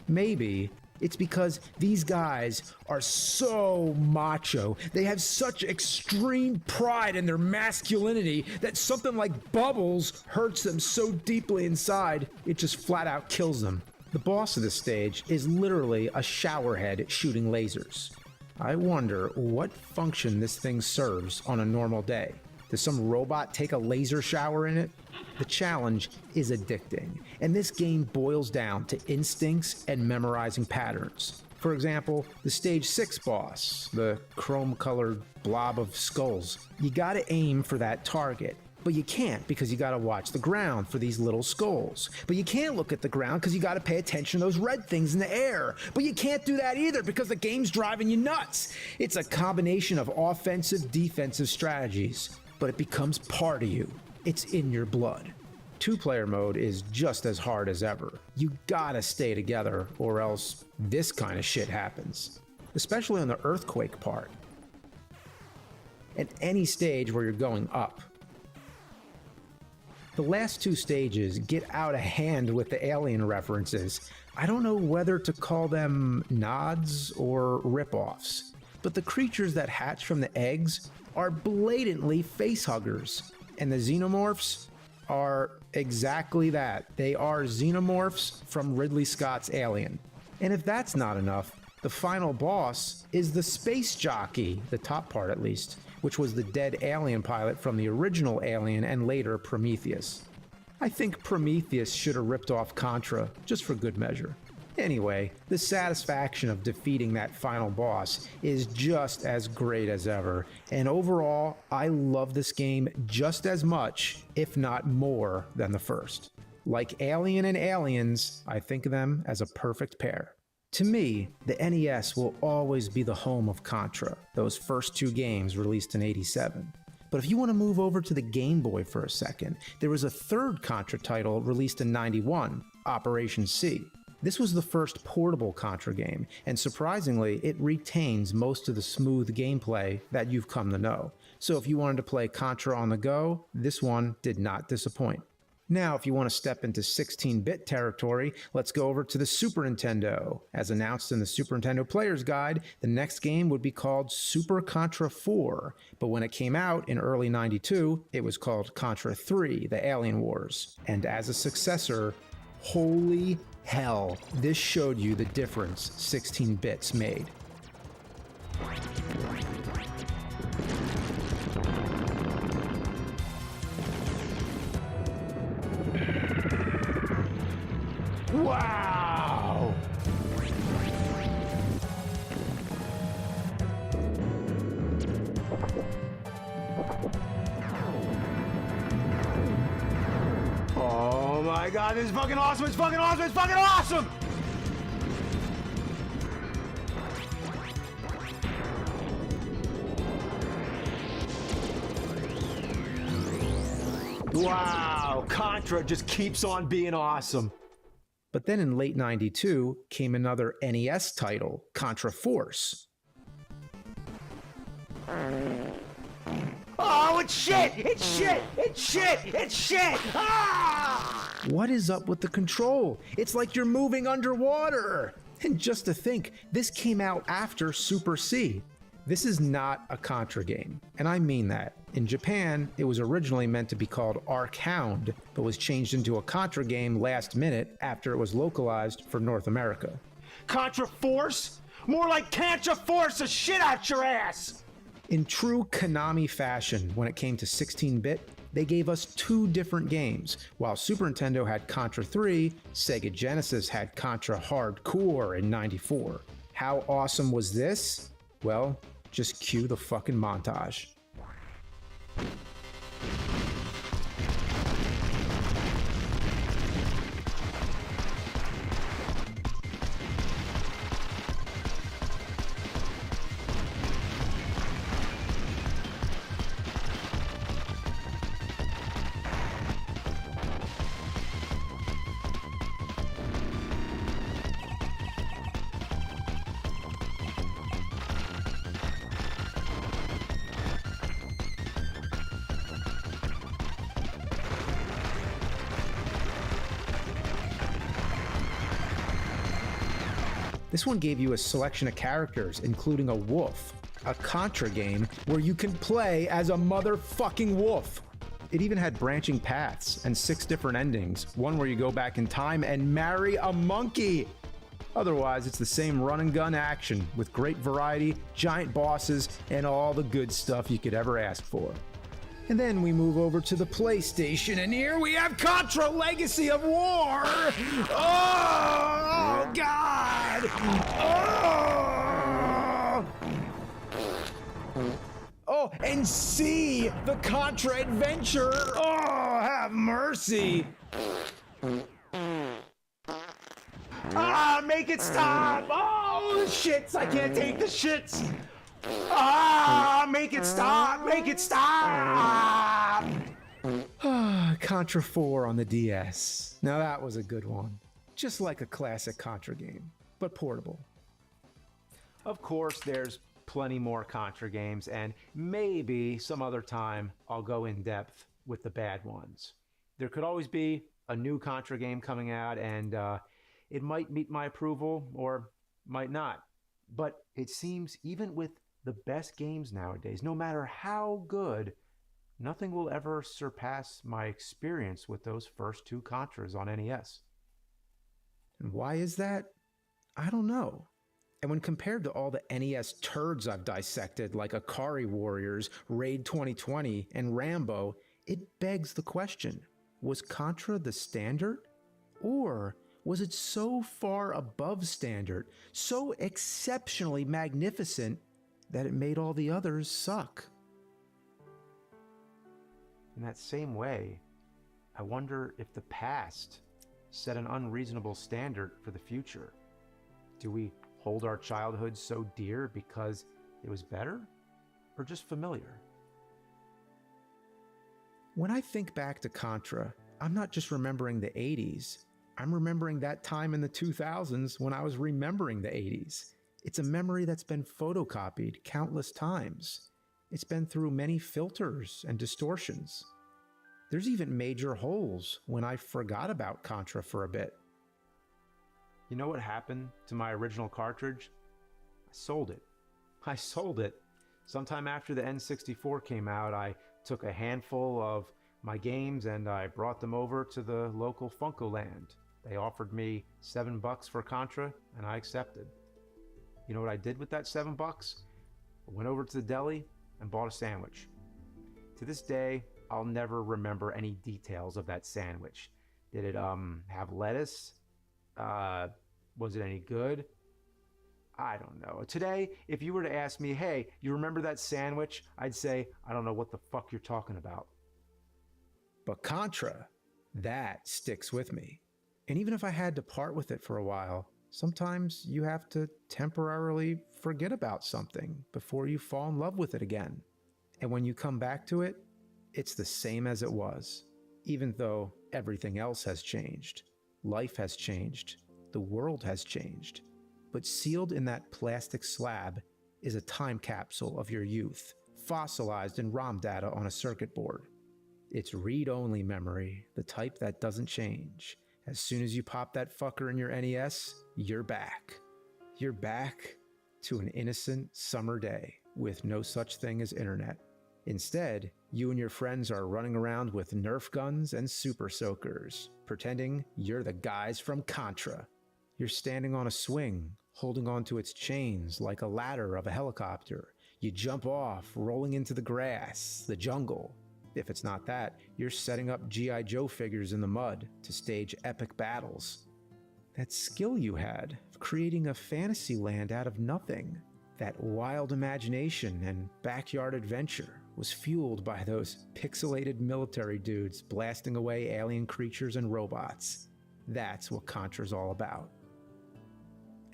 Maybe it's because these guys are so macho. They have such extreme pride in their masculinity that something like bubbles hurts them so deeply inside, it just flat out kills them. The boss of this stage is literally a showerhead shooting lasers. I wonder what function this thing serves on a normal day. Does some robot take a laser shower in it? The challenge is addicting, and this game boils down to instincts and memorizing patterns. For example, the stage 6 boss, the chrome-colored blob of skulls. You gotta aim for that target, But you can't because you gotta watch the ground for these little skulls. But you can't look at the ground because you gotta pay attention to those red things in the air. But you can't do that either because the game's driving you nuts. It's a combination of offensive, defensive strategies. But it becomes part of you. It's in your blood. Two-player mode is just as hard as ever. You gotta stay together or else this kind of shit happens. Especially on the earthquake part. At any stage where you're going up. The last two stages get out of hand with the alien references. I don't know whether to call them nods or rip-offs, but the creatures that hatch from the eggs are blatantly facehuggers, and the xenomorphs are exactly that. They are xenomorphs from Ridley Scott's Alien. And if that's not enough, the final boss is the space jockey, the top part at least, which was the dead alien pilot from the original Alien and later Prometheus. I think Prometheus should have ripped off Contra, just for good measure. Anyway, the satisfaction of defeating that final boss is just as great as ever, and overall, I love this game just as much, if not more, than the first. Like Alien and Aliens, I think of them as a perfect pair. To me, the NES will always be the home of Contra, those first two games released in '87. But if you want to move over to the Game Boy for a second, there was a third Contra title released in '91, Operation C. This was the first portable Contra game, and surprisingly, it retains most of the smooth gameplay that you've come to know. So if you wanted to play Contra on the go, this one did not disappoint. Now, if you want to step into 16-bit territory, let's go over to the Super Nintendo. As announced in the Super Nintendo Player's Guide, the next game would be called Super Contra 4, but when it came out in early '92, it was called Contra 3, The Alien Wars. And as a successor, holy hell, this showed you the difference 16 bits made. Wow! Oh my god, this is fucking awesome! It's fucking awesome! It's fucking awesome! Wow, Contra just keeps on being awesome. But then in late '92 came another NES title, Contra Force. Oh, it's shit! It's shit! It's shit! It's shit! Ah! What is up with the control? It's like you're moving underwater! And just to think, this came out after Super C. This is not a Contra game, and I mean that. In Japan, it was originally meant to be called Arc Hound, but was changed into a Contra game last minute after it was localized for North America. Contra Force? More like Contra Force the shit out your ass! In true Konami fashion, when it came to 16-bit, they gave us two different games. While Super Nintendo had Contra 3, Sega Genesis had Contra Hardcore in '94. How awesome was this? Well, just cue the fucking montage. This one gave you a selection of characters, including a wolf. A Contra game where you can play as a motherfucking wolf. It even had branching paths and 6 different endings, one where you go back in time and marry a monkey. Otherwise, it's the same run and gun action with great variety, giant bosses, and all the good stuff you could ever ask for. And then we move over to the PlayStation, and here we have Contra Legacy of War! Oh, God! Oh! Oh, and see the Contra adventure. Oh, have mercy. Ah, make it stop. Oh, the shits. I can't take the shits. Ah, make it stop. Make it stop. Ah, Contra 4 on the DS. Now that was a good one. Just like a classic Contra game, but portable. Of course, there's plenty more Contra games, and maybe some other time I'll go in depth with the bad ones. There could always be a new Contra game coming out, and it might meet my approval or might not. But it seems even with the best games nowadays, no matter how good, nothing will ever surpass my experience with those first two Contras on NES. And why is that? I don't know. And when compared to all the NES turds I've dissected, like Akari Warriors, Raid 2020, and Rambo, it begs the question, was Contra the standard? Or was it so far above standard, so exceptionally magnificent, that it made all the others suck? In that same way, I wonder if the past set an unreasonable standard for the future. Do we hold our childhood so dear because it was better, or just familiar? When I think back to Contra, I'm not just remembering the 80s. I'm remembering that time in the 2000s when I was remembering the 80s. It's a memory that's been photocopied countless times. It's been through many filters and distortions. There's even major holes when I forgot about Contra for a bit. You know what happened to my original cartridge? I sold it. I sold it. Sometime after the N64 came out, I took a handful of my games and I brought them over to the local Funkoland. They offered me $7 for Contra, and I accepted. You know what I did with that $7? I went over to the deli and bought a sandwich. To this day, I'll never remember any details of that sandwich. Did it have lettuce? Was it any good? I don't know. Today, if you were to ask me, hey, you remember that sandwich? I'd say, I don't know what the fuck you're talking about. But Contra, that sticks with me. And even if I had to part with it for a while, sometimes you have to temporarily forget about something before you fall in love with it again. And when you come back to it, it's the same as it was, even though everything else has changed. Life has changed. The world has changed. But sealed in that plastic slab is a time capsule of your youth, fossilized in ROM data on a circuit board. It's read-only memory, the type that doesn't change. As soon as you pop that fucker in your NES, you're back. You're back to an innocent summer day with no such thing as internet. Instead, you and your friends are running around with Nerf guns and super soakers, pretending you're the guys from Contra. You're standing on a swing, holding onto its chains like a ladder of a helicopter. You jump off, rolling into the grass, the jungle. If it's not that, you're setting up G.I. Joe figures in the mud to stage epic battles. That skill you had of creating a fantasy land out of nothing, that wild imagination and backyard adventure was fueled by those pixelated military dudes blasting away alien creatures and robots. That's what Contra's all about.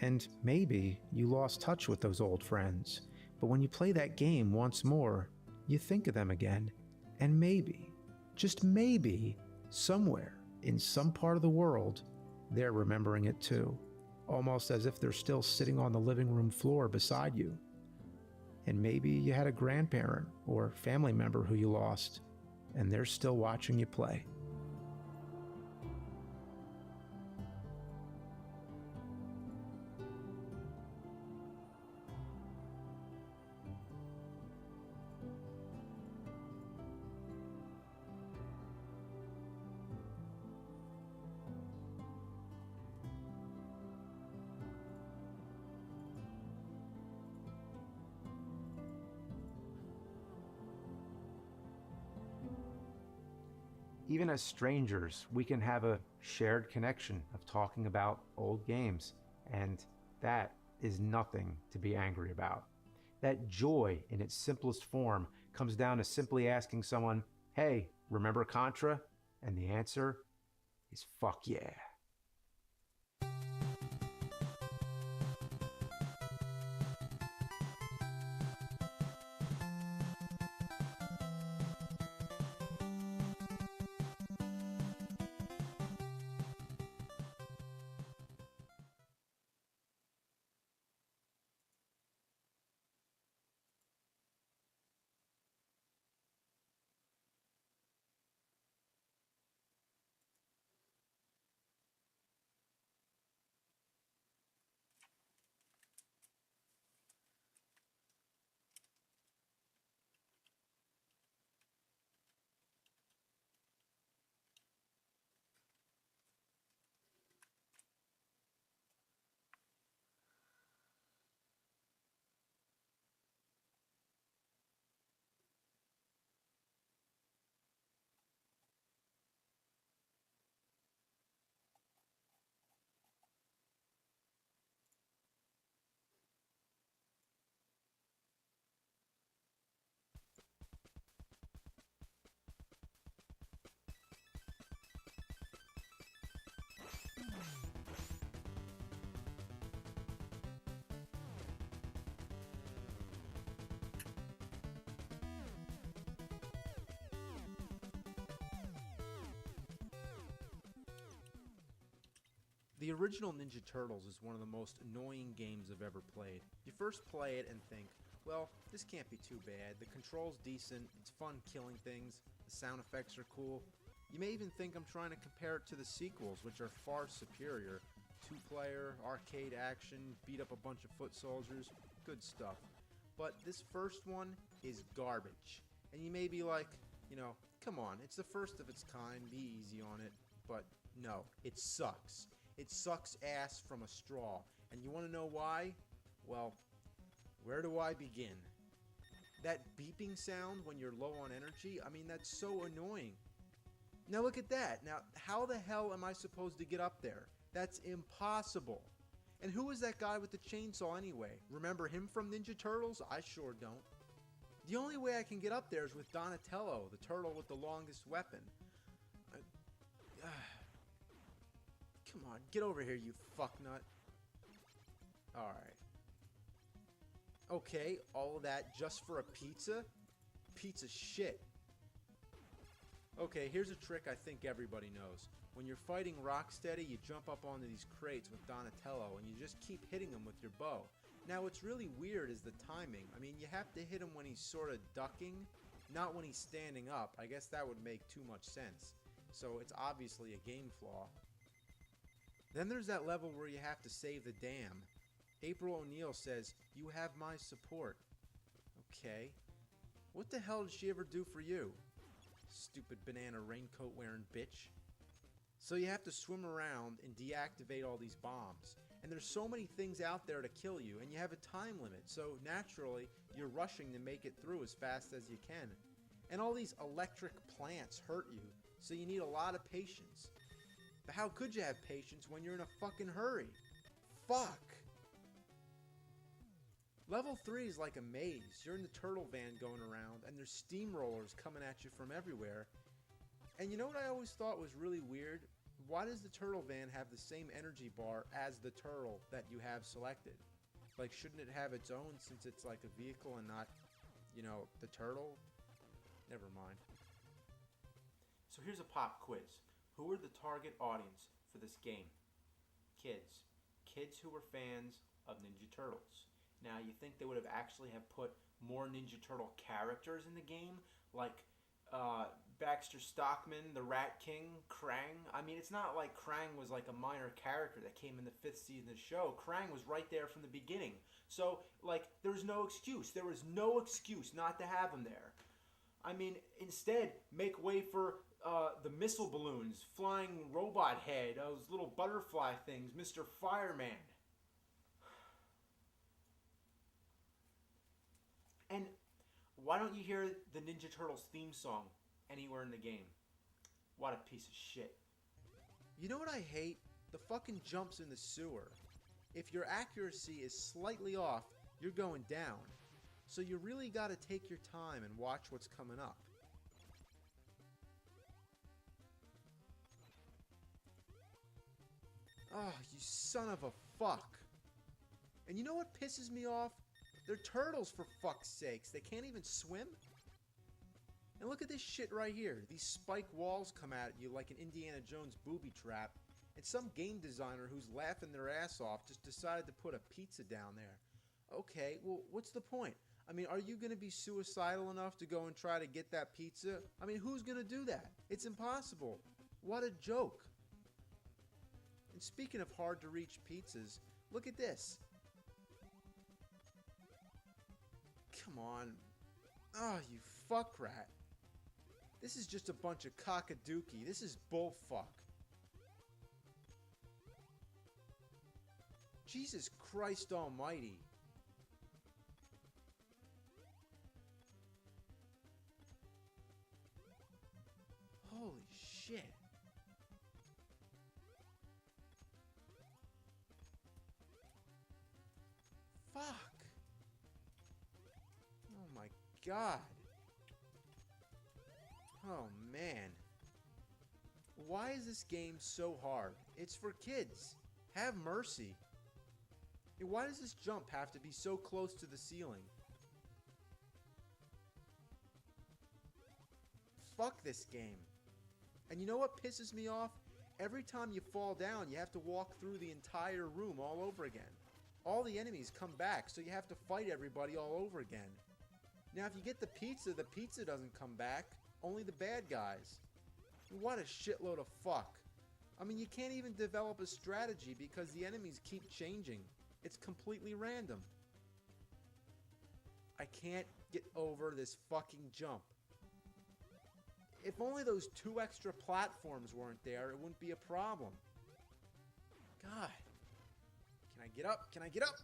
And maybe you lost touch with those old friends, but when you play that game once more, you think of them again. And maybe, just maybe, somewhere in some part of the world, they're remembering it too, almost as if they're still sitting on the living room floor beside you. And maybe you had a grandparent or family member who you lost, and they're still watching you play. Even as strangers, we can have a shared connection of talking about old games, and that is nothing to be angry about. That joy in its simplest form comes down to simply asking someone, hey, remember Contra? And the answer is fuck yeah. The original Ninja Turtles is one of the most annoying games I've ever played. You first play it and think, well, this can't be too bad. The control's decent, it's fun killing things, the sound effects are cool. You may even think I'm trying to compare it to the sequels, which are far superior. Two-player, arcade action, beat up a bunch of foot soldiers, good stuff. But this first one is garbage. And you may be like, you know, come on, it's the first of its kind, be easy on it. But no, it sucks. It sucks ass from a straw. And you want to know why? Well, where do I begin? That beeping sound when you're low on energy, I mean, that's so annoying. Now look at that. Now, how the hell am I supposed to get up there? That's impossible. And who is that guy with the chainsaw anyway? Remember him from Ninja Turtles? I sure don't. The only way I can get up there is with Donatello, the turtle with the longest weapon. Come on, get over here, you fucknut. Alright. Okay, all of that just for a pizza? Pizza shit. Okay, here's a trick I think everybody knows. When you're fighting Rocksteady, you jump up onto these crates with Donatello and you just keep hitting him with your bow. Now, what's really weird is the timing. I mean, you have to hit him when he's sort of ducking, not when he's standing up. I guess that would make too much sense. So it's obviously a game flaw. Then there's that level where you have to save the dam. April O'Neil says, "You have my support." Okay. What the hell did she ever do for you? Stupid banana raincoat wearing bitch. So you have to swim around and deactivate all these bombs. And there's so many things out there to kill you, and you have a time limit. So naturally, you're rushing to make it through as fast as you can. And all these electric plants hurt you, so you need a lot of patience. But how could you have patience when you're in a fucking hurry? Fuck! Level 3 is like a maze. You're in the turtle van going around, and there's steamrollers coming at you from everywhere. And you know what I always thought was really weird? Why does the turtle van have the same energy bar as the turtle that you have selected? Like, shouldn't it have its own since it's like a vehicle and not, you know, the turtle? Never mind. So here's a pop quiz. Who are the target audience for this game? Kids. Kids who were fans of Ninja Turtles. Now, you think they would have actually have put more Ninja Turtle characters in the game? Like, Baxter Stockman, the Rat King, Krang. I mean, it's not like Krang was like a minor character that came in the 5th season of the show. Krang was right there from the beginning. So, like, there was no excuse. There was no excuse not to have him there. I mean, instead, make way for the missile balloons, flying robot head, those little butterfly things, Mr. Fireman. And why don't you hear the Ninja Turtles theme song anywhere in the game? What a piece of shit. You know what I hate? The fucking jumps in the sewer. If your accuracy is slightly off, you're going down. So you really gotta take your time and watch what's coming up. Oh, you son of a fuck. And you know what pisses me off? They're turtles, for fuck's sakes. They can't even swim? And look at this shit right here. These spike walls come at you like an Indiana Jones booby trap. And some game designer who's laughing their ass off just decided to put a pizza down there. Okay, well, what's the point? I mean, are you going to be suicidal enough to go and try to get that pizza? I mean, who's going to do that? It's impossible. What a joke. And speaking of hard-to-reach pizzas, look at this. Come on. Oh, you fuck rat. This is just a bunch of cockadookie. This is bullfuck. Jesus Christ almighty. Holy shit. Fuck. Oh my god. Oh man. Why is this game so hard? It's for kids. Have mercy. And why does this jump have to be so close to the ceiling? Fuck this game. And you know what pisses me off? Every time you fall down, you have to walk through the entire room all over again. All the enemies come back, so you have to fight everybody all over again. Now, if you get the pizza doesn't come back. Only the bad guys. What a shitload of fuck. I mean, you can't even develop a strategy because the enemies keep changing. It's completely random. I can't get over this fucking jump. If only those 2 extra platforms weren't there, it wouldn't be a problem. God. Can I get up? Can I get up?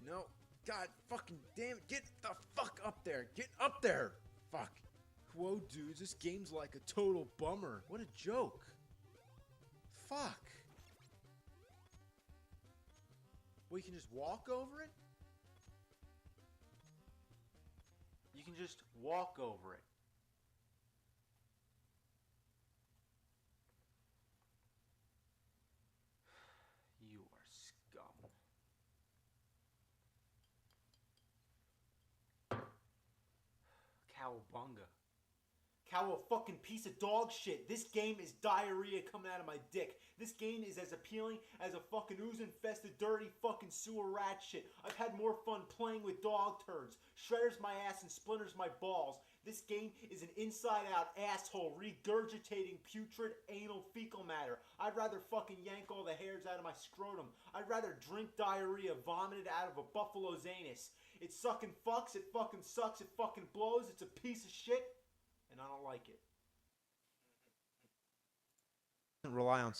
No. God fucking damn it. Get the fuck up there. Get up there. Fuck. Whoa, dudes. This game's like a total bummer. What a joke. Fuck. Well, you can just walk over it? You can just walk over it. You are scum. Cowabunga. Cow a fucking piece of dog shit. This game is diarrhea coming out of my dick. This game is as appealing as a fucking ooze-infested, dirty fucking sewer rat shit. I've had more fun playing with dog turds. Shredders my ass and splinters my balls. This game is an inside-out asshole regurgitating putrid anal fecal matter. I'd rather fucking yank all the hairs out of my scrotum. I'd rather drink diarrhea vomited out of a buffalo's anus. It sucking fucks, it fucking sucks, it fucking blows, it's a piece of shit, and I don't like it. Rely on